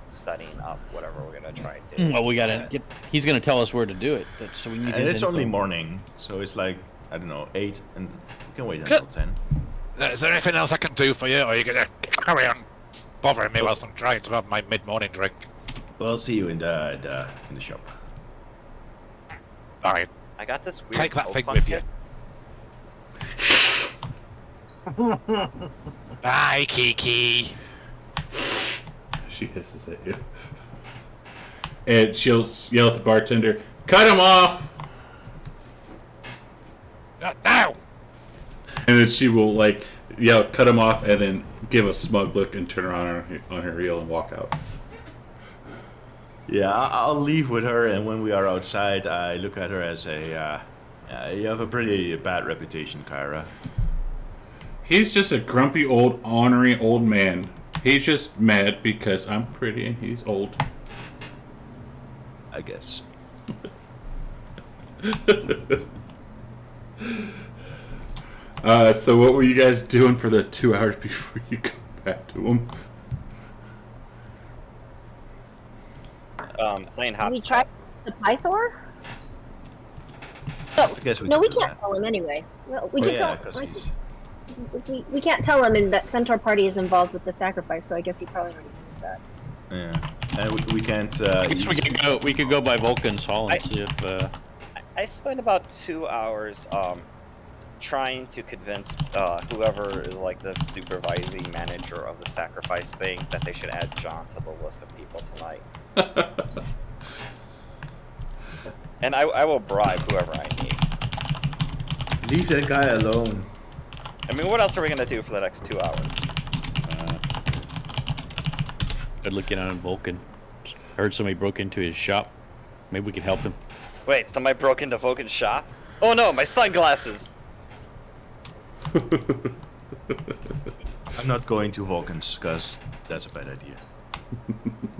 B: setting up whatever we're gonna try and do.
F: Well, we gotta get. He's gonna tell us where to do it. So we need.
C: And
F: his
C: it's only
F: info.
C: morning, so it's like, I don't know, 8, and we can wait until 10.
H: Is there anything else I can do for you, or are you going to carry on bothering me whilst I'm trying to have my mid-morning drink?
C: We'll see you in the shop.
H: Fine.
B: I got this weird
H: Take that
B: coat
H: thing
B: bunk
H: with you. Bye, Kiki.
E: She hisses at you. And she'll yell at the bartender, "Cut him off!"
H: Not now!
E: And then she will like yell, "Cut him off!" and then give a smug look and turn around on her heel and walk out.
C: Yeah, I'll leave with her, and when we are outside, I look at her as a, you have a pretty bad reputation, Kyra.
E: He's just a grumpy old ornery old man. He's just mad because I'm pretty and he's old.
C: I guess.
E: So what were you guys doing for the 2 hours before you go back to him?
B: Playing
D: Can we
B: hopscotch.
D: try the Pythor?
C: I guess we
D: No,
C: can
D: we
C: do
D: can't
C: that.
D: tell him anyway. Well, we
C: Oh,
D: can
C: yeah,
D: tell.
C: 'cause he's...
D: We can't tell him, and that Centaur party is involved with the sacrifice. So I guess he probably already knows that.
C: Yeah. And we can't...
F: I guess we could go by Vulcan's Hall and
B: I-
F: see if.
B: I spent about 2 hours trying to convince whoever is like the supervising manager of the sacrifice thing that they should add John to the list of people tonight. And I will bribe whoever I need.
C: Leave that guy alone.
B: I mean, what else are we gonna do for the next 2 hours?
F: Good looking on Vulcan. Heard somebody broke into his shop. Maybe we can help him.
B: Wait, somebody broke into Vulcan's shop? Oh no, my sunglasses!
G: I'm not going to Vulcans, because that's a bad idea.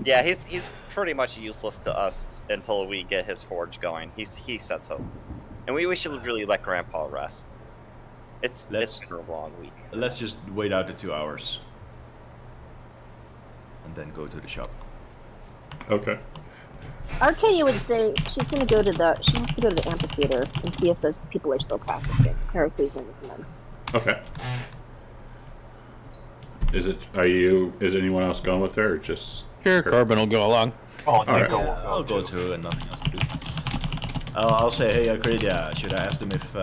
B: Yeah, he's pretty much useless to us until we get his forge going. He said so. And we should really let Grandpa rest. It's been a long week.
G: Let's just wait out the 2 hours. And then go to the shop.
E: Okay.
D: Arcadia would say she wants to go to the amphitheater and see if those people are still practicing. Heracles and his men.
E: Okay. Is anyone else going with her, or just...
F: Sure,
E: her?
F: Corbin will go along.
A: Oh,
E: All right.
G: I'll go too, and nothing else to do. I'll say, hey, Arcadia, should I ask them if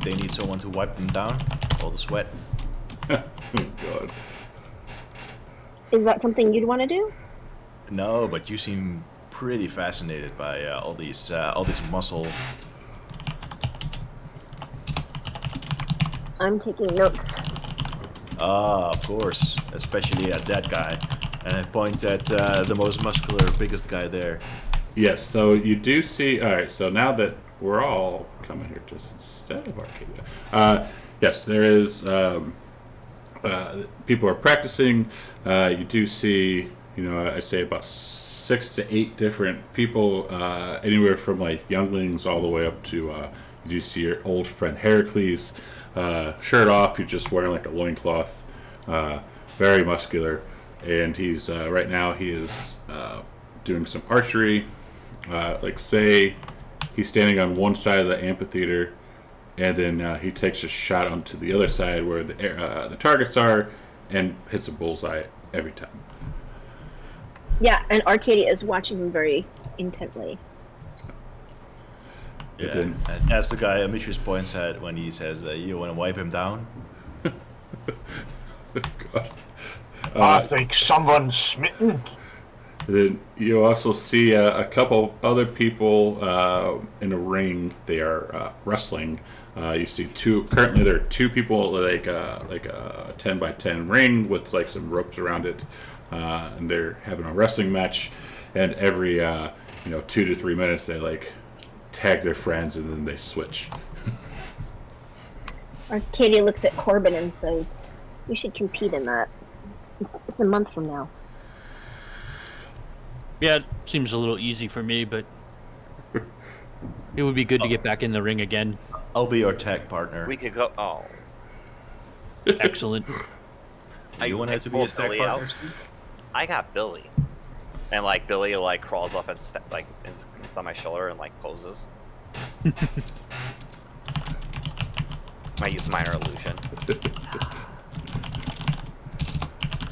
G: they need someone to wipe them down? All the sweat.
E: Oh, God.
D: Is that something you'd want to do?
G: No, but you seem pretty fascinated by all these muscle.
D: I'm taking notes.
G: Ah, of course, especially at that guy. And I point at the most muscular, biggest guy there.
E: Yes, so you do see... Alright, so now that we're all coming here just instead of Arcadia. Yes, there is... people are practicing. You do see, I say about 6 to 8 different people, anywhere from like younglings all the way up to, you do see your old friend Heracles, shirt off, you're just wearing like a loincloth, very muscular, and he's, right now he is doing some archery, like say he's standing on one side of the amphitheater, and then he takes a shot onto the other side where the targets are, and hits a bullseye every time.
D: Yeah, and Arcadia is watching him very intently.
G: Yeah,
E: then-
G: and that's the guy Amitrius points at when he says, you want to wipe him down?
E: God.
A: I think someone's smitten.
E: Then you also see a couple other people in a ring. They are wrestling. You see currently there are 2 people like a 10 by 10 ring with like some ropes around it, and they're having a wrestling match. And every 2 to 3 minutes they like tag their friends and then they switch.
D: Arcadia looks at Corbin and says, "We should compete in that. It's a month from now."
F: Yeah, it seems a little easy for me, but it would be good to get back in the ring again.
G: I'll be your tag partner.
B: We could go. Oh,
F: Excellent.
G: You want to be
B: pull
G: his tag
B: Billy
G: partner?
B: out.
G: Steve?
B: I got Billy, and like Billy like crawls up and it's on my shoulder and like poses. Might use minor illusion.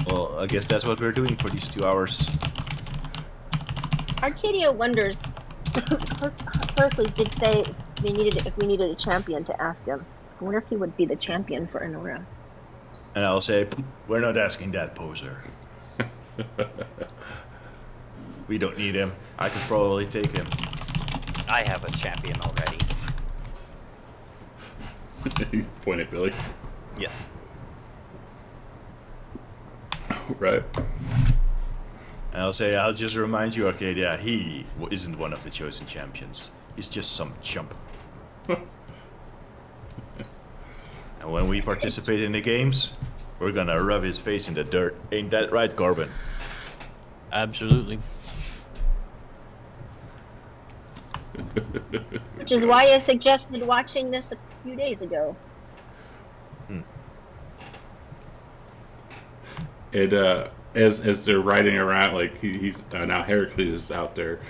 G: Well, I guess that's what we're doing for these 2 hours.
D: Arcadia wonders. Heracles did say if we needed a champion to ask him. I wonder if he would be the champion for Estoria.
G: And I'll say, we're not asking that poser. We don't need him. I could probably take him.
B: I have a champion already.
E: You point at Billy.
B: Yes.
E: Right.
G: And I'll say, I'll just remind you, Arcadia, he isn't one of the chosen champions. He's just some chump. And when we participate in the games, we're gonna rub his face in the dirt. Ain't that right, Corbin?
F: Absolutely.
D: Which is why I suggested watching this a few days ago.
E: And as they're riding around, like he's now Heracles is out there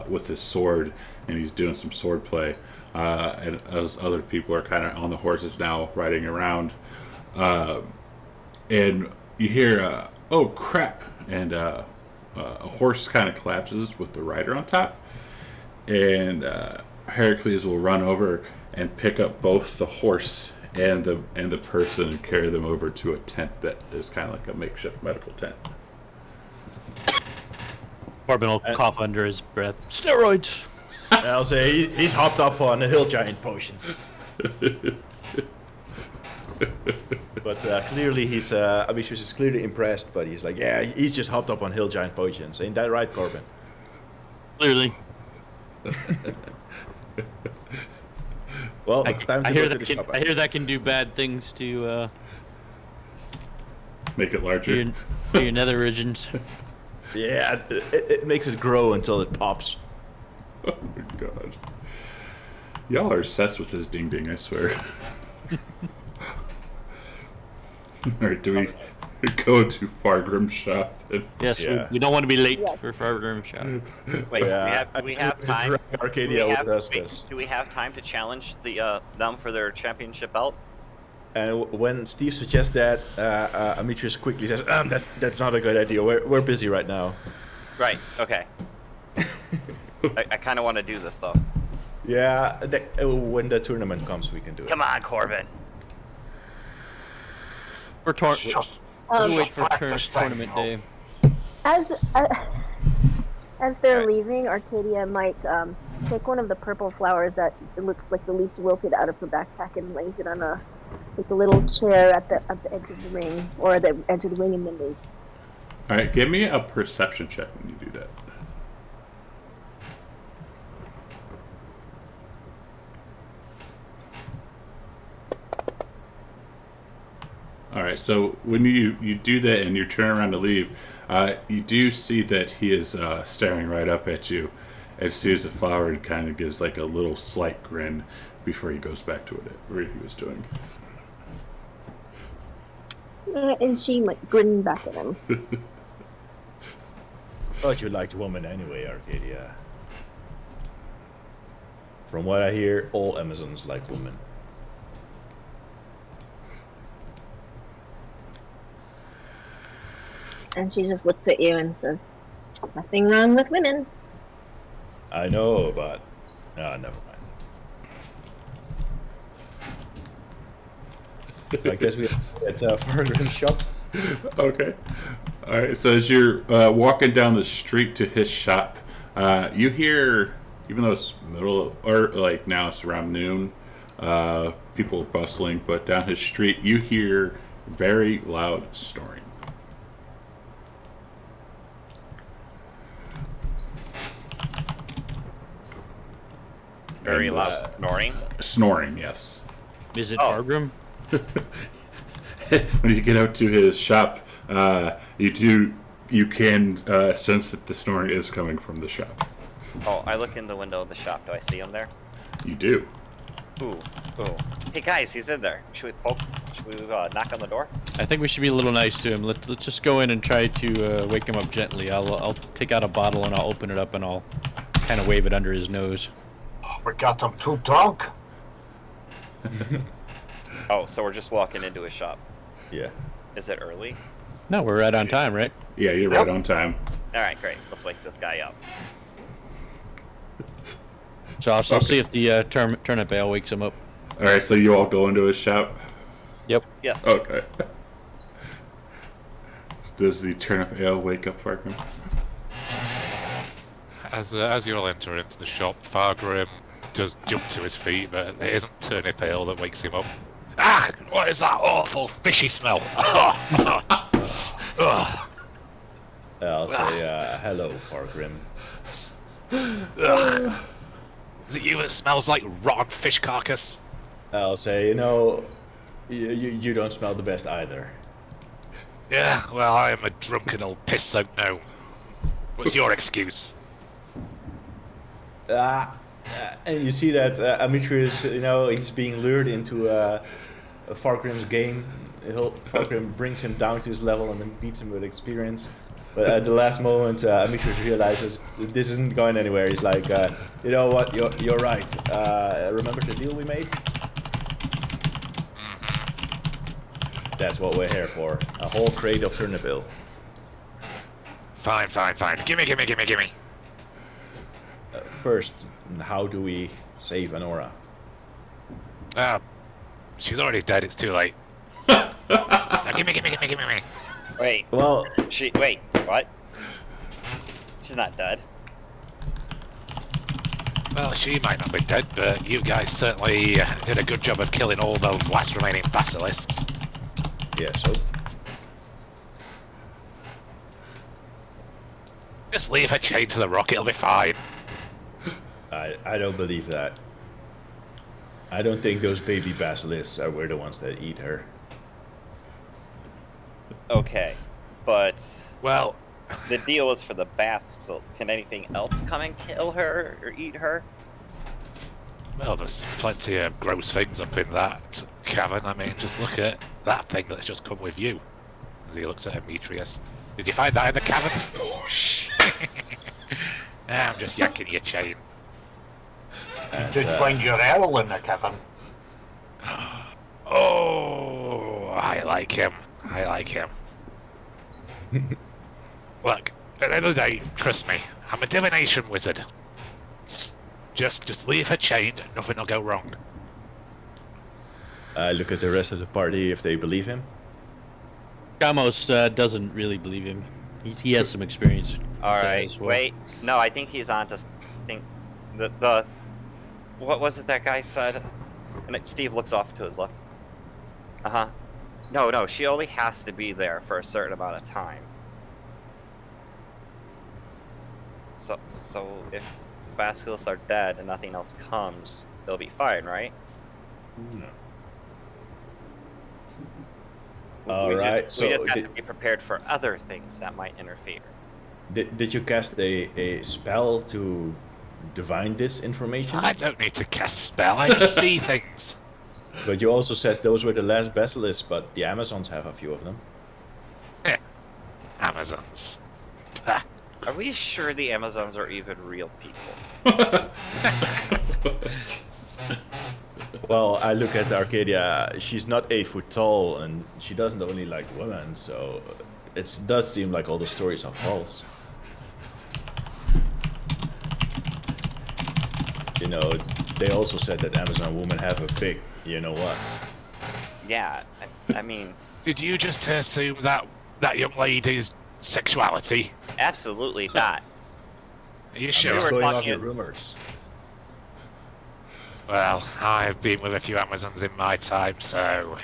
E: with his sword, and he's doing some sword play, and as other people are kind of on the horses now riding around, and you hear oh crap, and a horse kind of collapses with the rider on top, and Heracles will run over and pick up both the horse and the person and carry them over to a tent that is kind of like a makeshift medical tent.
F: Corbin will cough under his breath. Steroids.
C: I'll say he's hopped up on the hill giant potions. But clearly he's, Amitrus is clearly impressed, but he's like, yeah, he's just hopped up on hill giant potions. Ain't that right, Corbin?
F: Clearly.
C: Well,
F: I
C: time to
F: hear
C: go to
F: that
C: the
F: can,
C: shop.
F: I hear that can do bad things to
E: Make it larger.
F: your nether regions.
C: Yeah, it makes it grow until it pops.
E: Oh my god. Y'all are obsessed with this ding ding, I swear. Alright, do we go to Fargrim's shop then?
F: Yes,
C: Yeah.
F: we don't want to be late
D: Yes.
F: for Fargrim's shop.
B: Wait,
C: Yeah,
B: we have
C: to
B: time.
C: drag Arcadia
B: do, we have,
C: with us,
B: wait,
C: but-
B: do we have time to challenge the them for their championship belt?
C: And when Steve suggests that, Amitrus quickly says, that's not a good idea. We're busy right now.
B: Right. Okay. I kind of want to do this though.
C: Yeah, when the tournament comes, we can do it.
B: Come on, Corbin.
F: For
A: It's just,
F: we'll
A: it's
F: wait
A: just
F: for
A: practice time,
F: tournament
A: you know.
F: day.
D: As they're
B: Alright.
D: leaving, Arcadia might take one of the purple flowers that it looks like the least wilted out of her backpack and lays it on a little chair at the edge of the ring, or at the edge of the ring, and then leaves.
E: Alright, give me a perception check when you do that. Alright, so when you do that and you turn around to leave, you do see that he is staring right up at you and sees the flower and kind of gives like a little slight grin before he goes back to what he was doing.
D: And she might grin back at him.
C: Thought you liked women anyway, Arcadia. From what I hear, all Amazons like women.
D: And she just looks at you and says, "Nothing wrong with women."
C: I know, but never mind. I guess we at Fargrim's shop.
E: Okay. Alright, so as you're walking down the street to his shop, you hear, even though it's middle, or like now it's around noon, people are bustling, but down his street you hear very loud snoring.
B: Very
E: And,
B: loud snoring.
E: Snoring, yes.
F: Is it
B: Oh.
F: Fargrim?
E: When you get out to his shop, you can sense that the snoring is coming from the shop.
B: Oh, I look in the window of the shop. Do I see him there?
E: You do.
B: Ooh. Hey guys, he's in there. Should we poke? Should we knock on the door?
F: I think we should be a little nice to him. Let's just go in and try to wake him up gently. I'll take out a bottle and I'll open it up and I'll kind of wave it under his nose.
A: We got them too drunk.
B: Oh, so we're just walking into his shop.
C: Yeah.
B: Is it early?
F: No, we're right on time, right?
E: Yeah, you're right on time.
B: All right, great. Let's wake this guy up.
F: So I'll
E: Okay.
F: see if the turnip ale wakes him up.
E: Alright, so you all go into his shop?
F: Yep.
B: Yes.
E: Okay. Does the turnip ale wake up Fargrim?
H: As you all enter into the shop, Fargrim does jump to his feet, but it isn't turnip ale that wakes him up. Ah! What is that awful fishy smell? Ugh.
C: I'll say hello, Fargrim.
H: Ugh. Is it you that smells like rotten fish carcass?
C: I'll say, you don't smell the best either.
H: Yeah, well, I am a drunken old piss-soaked gnome. What's your excuse?
C: And you see that Amitrus, he's being lured into Fargrim's game. Fargrim brings him down to his level and then beats him with experience. But at the last moment, Amitrus realizes this isn't going anywhere. He's like, you know what, you're right. Remember the deal we made? That's what we're here for. A whole crate of turnip ale.
H: Fine. Gimme.
C: First, how do we save Anora?
H: She's already dead, it's too late. Now, gimme.
B: Wait.
C: Well,
B: Wait. What? She's not dead.
H: Well, she might not be dead, but you guys certainly did a good job of killing all the last remaining basilisks.
C: Yeah, so
H: Just leave her chained to the rock, it'll be fine.
C: I don't believe that. I don't think those baby basilisks were the ones that eat her.
B: Okay, but
H: Well,
B: the deal was for the basks. So can anything else come and kill her or eat her?
H: well, there's plenty of gross things up in that cavern. I mean, just look at that thing that's just come with you. As he looks at Demetrius. Did you find that in the cavern?
E: Oh, shit.
H: I'm just yanking your chain.
A: You did find your owl in the cavern.
H: Oh, I like him. I like him. Look, at the end of the day, trust me, I'm a divination wizard. Just leave her chained, nothing will go wrong.
C: I look at the rest of the party if they believe him.
F: Gamos doesn't really believe him. He has some experience. with
B: All
F: that
B: right,
F: as well.
B: wait. No, I think he's on to. Think the what was it that guy said? And Steve looks off to his left. No, she only has to be there for a certain amount of time. So if the basilisks are dead and nothing else comes, they'll be fine, right?
C: All
B: we
C: right,
B: Just, we
C: so
B: just have to be prepared for other things that might interfere.
C: Did you cast a spell to divine this information?
H: I don't need to cast spell, I just see things.
C: But you also said those were the last basilisks, but the Amazons have a few of them.
H: Amazons.
B: Are we sure the Amazons are even real people?
C: Well, I look at Arcadia. She's not 8 foot tall, and she doesn't only like women, so it does seem like all the stories are false. You know, they also said that Amazon women have a big, you know what?
B: Yeah, I mean,
H: Did you just assume that young lady's sexuality?
B: absolutely not.
H: Are you
B: We
H: sure?
B: were
C: Going off
B: talking-
C: your rumors.
H: Well, I've been with a few Amazons in my time, so...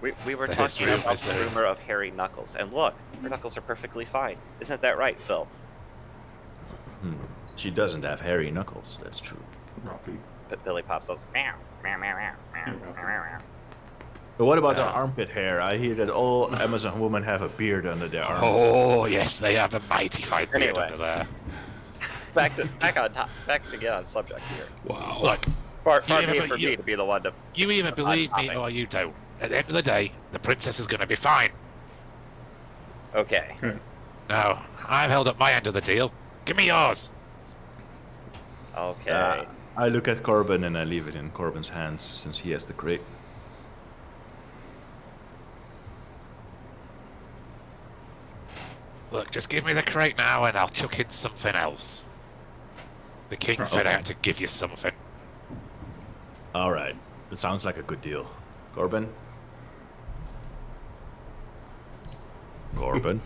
B: We were
H: The
B: talking
H: history of
B: about the
H: myself.
B: rumor of hairy knuckles, and look, her knuckles are perfectly fine. Isn't that right, Phil?
C: She doesn't have hairy knuckles, that's true.
E: Robbie.
B: But Billy pops up, meow, meow, meow, meow, meow, meow, meow.
C: But what about
H: Yeah.
C: their armpit hair? I hear that all Amazon women have a beard under their arm.
H: Oh, yes, they have a mighty fine beard
B: Anyway.
H: under there.
B: Back to get on subject here.
E: Wow.
H: Look,
B: Far
H: Yeah,
B: be it
H: but
B: for
H: you-
B: me to be the one to.
H: you either
B: on
H: believe me
B: topic.
H: or you don't. At the end of the day, the princess is going to be fine.
B: Okay.
H: No, I've held up my end of the deal. Give me yours.
B: Okay.
C: I look at Corbin and I leave it in Corbin's hands since he has the crate.
H: Look, just give me the crate now and I'll chuck in something else. The king said I
E: Okay.
H: had to give you something.
C: Alright, it sounds like a good deal. Corbin? Corbin?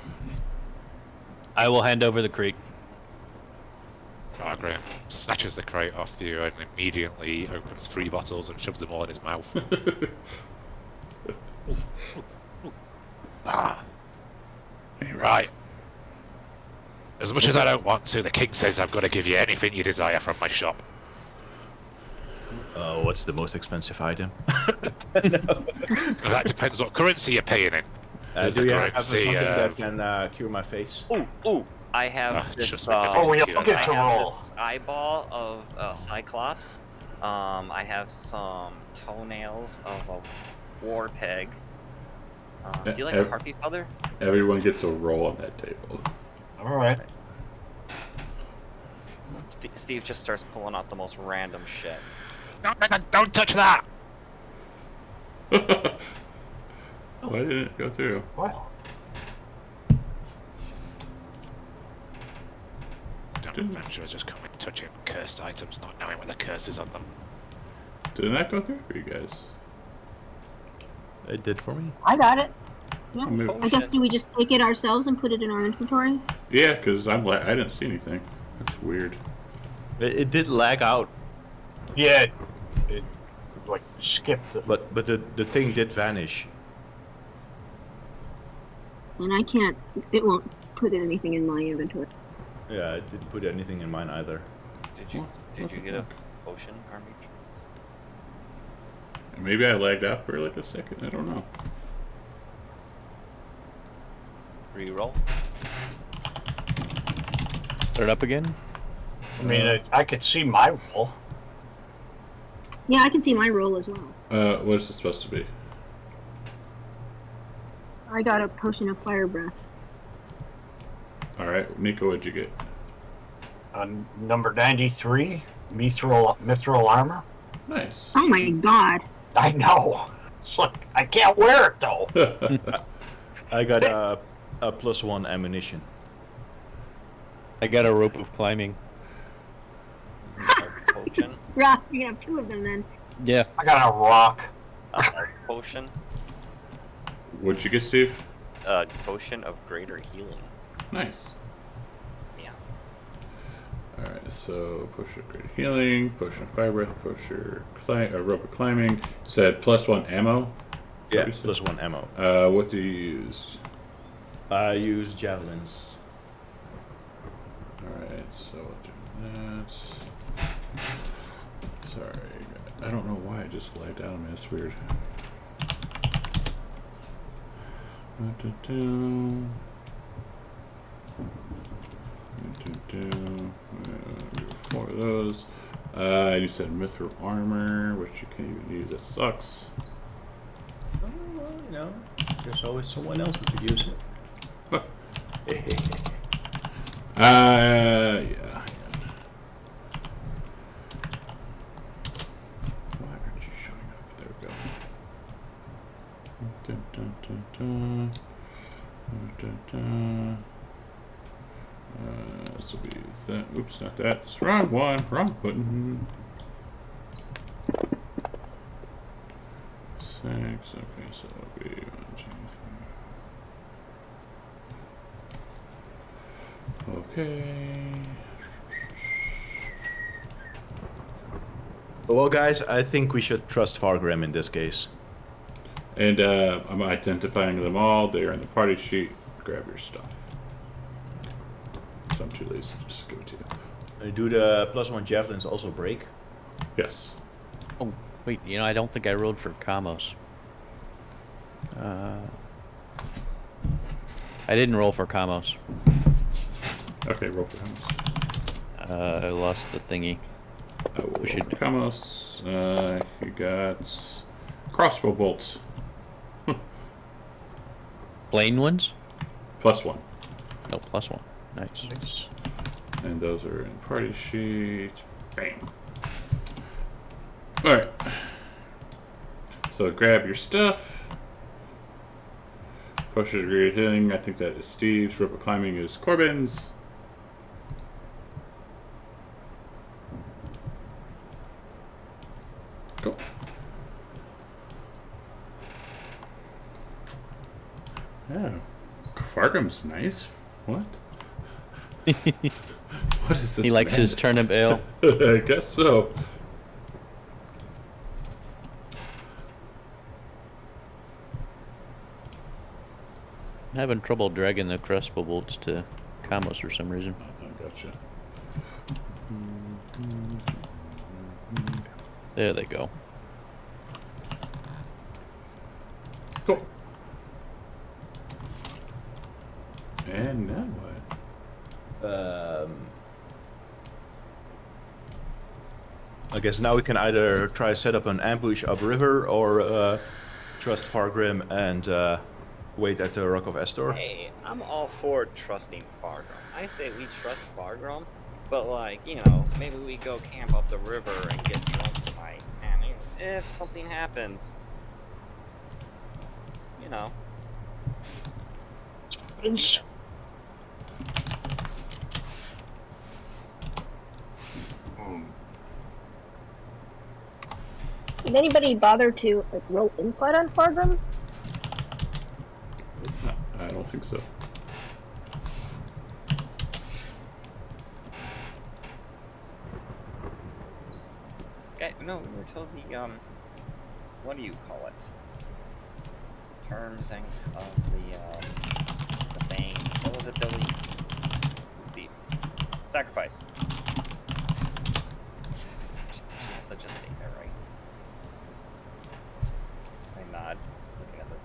F: I will hand over the crate.
H: Graham snatches the crate off you and immediately opens 3 bottles and shoves them all in his mouth. Right. As much as I don't want to, the king says I've got to give you anything you desire from my shop.
C: What's the most expensive item?
H: That depends what currency you're paying in. There's
C: Do
H: the
C: you have
H: currency
C: something that
H: of-
C: can cure my face?
B: Ooh, I have
H: just
B: this.
H: like a
A: Oh, we
H: thank
A: all
H: you.
A: get
B: I
A: to
B: have
A: roll.
B: this eyeball of Cyclops. I have some toenails of a war pig. Do you like a harpy feather?
E: Everyone gets a roll on that table.
A: Alright.
B: Steve just starts pulling out the most random shit.
H: No, don't touch that!
E: Why didn't it go through?
A: Well,
H: Don't adventurers just come and touching cursed items, not knowing what the curse is on them.
E: Did it not go through for you guys?
C: It did for me.
D: I got it.
E: I mean,
D: I guess do we just take it ourselves and put it in our inventory?
E: yeah, because I didn't see anything. That's weird.
G: It did lag out,
A: Yeah, it like skipped the.
G: but the thing did vanish.
D: And I can't. It won't put anything in my inventory.
G: Yeah, it didn't put anything in mine either.
B: Did you get a potion, Army?
E: Maybe I lagged out for like a second. I don't know.
B: Reroll.
F: Start up again.
A: I mean, I could see my roll.
D: Yeah, I can see my roll as well.
E: What is it supposed to be?
D: I got a potion of fire breath.
E: All right, Nico, what'd you get?
A: On number 93, mithril armor.
E: Nice.
D: Oh my god.
A: I know. It's like I can't wear it though.
G: I got a +1 ammunition.
F: I got a rope of climbing.
B: Potion.
D: Rock, you can have 2 of them then.
F: Yeah.
A: I got a rock.
B: Potion.
E: What'd you get, Steve?
B: Potion of greater healing.
E: Nice.
B: Yeah.
E: All right, so potion of great healing, potion of fire breath, potion rope of climbing. Said +1 ammo.
G: Yeah,
E: What you said?
G: +1 ammo.
E: What do you use?
G: I use javelins.
E: All right, so I'll do that. Sorry, I don't know why I just lagged out on me. That's weird. Do 4 of those. You said mithril armor, which you can't even use. That sucks.
G: Oh, well, you know, there's always someone else who could use it.
E: Yeah. Why aren't you showing up? There we go. Dun, dun, dun, dun. Dun, dun, dun. This will be that. Oops, not that. It's the wrong one. Wrong button. 6. Okay, so it'll be 1, 2, 3. Okay.
G: Well, guys, I think we should trust Fargrim in this case.
E: And I'm identifying them all. They're in the party sheet. Grab your stuff. So I'm too lazy to just give it to you.
G: Do the +1 javelins also break?
E: Yes.
F: Oh, wait. You know, I don't think I rolled for Kamos. I didn't roll for Kamos.
E: Okay, roll for Kamos.
F: I lost the thingy.
E: I will roll
F: should-
E: for Kamos. You got crossbow bolts.
F: Plain ones?
E: +1.
F: No, +1. Nice.
E: And those are in party sheet. Bang. Alright. So grab your stuff. Potion of great healing. I think that is Steve's. Rope of climbing is Corbin's. Cool. Yeah. Fargrim's nice. What? What is this?
F: He likes his
E: madness?
F: turnip ale.
E: I guess so.
F: I'm having trouble dragging the crossbow bolts to Kamos for some reason.
E: I gotcha.
F: There they go.
E: Cool. And now what?
G: I guess now we can either try to set up an ambush upriver or trust Fargrim and wait at the Rock of Estor.
B: Hey, I'm all for trusting Fargrim. I say we trust Fargrim, but like, you know, maybe we go camp up the river and get drunk tonight. And if something happens, you know.
A: It's-
D: Did anybody bother to roll insight on Fargrim?
E: I don't think so.
B: No, we were told the what do you call it? Terms and of the thing. What was it, Billy? The sacrifice. So just stay there, right? I nod, looking at the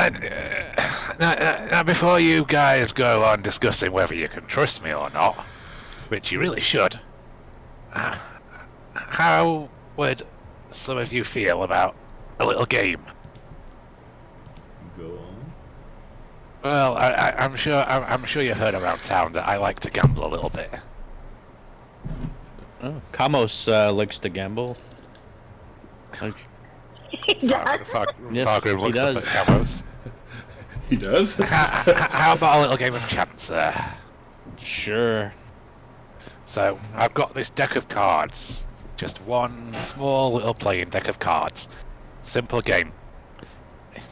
B: thing.
H: Now, before you guys go on discussing whether you can trust me or not, which you really should, how would some of you feel about a little game?
C: Go on.
H: Well, I'm sure you heard around town that I like to gamble a little bit.
F: Oh, Kamos likes to gamble. Like,
D: He does.
F: Yes,
H: Fargrim
F: he
H: looks up
F: does.
H: at Camos.
E: He does?
H: How about a little game of chance?
F: Sure.
H: So, I've got this deck of cards. Just one small little playing deck of cards. Simple game.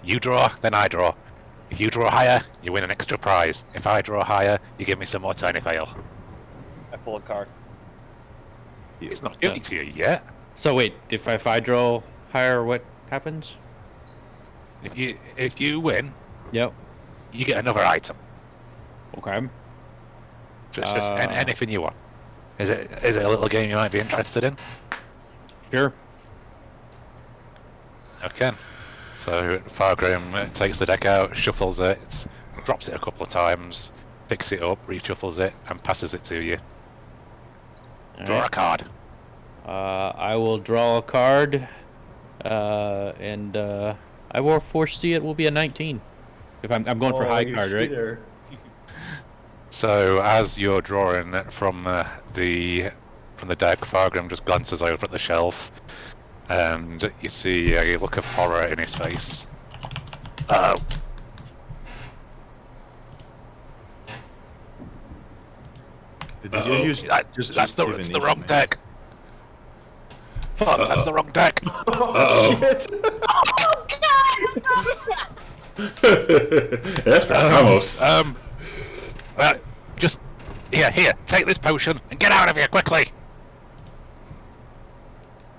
H: You draw, then I draw. If you draw higher, you win an extra prize. If I draw higher, you give me some more tiny fail.
B: I pull a card.
H: It's not giving it to you yet.
F: So wait, if I draw higher, what happens?
H: If you win,
F: Yep.
H: you get another item.
F: Okay.
H: Just anything you want. Is it a little game you might be interested in?
F: Sure.
H: Okay. So Fargrim takes the deck out, shuffles it, drops it a couple of times, picks it up, reshuffles it, and passes it to you. Draw a
F: Alright.
H: card.
F: I will draw a card, and I will foresee it will be a 19. If I'm going for high
C: you
F: card, right?
C: cheater.
H: So as you're drawing from the deck, Fargrim just glances over at the shelf, and you see a look of horror in his face. Uh-oh.
C: Did you use
H: That's the wrong deck. Fuck, that's the wrong deck.
E: Uh-oh.
C: Shit.
E: That's for Ramos.
H: Just here, take this potion and get out of here quickly.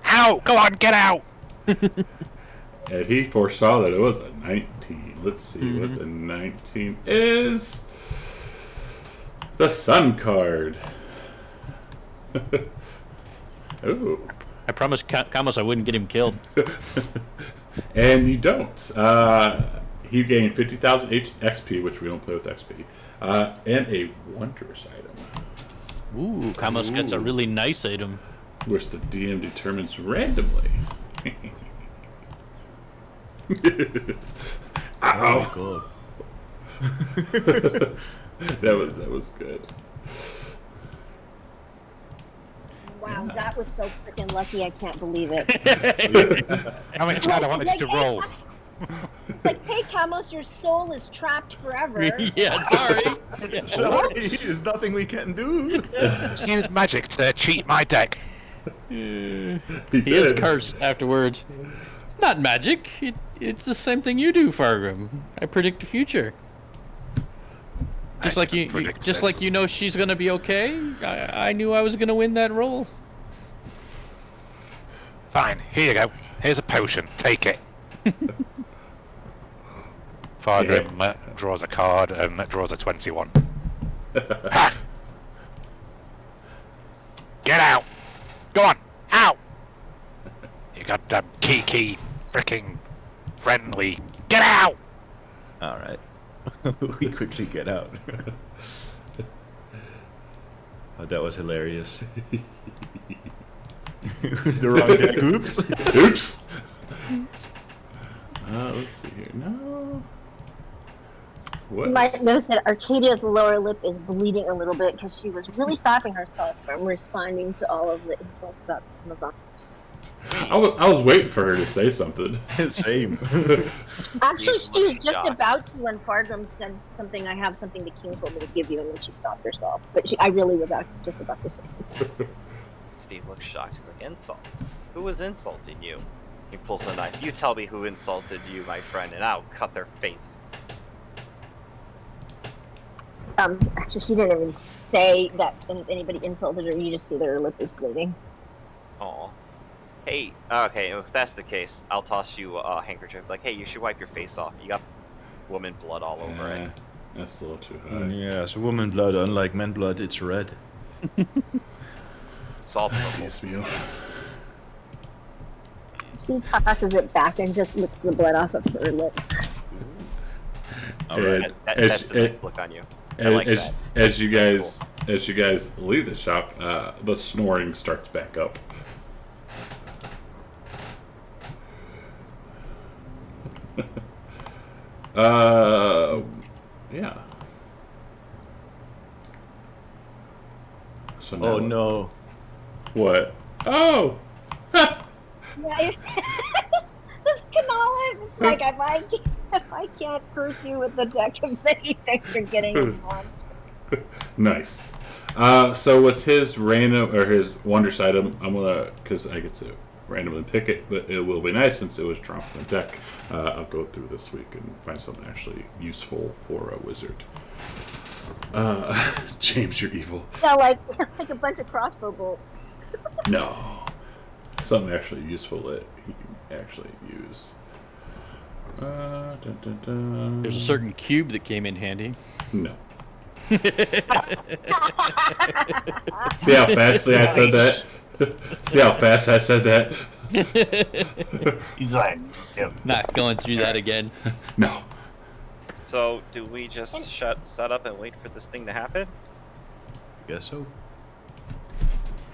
H: Ow! Go on, get out.
E: And he foresaw that it was a 19. Let's see what the 19 is. The Sun card. Ooh.
F: I promised Kamos I wouldn't get him killed.
E: And you don't. He gained 50,000 XP, which we don't play with XP, and a wondrous item,
F: Ooh, Kamos gets a really nice item.
E: which the DM determines randomly. Ow!
C: God.
E: That was good.
D: Wow, that was so freaking lucky. I can't believe it.
H: How many times I wanted you to roll?
D: Like, hey, Kamos, your soul is trapped forever.
F: Yeah, sorry. Yeah.
C: Sorry, there's nothing we can do.
H: Just use magic to cheat my deck.
F: He is
E: did.
F: cursed afterwards. Not magic. It's the same thing you do, Fargrim. I predict the future. Just
H: I
F: like
H: can
F: you,
H: predict
F: just
H: this.
F: like you know she's gonna be okay. I knew I was gonna win that roll.
H: Fine, here you go. Here's a potion. Take it. Fargrim draws a card and draws a 21. Ha! Get out! Go on! Out! You goddamn Kiki fricking friendly. Get out!
C: All right. We quickly get out. Oh, that was hilarious. The wrong deck. Oops.
E: Oops. Let's see here. No. What?
D: You might notice that Arcadia's lower lip is bleeding a little bit because she was really stopping herself from responding to all of the insults about Amazon.
E: I was waiting for her to say something.
C: Same.
D: Actually, she was just
B: God.
D: about to when Fargrim said something. I have something the king told me to give you, and then she stopped herself. But I really was just about to say something.
B: Steve looks shocked. Like, insults? Who was insulting you? He pulls a knife. You tell me who insulted you, my friend, and I'll cut their face.
D: Actually, she didn't even say that anybody insulted her. You just see that her lip is bleeding.
B: Oh. Hey, okay, if that's the case, I'll toss you a handkerchief. Like, hey, you should wipe your face off. You got woman blood all over it.
E: That's a little too high.
G: Yeah, so woman blood, unlike man blood, it's red.
B: It's all purple.
E: Yes, meal.
D: She tosses it back and just licks the blood off of her lips.
E: And
B: That's a nice look on you. I like that.
E: As you guys leave the shop, the snoring starts back up. Yeah. So now
G: Oh no.
E: What? Oh!
D: Yeah, this Kanala, it's like if I can't curse you with the deck of many things, you're getting a monster.
E: Nice. So with his random or his wondrous item, I'm gonna, because I get to randomly pick it, but it will be nice since it was dropped in the deck. I'll go through this week and find something actually useful for a wizard. James, you're evil.
D: Yeah, like a bunch of crossbow bolts.
E: No. Something actually useful that he can actually use. Dun, dun, dun.
F: There's a certain cube that came in handy.
E: No. See how fastly I said that? See how fast I said that?
A: He's like, yeah.
F: Not going through that again.
E: No.
B: So, do we just set up and wait for this thing to happen?
G: Guess so.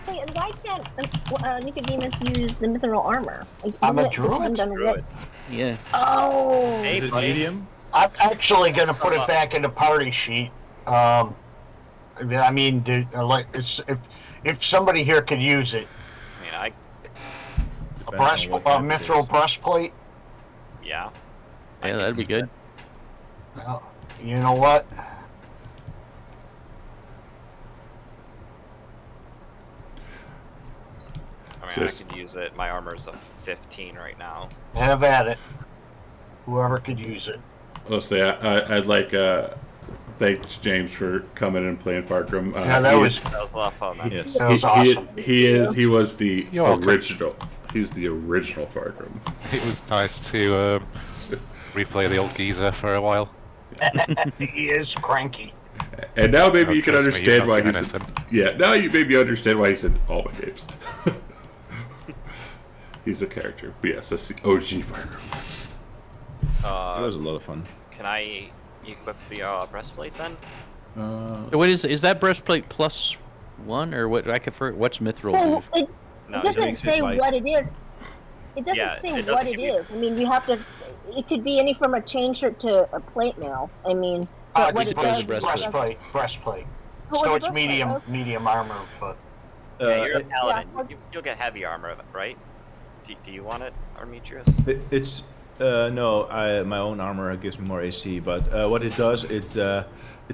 D: Hey, and why can't Nicodemus use the mithril armor? Like,
A: I'm a
D: isn't it
A: druid.
D: depend on what-
F: Yeah.
D: Oh.
B: Hey,
G: Is it
B: buddy.
G: medium?
A: I'm actually gonna put it back in the party sheet. I mean, like, if somebody here could use it,
B: I mean,
A: a
G: Depends on what type it
A: mithril
G: is.
A: breastplate.
B: yeah.
F: Yeah, that'd be good.
A: Well, you know what?
B: I mean,
E: Just-
B: I could use it. My armor's a 15 right now.
A: Have at it. Whoever could use it.
E: Honestly, I'd like thanks James for coming and playing Fargrim.
A: Yeah, that was
B: That was a lot of fun, man.
G: Yes.
A: that was awesome.
E: He was the
H: You're welcome.
E: original. He's the original Fargrim.
H: It was nice to replay the old geezer for a while.
A: He is cranky.
E: And now maybe
H: Oh,
E: you can
H: trust me,
E: understand
H: you've
E: why
H: not
E: he
H: seen
E: said.
H: anything.
E: Yeah, now you maybe understand why he said all my names. He's a character. But yes, that's the OG Fargrim.
G: That was a lot of fun.
B: Can I equip the breastplate then?
F: What is that breastplate plus one or what? What's mithril?
D: Well,
F: do?
D: it
B: No,
D: doesn't
G: makes it
D: say
G: light.
D: what it is. It doesn't
B: Yeah,
D: say
B: it
D: what
B: doesn't
D: it
B: give you-
D: is. I mean, you have to. It could be any from a chain shirt to a plate mail. I mean, but what
F: just
D: it
F: put it as
D: does
F: a breastplate.
A: Breastplate.
D: Oh,
A: So
D: it's
A: it's
D: a breastplate,
A: medium armor, but
B: Yeah, you're a
G: It-
B: paladin.
D: yeah.
B: You'll get heavy armor, right? Do you want it, Armitrius?
G: It's no, my own armor gives me more AC, but what it does, it's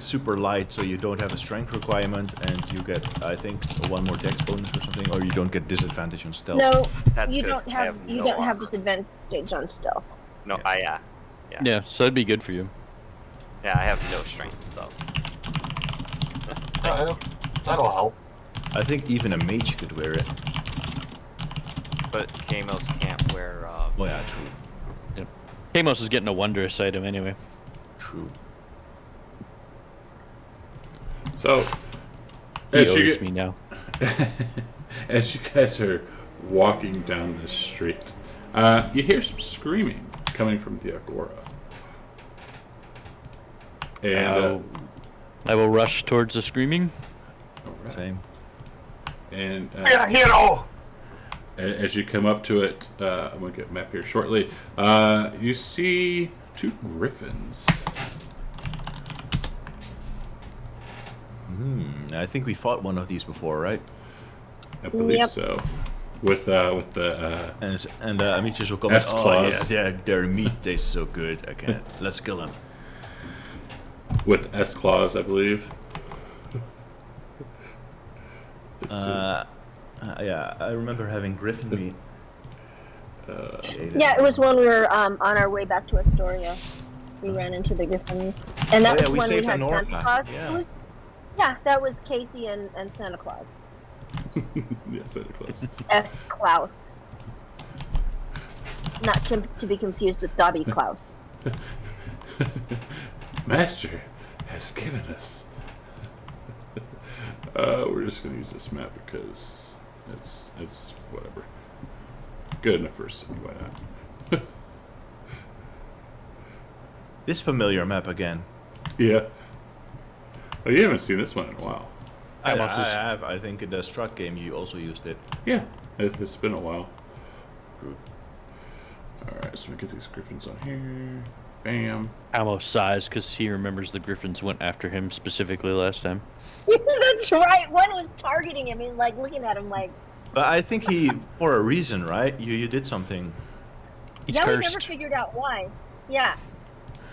G: super light, so you don't have a strength requirement, and you get, I think, one more dex bonus or something, or you don't get disadvantage on stealth.
D: No,
B: That's
D: you
B: good.
D: don't
B: I
D: have
B: no armor.
D: disadvantage on stealth.
B: No,
G: Yeah.
F: Yeah, so that'd be good for you.
B: Yeah, I have no strength, so.
A: that'll help.
G: I think even a mage could wear it.
B: But Kamos can't wear.
G: Oh yeah, true.
F: Kamos is getting a wondrous item anyway.
G: True.
E: So,
F: He
E: as you,
F: owes
E: get-
F: me now.
E: as you guys are walking down the street, you hear some screaming coming from the Agora. And
F: I will rush towards the screaming.
E: alright.
G: Same.
E: And
A: Hero.
E: as you come up to it, I'm gonna get a map here shortly. You see two griffins.
G: I think we fought one of these before, right?
E: I believe
D: Yep.
E: so. With the
G: And Amichis will comment, oh
E: S-claws.
G: yeah, their meat tastes so good, I can't. Let's kill them.
E: with S claws, I believe.
G: Yeah, I remember having griffin meat.
D: Yeah, it was when we were on our way back to Astoria. We ran into the Griffins, and that
G: Oh, yeah,
D: was
G: we
D: when we
G: saved
D: had Santa
G: Anorta.
D: Claus.
G: Yeah.
D: Yeah, that was Casey and Santa Claus.
E: Yeah, Santa Claus.
D: S. Klaus. Not to be confused with Dobby Klaus.
E: Master has given us. We're just gonna use this map because it's whatever. Good enough for a city, why not?
G: This familiar map again.
E: Yeah. Oh, you haven't seen this one in a while.
G: I
F: Amos is-
G: have. I think in the Strut game you also used it.
E: Yeah, it's been a while. Alright, so we get these griffins on here. Bam.
F: Amos sighs because he remembers the Griffins went after him specifically last time.
D: That's right. One was targeting him and like looking at him like.
G: But I think he, for a reason, right? You did something.
F: He's
D: Yeah, we
F: cursed.
D: never figured out why. Yeah.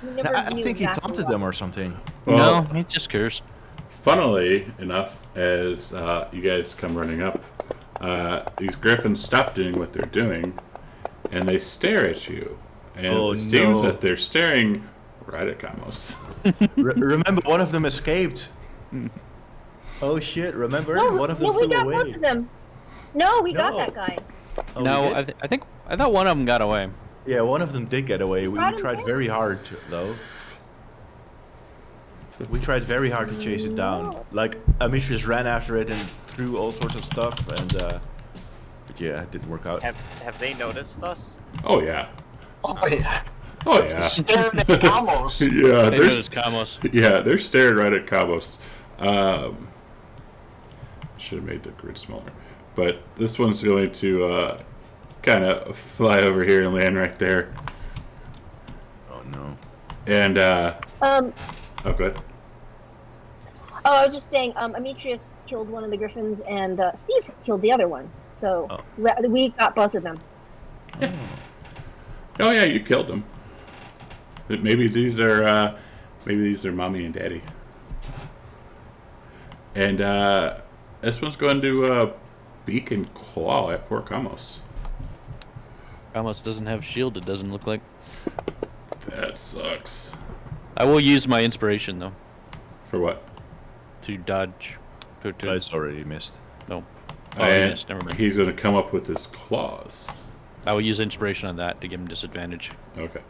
D: We never
G: I
D: knew
G: think he
D: exactly
G: taunted
D: why.
G: them or something.
E: Well,
F: No, he's just cursed.
E: funnily enough, as you guys come running up, these griffins stop doing what they're doing, and they stare at you. And
G: Oh,
E: it seems
G: no.
E: that they're staring right at Kamos.
G: Remember, one of them escaped. Oh shit! Remember,
D: No,
G: one of
D: yeah,
G: them
D: we
G: flew
D: got
G: away.
D: both of them. No, we got
G: No.
D: that guy.
G: Oh, we
F: No,
G: did?
F: I thought one of them got away.
G: Yeah, one of them did get away. We
D: Brought him
G: tried
D: back.
G: very hard to, though. We tried very hard to chase it down.
D: No.
G: Like, Amitrius ran after it and threw all sorts of stuff, and but yeah, it didn't work out.
B: Have they noticed us?
E: Oh yeah.
A: Oh yeah.
E: Oh yeah.
A: Staring at Kamos.
E: Yeah,
F: They
E: they're
F: noticed Kamos.
E: yeah, they're staring right at Kamos. Should have made the grid smaller, but this one's going to kind of fly over here and land right there.
G: Oh no.
E: And
D: Oh,
E: good.
D: I was just saying, Amitrius killed one of the Griffins, and Steve killed the other one. So
G: Oh.
D: we got both of them.
E: Oh yeah, you killed them. But maybe these are mommy and daddy. And this one's going to beak and claw at poor Kamos.
F: Kamos doesn't have shield, it doesn't look like.
E: That sucks.
F: I will use my inspiration, though,
E: For what?
F: to dodge. To,
G: It's already missed.
F: no. Oh,
E: And
F: yes, never mind.
E: he's going to come up with his claws.
F: I will use inspiration on that to give him disadvantage.
E: Okay.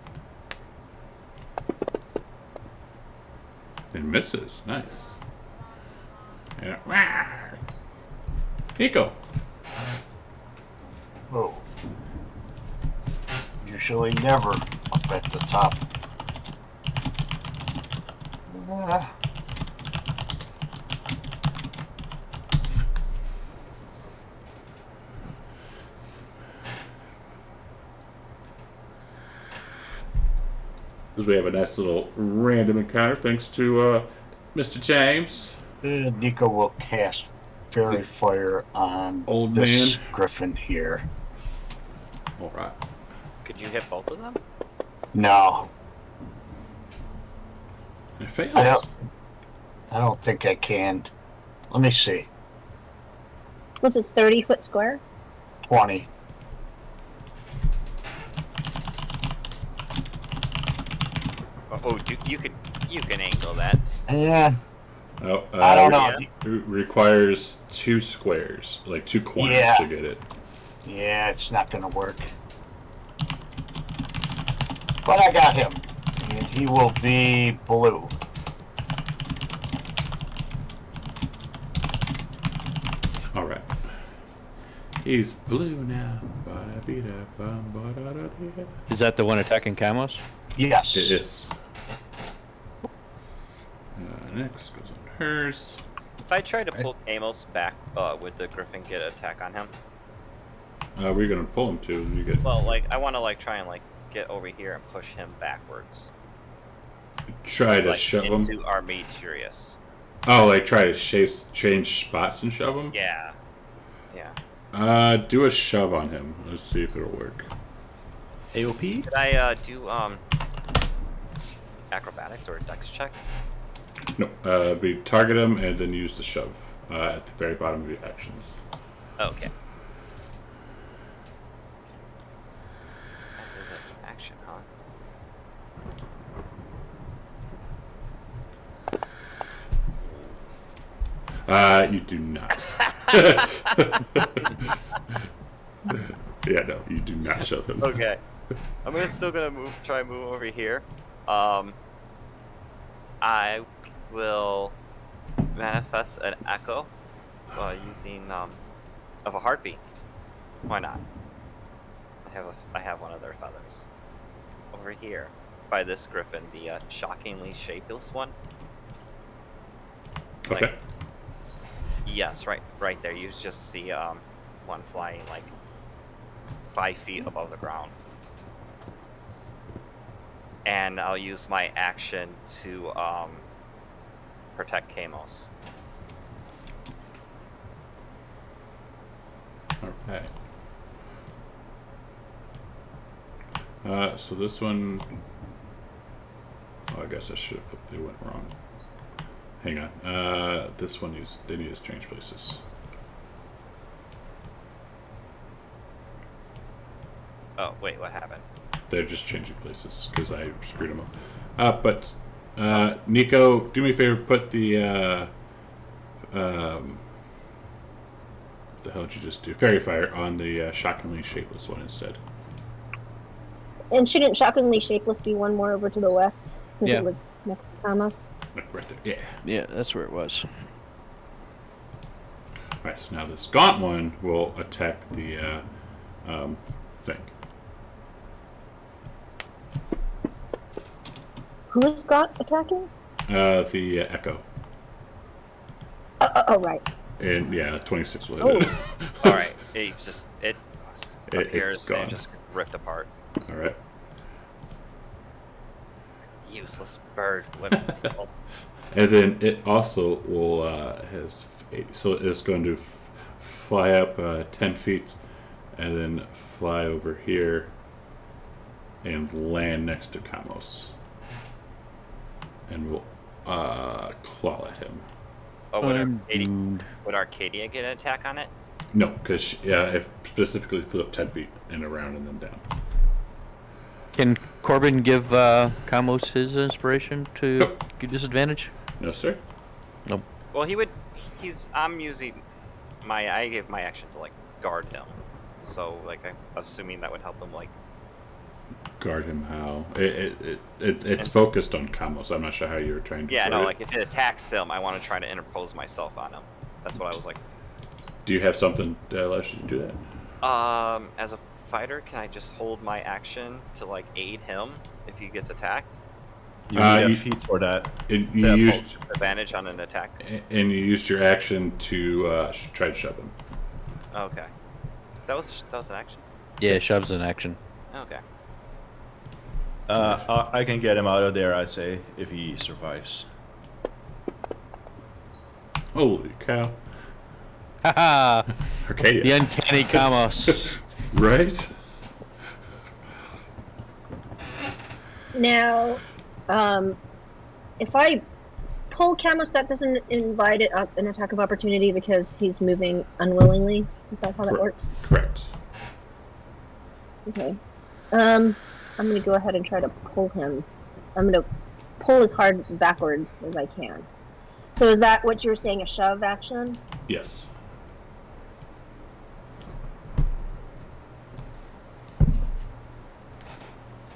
E: It misses. Nice. And Nico.
A: Oh. Usually never up at the top.
E: Because we have a nice little random encounter thanks to Mr. James.
A: Nico will cast Fairy Fire on
E: Old
A: this
E: man.
A: griffin here.
E: All right.
B: Could you hit both of them?
A: No,
E: It fails.
A: I don't think I can. Let me see.
D: What's it, 30-foot square?
A: 20.
B: Oh, you can angle that.
A: Yeah,
E: Oh,
A: I don't know.
B: yeah.
E: It requires 2 squares, like 2 corners
A: Yeah.
E: to get it.
A: Yeah, it's not gonna work. But I got him. And he will be blue.
E: All right. He's blue now. Ba-da-bee-da-bum-ba-da-da-dee.
F: Is that the one attacking Kamos?
A: Yes.
E: It is. Next goes on hers.
B: If I try to pull Amos back, would the Griffin get an attack on him?
E: We're gonna pull him too. You get
B: Well, like I want to try and get over here and push him backwards,
E: try to
B: like
E: shove him.
B: into Armenius.
E: Oh, like try to change spots and shove him.
B: Yeah, yeah.
E: Do a shove on him. Let's see if it'll work.
G: AOP?
B: Could I do acrobatics or a dex check?
E: No. We target him and then use the shove at the very bottom of your actions.
B: Oh, okay. That is an action, huh?
E: You do not. Yeah, no, you do not shove him.
B: Okay. I'm still gonna try and move over here. I will manifest an echo using of a heartbeat. Why not? I have one of their feathers over here by this griffin, the shockingly shapeless one.
E: Okay.
B: Like, yes, right there. You just see one flying like 5 feet above the ground. And I'll use my action to protect Kamos.
E: Alright. So this one... Oh, I guess I should have flipped. They went wrong. Hang on. This one they need to change places.
B: Oh, wait, what happened?
E: They're just changing places because I screwed them up. But Nico, do me a favor. Put the what the hell did you just do? Fairy fire on the shockingly shapeless one instead.
D: And shouldn't shockingly shapeless be one more over to the west? Because
F: Yeah.
D: it was next to Kamos.
E: Right there. Yeah.
F: Yeah, that's where it was.
E: All right. So now this gaunt one will attack the thing.
D: Who is got attacking?
E: The echo.
D: Oh, right.
E: And yeah, 26 will hit it.
B: All right, it
E: It's
B: appears
E: gone.
B: and just ripped apart.
E: All right.
B: Useless bird women people.
E: And then it also will so it's going to fly up 10 feet and then fly over here and land next to Kamos. And we'll claw at him.
B: Oh, would
F: I'm
B: Arcadia,
F: doomed.
B: would Arcadia get an attack on it?
E: No, because if specifically flew up 10 feet and around and then down.
F: Can Corbin give Kamos his inspiration to
E: Nope.
F: get disadvantage?
E: No, sir.
F: Nope.
B: Well, I'm using I gave my action to like guard him. So like I'm assuming that would help him like.
E: Guard him how? It's focused on Kamos. I'm not sure how you were trying to
B: Yeah,
E: word
B: no,
E: it.
B: like if it attacks him, I want to try to interpose myself on him. That's what I was like.
E: Do you have something that allows you to do that?
B: As a fighter, can I just hold my action to like aid him if he gets attacked?
G: You need a
E: you-
G: feat for that.
E: You
B: The
E: used
B: advantage on an attack.
E: and you used your action to try to shove him.
B: Okay, that was an action.
F: Yeah, shoves in action.
B: Okay.
G: I can get him out of there, I say, if he survives.
E: Holy cow!
F: Haha!
E: Arcadia,
F: The uncanny Kamos.
E: right?
D: Now, if I pull Kamos, that doesn't invite it up an attack of opportunity because he's moving unwillingly. Is that how that works?
E: Correct.
D: Okay. I'm gonna go ahead and try to pull him. I'm gonna pull as hard backwards as I can. So is that what you were saying, a shove action?
E: Yes.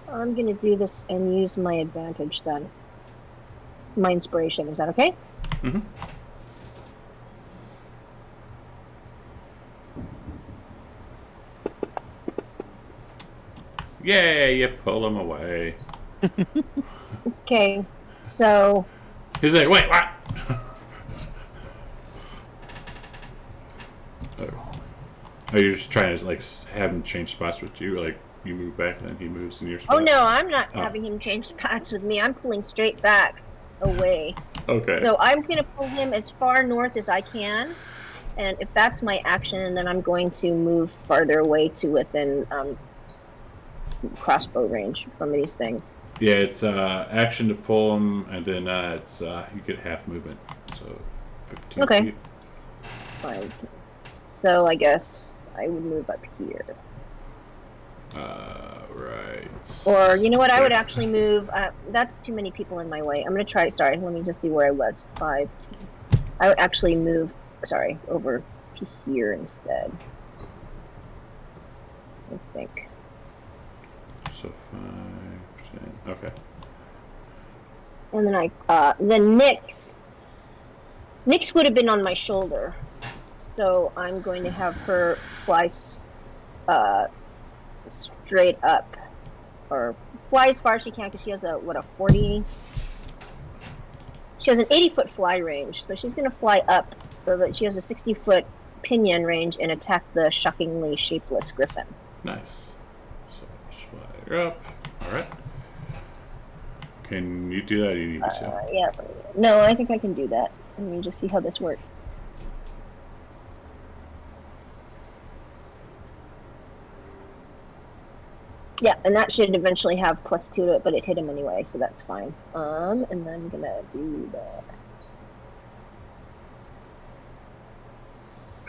D: I'm gonna do this and use my advantage then. My inspiration, is that okay?
E: Mm-hmm. Yay! You pull him away.
D: Okay, so
E: He's like, wait, what? Are you just trying to like have him change spots with you? Like you move back and then he moves in your spot?
D: oh no, I'm not
E: Oh.
D: having him change spots with me. I'm pulling straight back away.
E: Okay.
D: So I'm gonna pull him as far north as I can, and if that's my action, then I'm going to move farther away to within crossbow range from these things.
E: Yeah, it's action to pull him, and then it's you get half movement, so 15
D: Okay.
E: feet.
D: Fine. So I guess I would move up here.
E: Right.
D: Or, you know what, I would
E: Yeah.
D: actually move, that's too many people in my way. I'm gonna try, sorry, let me just see where I was. 5, I would actually move, sorry, over to here instead. I think.
E: So 5, 10. Okay.
D: And then then Nyx would have been on my shoulder. So I'm going to have her fly straight up. Or fly as far as she can, because she has a 40... She has an 80-foot fly range, so she's going to fly up, but she has a 60-foot pinion range and attack the shockingly shapeless griffin.
E: Nice. So just fly her up. All right. Can you do that? Or you need me to?
D: Yeah. No, I think I can do that. Let me just see how this works. Yeah, and that should eventually have +2 to it, but it hit him anyway, so that's fine. And then I'm gonna do that.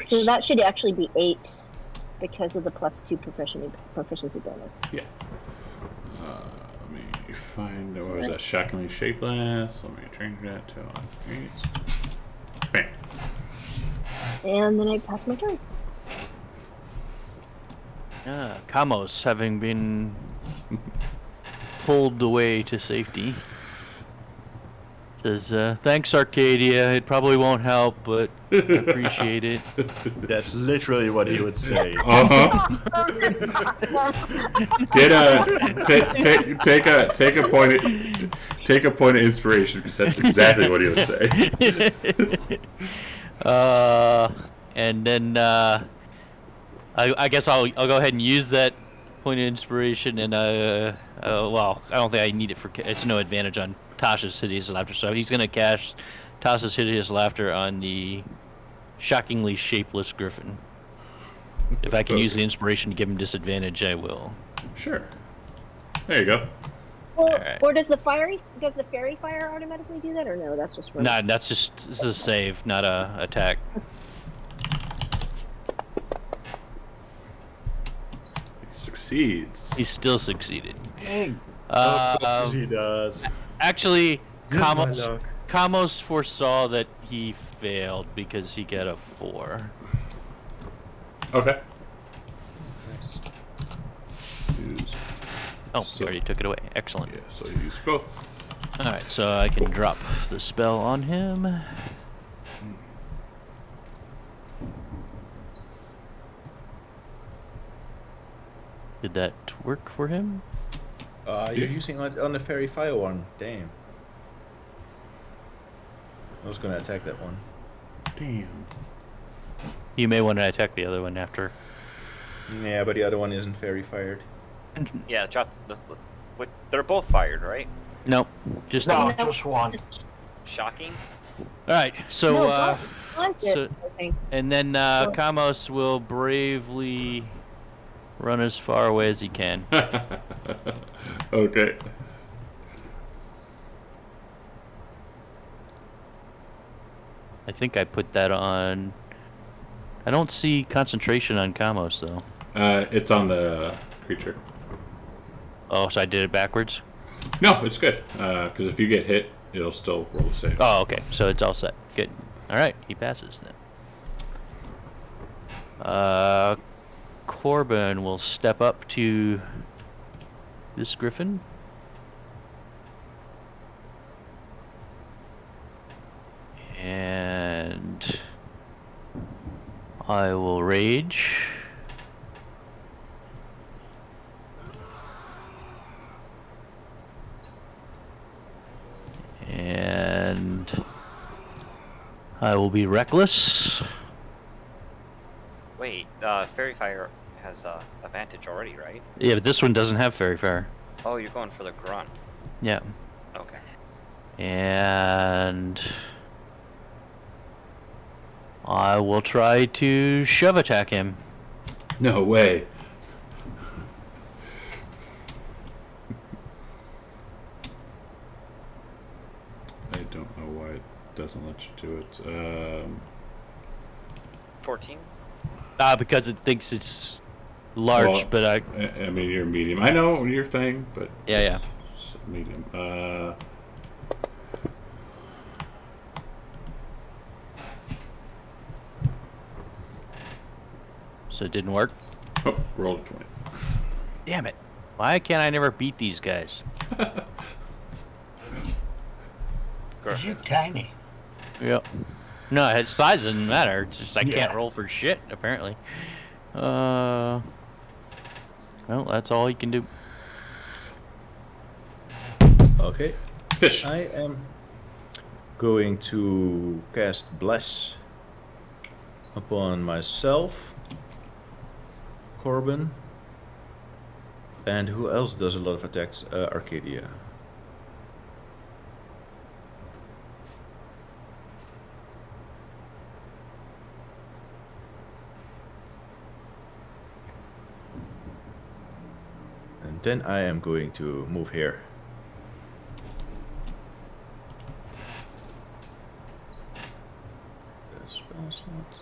D: So that should actually be 8 because of the +2 proficiency bonus.
E: Yeah. Let me find, what was that? Shockingly shapeless. Let me change that to 8. Bam.
D: And then I pass my turn.
F: Kamos, having been pulled away to safety, says, thanks, Arcadia. It probably won't help, but I appreciate it.
G: That's literally what he would say.
E: Take a point of inspiration, because that's exactly what he would say.
F: And then I guess I'll go ahead and use that point of inspiration, and well, I don't think I need it for. It's no advantage on Tasha's hideous laughter, so he's gonna cast Tasha's hideous laughter on the shockingly shapeless griffin. If I can use the inspiration to give him disadvantage, I will.
E: Sure. There you go.
F: Right.
D: Or does the fairy fire automatically do that, or no? That's just
F: Nah, this is a save, not a attack.
E: Succeeds.
F: He still succeeded.
G: Of course he does.
F: Actually,
G: Yes, my luck.
F: Kamos foresaw that he failed because he got a 4.
E: Okay.
F: Oh, you already took it away. Excellent.
E: Yeah, so you use both.
F: Alright, so I can drop the spell on him. Did that work for him?
G: You're using it on the fairy fire one. Damn. I was gonna attack that one.
E: Damn.
F: You may want to attack the other one after.
G: Yeah, but the other one isn't fairy fired.
B: Yeah, drop they're both fired, right?
F: Nope. Just
A: No, just one.
B: Shocking.
F: Alright, so
D: I think.
F: and then Kamos will bravely run as far away as he can.
E: Okay.
F: I think I put that on. I don't see concentration on Kamos though.
E: It's on the creature.
F: Oh, so I did it backwards?
E: No, it's good. Because if you get hit, it'll still roll the save.
F: Oh, okay. So it's all set. Good. Alright, he passes then. Corbin will step up to this griffin. And I will rage. And I will be reckless.
B: Wait, Fairy Fire has advantage already, right?
F: Yeah, but this one doesn't have Fairy Fire.
B: Oh, you're going for the grunt.
F: Yeah.
B: Okay.
F: And I will try to shove attack him.
E: No way. I don't know why it doesn't let you do it.
B: 14.
F: Because it thinks it's large,
E: Well,
F: but
E: I mean, you're medium. I know your thing, but
F: yeah.
E: it's medium.
F: So it didn't work?
E: Oh, roll a 20.
F: Damn it. Why can't I never beat these guys?
A: You're tiny.
F: Yep. No, size doesn't matter. It's just I
A: Yeah.
F: can't roll for shit, apparently. Well, that's all you can do.
C: Okay.
E: Fish.
C: I am going to cast Bless upon myself, Corbin, and who else does a lot of attacks? Arcadia. And then I am going to move here. The spell slot.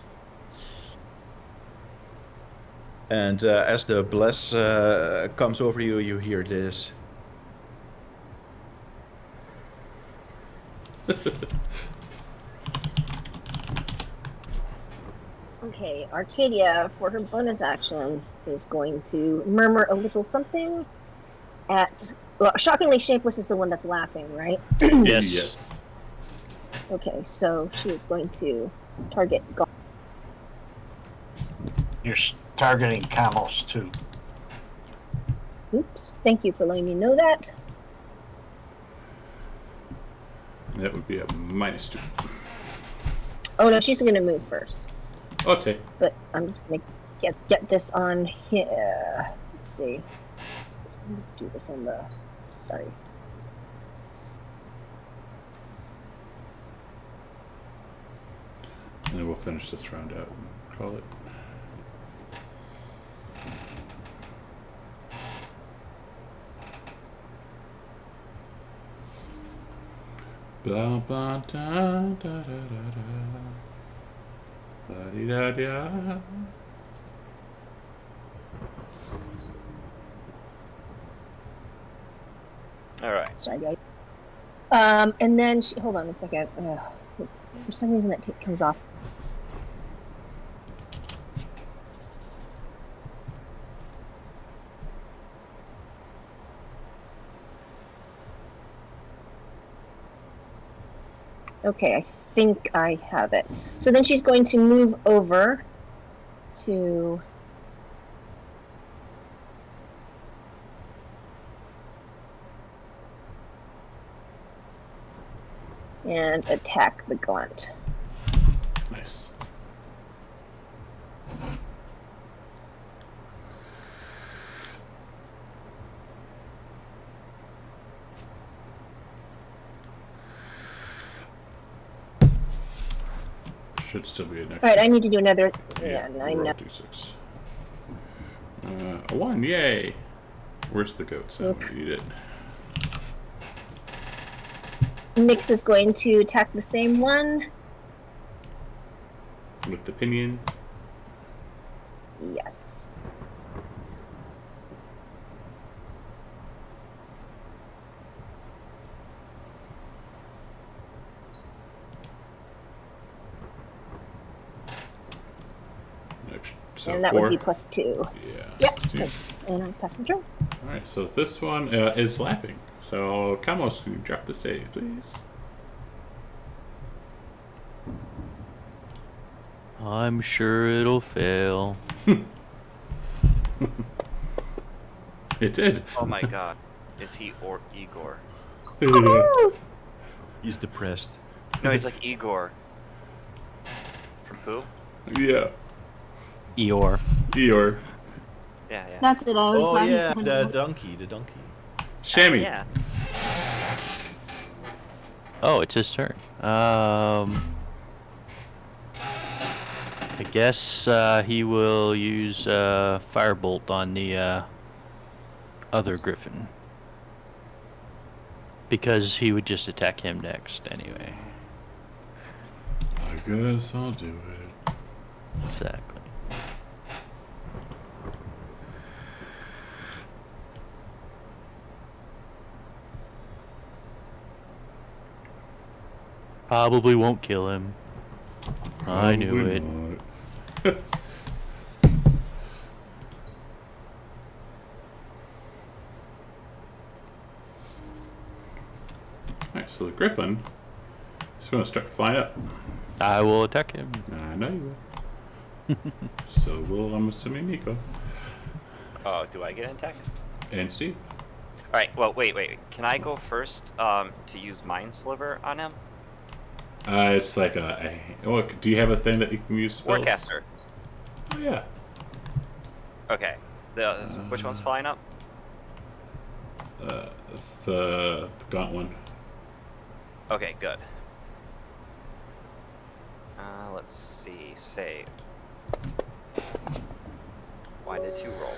C: And as the bless comes over you, you hear this.
D: Okay, Arcadia, for her bonus action, is going to murmur a little something at. Well, Shockingly Shapeless is the one that's laughing, right?
F: Yes.
E: Yes.
D: Okay, so she is going to target.
A: You're targeting camels too.
D: Oops, thank you for letting me know that.
E: That would be a -2.
D: Oh no, she's going to move first.
E: Okay.
D: But I'm just going to get this on here. Let's see. Let's do this on the. Sorry.
E: And then we'll finish this round out and call it. Blah blah da da da da da. La di da da.
B: All right.
D: Sorry, guys. And then she. Hold on a second. For some reason that comes off. Okay, I think I have it. So then she's going to move over to. And attack the gaunt.
E: Nice. Should still be an extra.
D: Alright, I need to do another. Yeah, I
E: roll
D: know.
E: D6. A 1, yay! Where's the goat sound?
D: Oop.
E: We need it.
D: Nyx is going to attack the same one.
E: With the pinion.
D: Yes.
E: Next, so
D: And that
E: 4.
D: would be +2.
E: Yeah.
D: Yep.
E: +2.
D: And I pass my turn.
E: Alright, so this one is laughing. So, Kamos, can you drop the save, please?
F: I'm sure it'll fail.
E: It did.
B: Oh my god. Is he or Igor?
C: He's depressed.
B: No, he's like Igor. From who?
E: Yeah.
F: Eeyore.
E: Eeyore.
B: Yeah, yeah.
D: That's it. I was
C: Oh
D: glad
C: yeah,
D: he
C: the donkey.
E: Shammy.
B: Yeah.
F: Oh, it's his turn. I guess he will use Firebolt on the other Griffin. Because he would just attack him next anyway.
E: I guess I'll do it.
F: Exactly. Probably won't kill him. I knew
E: Probably
F: it.
E: not. Alright, so the Griffin is going to start flying up.
F: I will attack him.
E: I know you will. So will, I'm assuming, Nico.
B: Oh, do I get an attack?
E: And Steve.
B: Alright, well, wait. Can I go first to use Mind Sliver on him?
E: It's like do you have a thing that you can use spells?
B: Warcaster.
E: Oh, yeah.
B: Okay. Which one's flying up?
E: The gaunt one.
B: Okay, good. Let's see. Save. Why did 2 roll?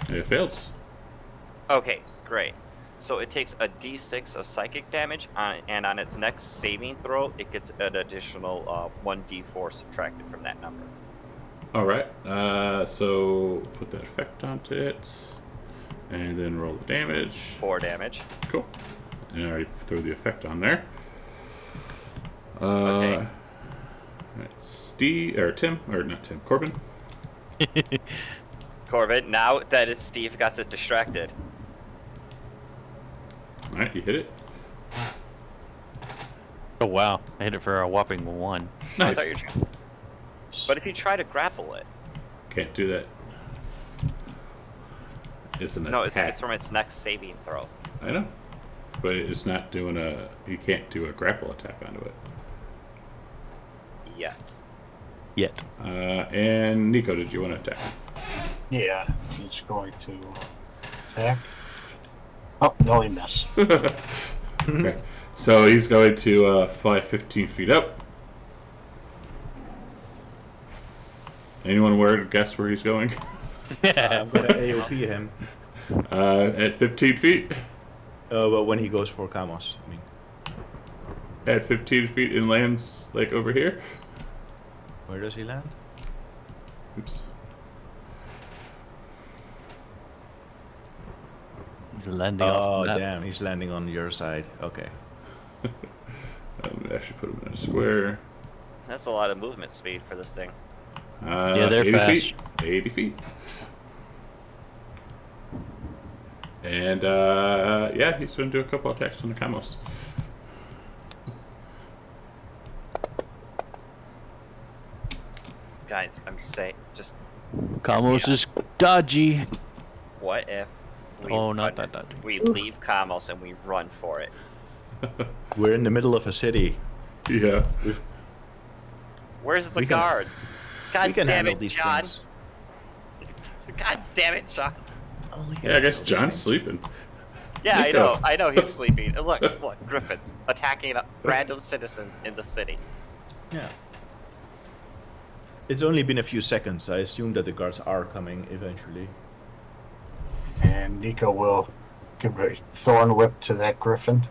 E: It fails.
B: Okay, great. So it takes a d6 of psychic damage, and on its next saving throw, it gets an additional 1d4 subtracted from that number.
E: Alright, so put that effect onto it. And then roll the damage.
B: 4 damage.
E: Cool. And I already threw the effect on there.
B: Okay.
E: Right, Steve, or Tim, or not Tim, Corbin.
B: Corbin, now that is Steve got it distracted.
E: Alright, you hit it.
F: Oh wow, I hit it for a whopping 1.
B: I
E: Nice.
B: thought you were trying. But if you try to grapple it,
E: Can't do that. It's an
B: no,
E: attack.
B: it's from its next saving throw.
E: I know. But it's not doing you can't do a grapple attack onto it.
B: Yet.
F: Yet.
E: And Nico, did you want to attack?
A: Yeah, he's going to attack. Oh, no, he missed.
E: Okay. So he's going to fly 15 feet up. Anyone guess where he's going?
G: I'm gonna AOP him.
E: At 15 feet.
G: But when he goes for Kamos, I mean,
E: At 15 feet and lands like over here.
G: where does he land?
E: Oops.
F: He's landing
G: Oh
F: off the map.
G: damn, he's landing on your side. Okay.
E: I'm gonna actually put him in a square.
B: That's a lot of movement speed for this thing.
F: Yeah, they're
E: 80
F: fast.
E: feet. 80 feet. And yeah, he's going to do a couple attacks on the Kamos.
B: Guys, I'm saying, just
F: Kamos is dodgy.
B: what if we
F: Oh, not
B: run-
F: that dodgy.
B: we leave Kamos and we run for it?
G: We're in the middle of a city.
E: Yeah.
B: Where's the
G: We can-
B: guards? God
G: we can
B: damn
G: handle
B: it,
G: these
B: John!
G: things.
B: God damn it, John!
E: Yeah, I guess John's sleeping.
B: Yeah,
E: Nico.
B: I know he's sleeping. And look, Griffins attacking random citizens in the city.
G: Yeah. It's only been a few seconds. I assume that the guards are coming eventually.
A: And Nico will give a thorn whip to that griffin.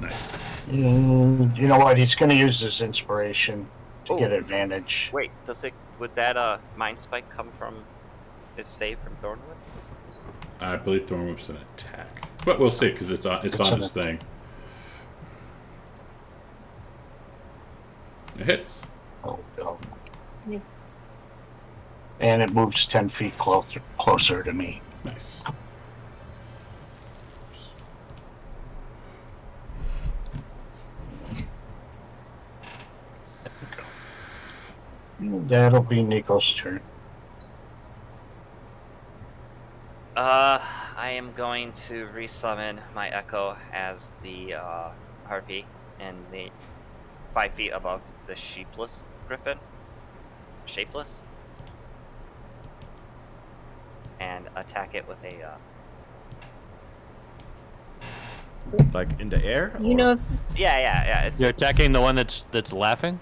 E: Nice.
A: You know what? He's going to use his inspiration to
B: Oh.
A: get advantage.
B: Wait, would that mind spike come from his save from Thornwood?
E: I believe Thorn Whip's an attack. But we'll see, because it's on his thing. It hits.
A: Oh, no.
D: Yeah.
A: And it moves 10 feet closer to me.
E: Nice.
A: That'll be Nico's turn.
B: I am going to resummon my Echo as the harpy and the 5 feet above the sheepless griffin. Shapeless. And attack it with a
G: Like in the air?
D: You
G: or-
D: know,
B: yeah. It's
F: You're attacking the one that's laughing?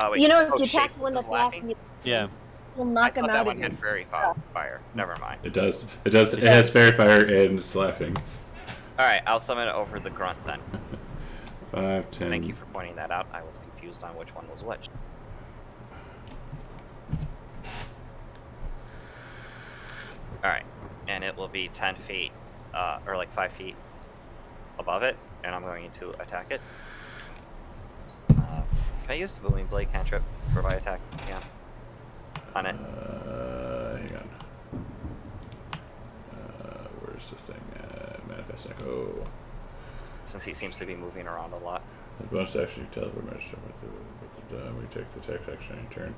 B: wait,
D: you know, if
B: oh,
D: you attack
B: Shapeless
D: one that's
B: is
D: laughing,
F: Yeah.
D: you'll
B: I
D: knock
B: thought
D: him
B: that
D: out
B: one
D: again.
B: had fairy fire. Never mind.
E: It does. It has fairy fire and it's laughing.
B: Alright, I'll summon it over the grunt then.
E: 5, 10.
B: Thank you for pointing that out. I was confused on which one was which. Alright, and it will be 10 feet, or like 5 feet above it, and I'm going to attack it. Can I use the Booming Blade cantrip for my attack? Yeah. On it.
E: Hang
B: since he seems to be moving around a lot.
E: The bonus action, you teleport master we take the attack action on your turn.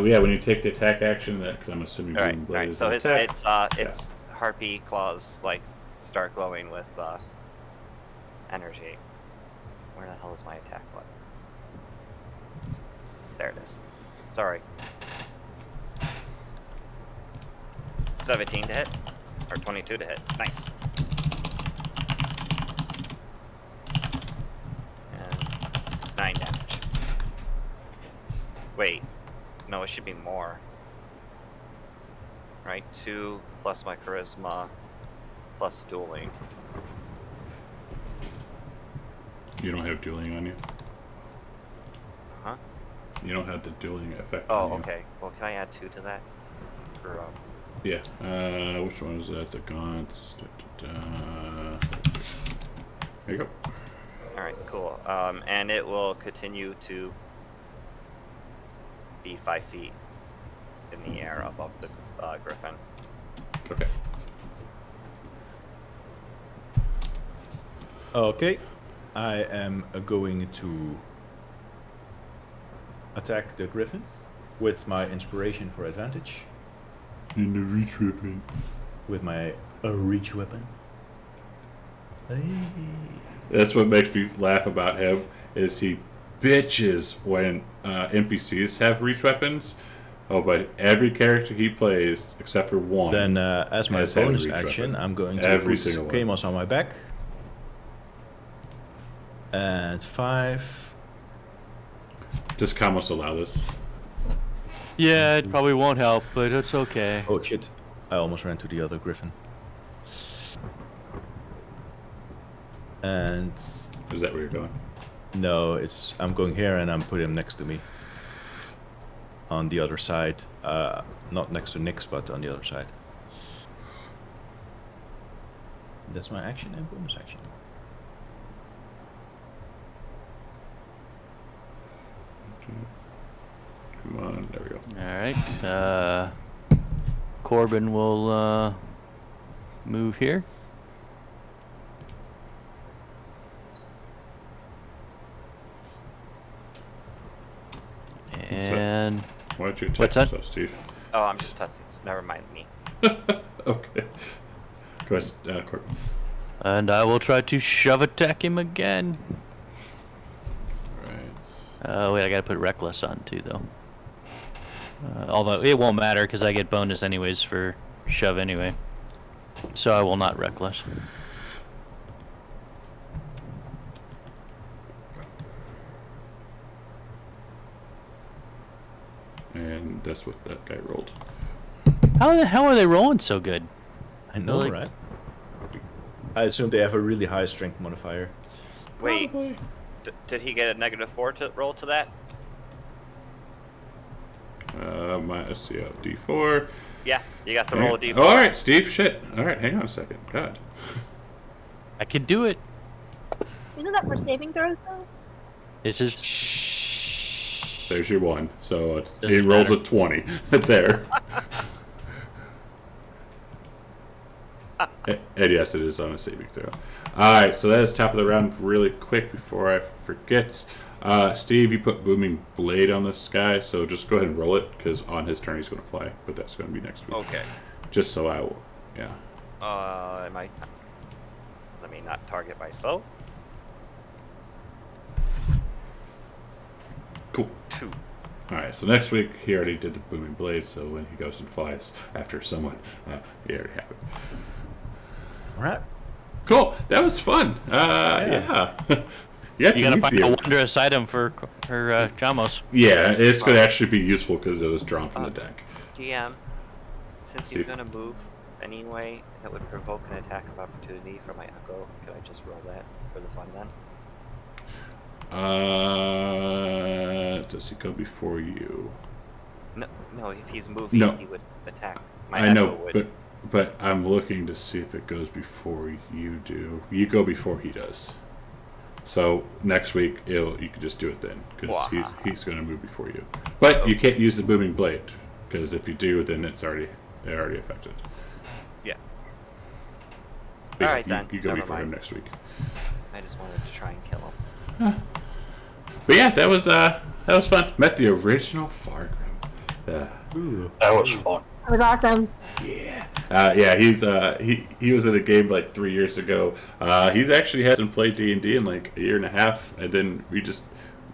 E: Yeah, when you take the attack action, because I'm assuming
B: All
E: Booming Blade
B: right.
E: is
B: So
E: an attack.
B: it's harpy claws like start glowing with energy. Where the hell is my attack button? There it is. Sorry. 17 to hit, or 22 to hit. Nice. And 9 damage. Wait, no, it should be more. Right, 2 plus my charisma plus dueling.
E: You don't have dueling on you?
B: Huh?
E: You don't have the dueling effect
B: Oh,
E: on you.
B: okay. Well, can I add 2 to that? For,
E: Yeah. Which one is that? The gaunts. There you go.
B: Alright, cool. And it will continue to be 5 feet in the air above the griffin.
E: Okay.
G: Okay. I am going to attack the griffin with my inspiration for advantage.
E: In the reach weapon.
G: With my reach weapon. Hey.
E: That's what makes me laugh about him, is he bitches when NPCs have reach weapons. Oh, but every character he plays, except for one,
G: Then, as my
E: has had a
G: bonus
E: reach
G: action,
E: weapon.
G: I'm going to
E: Every
G: put
E: single one.
G: Kamos on my back. And 5.
E: Does Kamos allow this?
F: Yeah, it probably won't help, but it's okay.
G: Oh shit. I almost ran to the other griffin. And
E: Is that where you're going?
G: no, I'm going here and I'm putting him next to me. On the other side. Not next to Nyx, but on the other side. That's my action and bonus action.
E: Come on, there we go.
F: Alright, Corbin will move here. And
E: Why don't you attack
F: What's that?
E: yourself, Steve?
B: Oh, I'm just testing. Never mind me.
E: Okay. Go ahead, Corbin.
F: I will try to shove attack him again.
E: Right.
F: Wait, I gotta put reckless on too, though. Although it won't matter because I get bonus anyways for shove anyway. So I will not reckless.
E: And that's what that guy rolled.
F: How the hell are they rolling so good?
G: I know,
F: Really?
G: right? I assume they have a really high strength modifier.
B: Wait,
E: Probably.
B: did he get a -4 to roll to that?
E: Minus D4.
B: Yeah, you got to roll a d4.
E: All right, Steve. Shit. All right, hang on a second. God.
F: I can do it.
D: Isn't that for saving throws though?
F: This is.
E: There's your one. So he
F: Doesn't
E: rolls
F: matter.
E: a 20 there. And yes, it is on a saving throw. All right, so that is top of the round. Really quick before I forget, Steve, you put Booming Blade on this guy, so just go ahead and roll it because on his turn he's going to fly, but that's going to be next week.
B: Okay.
E: Just so I will, yeah.
B: Am I? Let me not target myself.
E: Cool.
B: 2.
E: All right, so next week he already did the Booming Blade, so when he goes and flies after someone, he already have it.
G: Alright.
E: Cool. That was fun. Yeah. You have
F: You
E: to
F: gotta
E: meet
F: find
E: the-
F: a wondrous item for Jamos.
E: Yeah, it's going to actually be useful because it was drawn from the deck.
B: DM, since
E: See
B: he's
E: if-
B: gonna move anyway, that would provoke an attack of opportunity for my Echo. Could I just roll that for the fun then?
E: Does he go before you?
B: No, if he's moving,
E: No.
B: he would attack. My
E: I know,
B: Echo would.
E: but I'm looking to see if it goes before you do. You go before he does. So next week you can just do it then because
B: Wow.
E: he's going to move before you. But you can't use the Booming Blade because if you do, then it's already affected.
B: Yeah.
E: But But
B: Alright
E: yeah,
B: then,
E: you go
B: never
E: before him
B: mind.
E: next week.
B: I just wanted to try and kill him.
E: But yeah, that was fun. Met the original Fargrim.
A: That was fun.
D: It was awesome.
E: Yeah. Yeah, he was at a game like 3 years ago. He's actually hasn't played D&D in like a year and a half, and then we just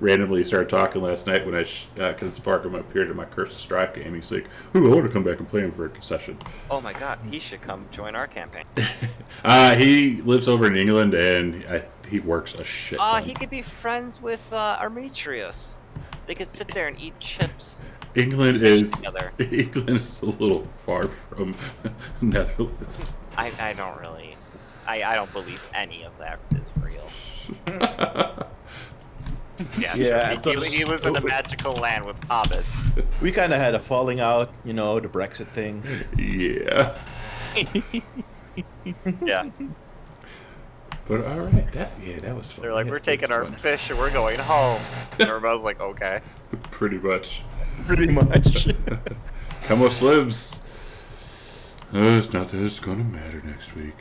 E: randomly started talking last night when because Fargrim appeared in my Curse of Strahd game. He's like, "Ooh, I want to come back and play him for a session."
B: Oh my god, he should come join our campaign.
E: He lives over in England, and he works a shit ton.
B: He could be friends with Armitrius. They could sit there and eat chips.
E: England is
B: together.
E: England is a little far from Netherlands.
B: I don't really... I don't believe any of that is real.
C: Yeah,
B: sure. He was in a magical land with hobbits.
C: We kind of had a falling out, you know, the Brexit thing.
E: Yeah.
B: Yeah.
E: But all right, that was fun.
B: They're like,
E: Yeah,
B: we're taking
E: that
B: our
E: was fun.
B: fish and we're going home. And everybody's like, okay.
E: Pretty much.
C: Pretty much.
E: Kamos lives. It's not that it's gonna matter next week.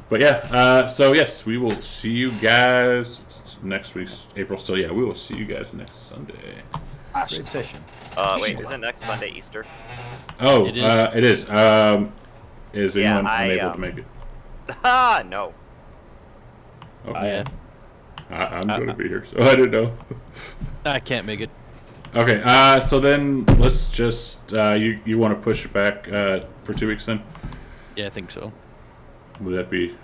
E: But yeah, so yes, we will see you guys next week's April still. Yeah, we will see you guys next Sunday.
C: Great session.
B: Wait, isn't next Sunday Easter?
E: Oh,
F: It is.
E: it is. Is
B: Yeah,
E: anyone
B: I,
E: unable to make it?
B: Ah, no.
E: Okay.
F: Yeah.
E: I'm going to be here, so I didn't know.
F: I can't make it.
E: Okay, so then let's just, you want to push it back for 2 weeks then?
F: Yeah, I think so.
E: Would that be,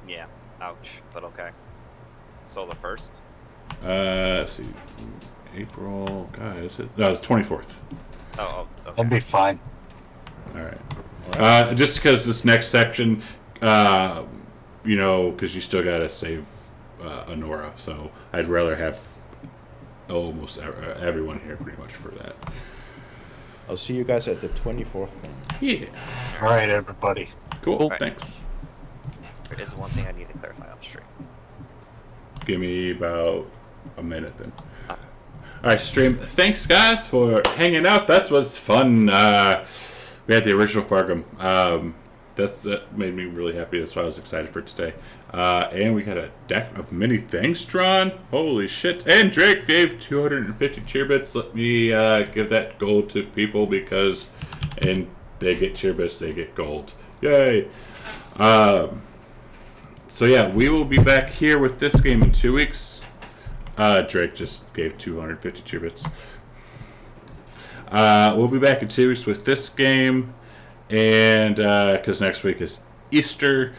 B: Yeah. Ouch. But okay. So the 1st?
E: let's see, April, God, is it? No, it's 24th.
B: Oh, okay.
A: That'll be fine.
E: All right. Just because this next section, you know, because you still got to save Honora, so I'd rather have almost everyone here pretty much for that.
C: I'll see you guys at the 24th.
E: Yeah.
A: All right, everybody.
E: Cool,
B: Right.
E: thanks.
B: There is one thing I need to clarify off stream.
E: Give me about a minute then. Alright, stream. Thanks, guys, for hanging out. That was fun. We had the original Fargrim. That made me really happy. That's why I was excited for today. And we got a deck of many things drawn. Holy shit. And Drake gave 250 cheer bits. Let me give that gold to people because and they get cheer bits, they get gold. Yay. So yeah, we will be back here with this game in 2 weeks. Drake just gave 250 cheer bits. We'll be back in 2 weeks with this game, and because next week is Easter,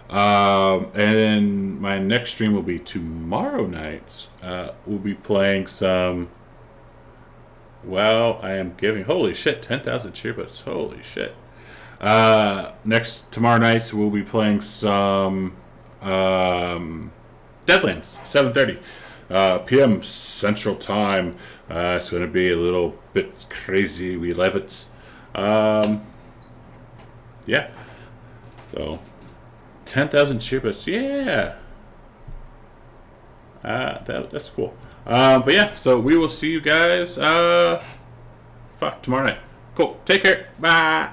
E: and then my next stream will be tomorrow night. We'll be playing some. Well, I am giving. Holy shit, 10,000 cheer bits. Holy shit. Tomorrow night we'll be playing some Deadlands, 7:30 p.m. Central Time. It's going to be a little bit crazy. We love it. Yeah. So 10,000 cheer bits. Yeah. That's cool. But yeah, so we will see you guys tomorrow night. Cool. Take care. Bye.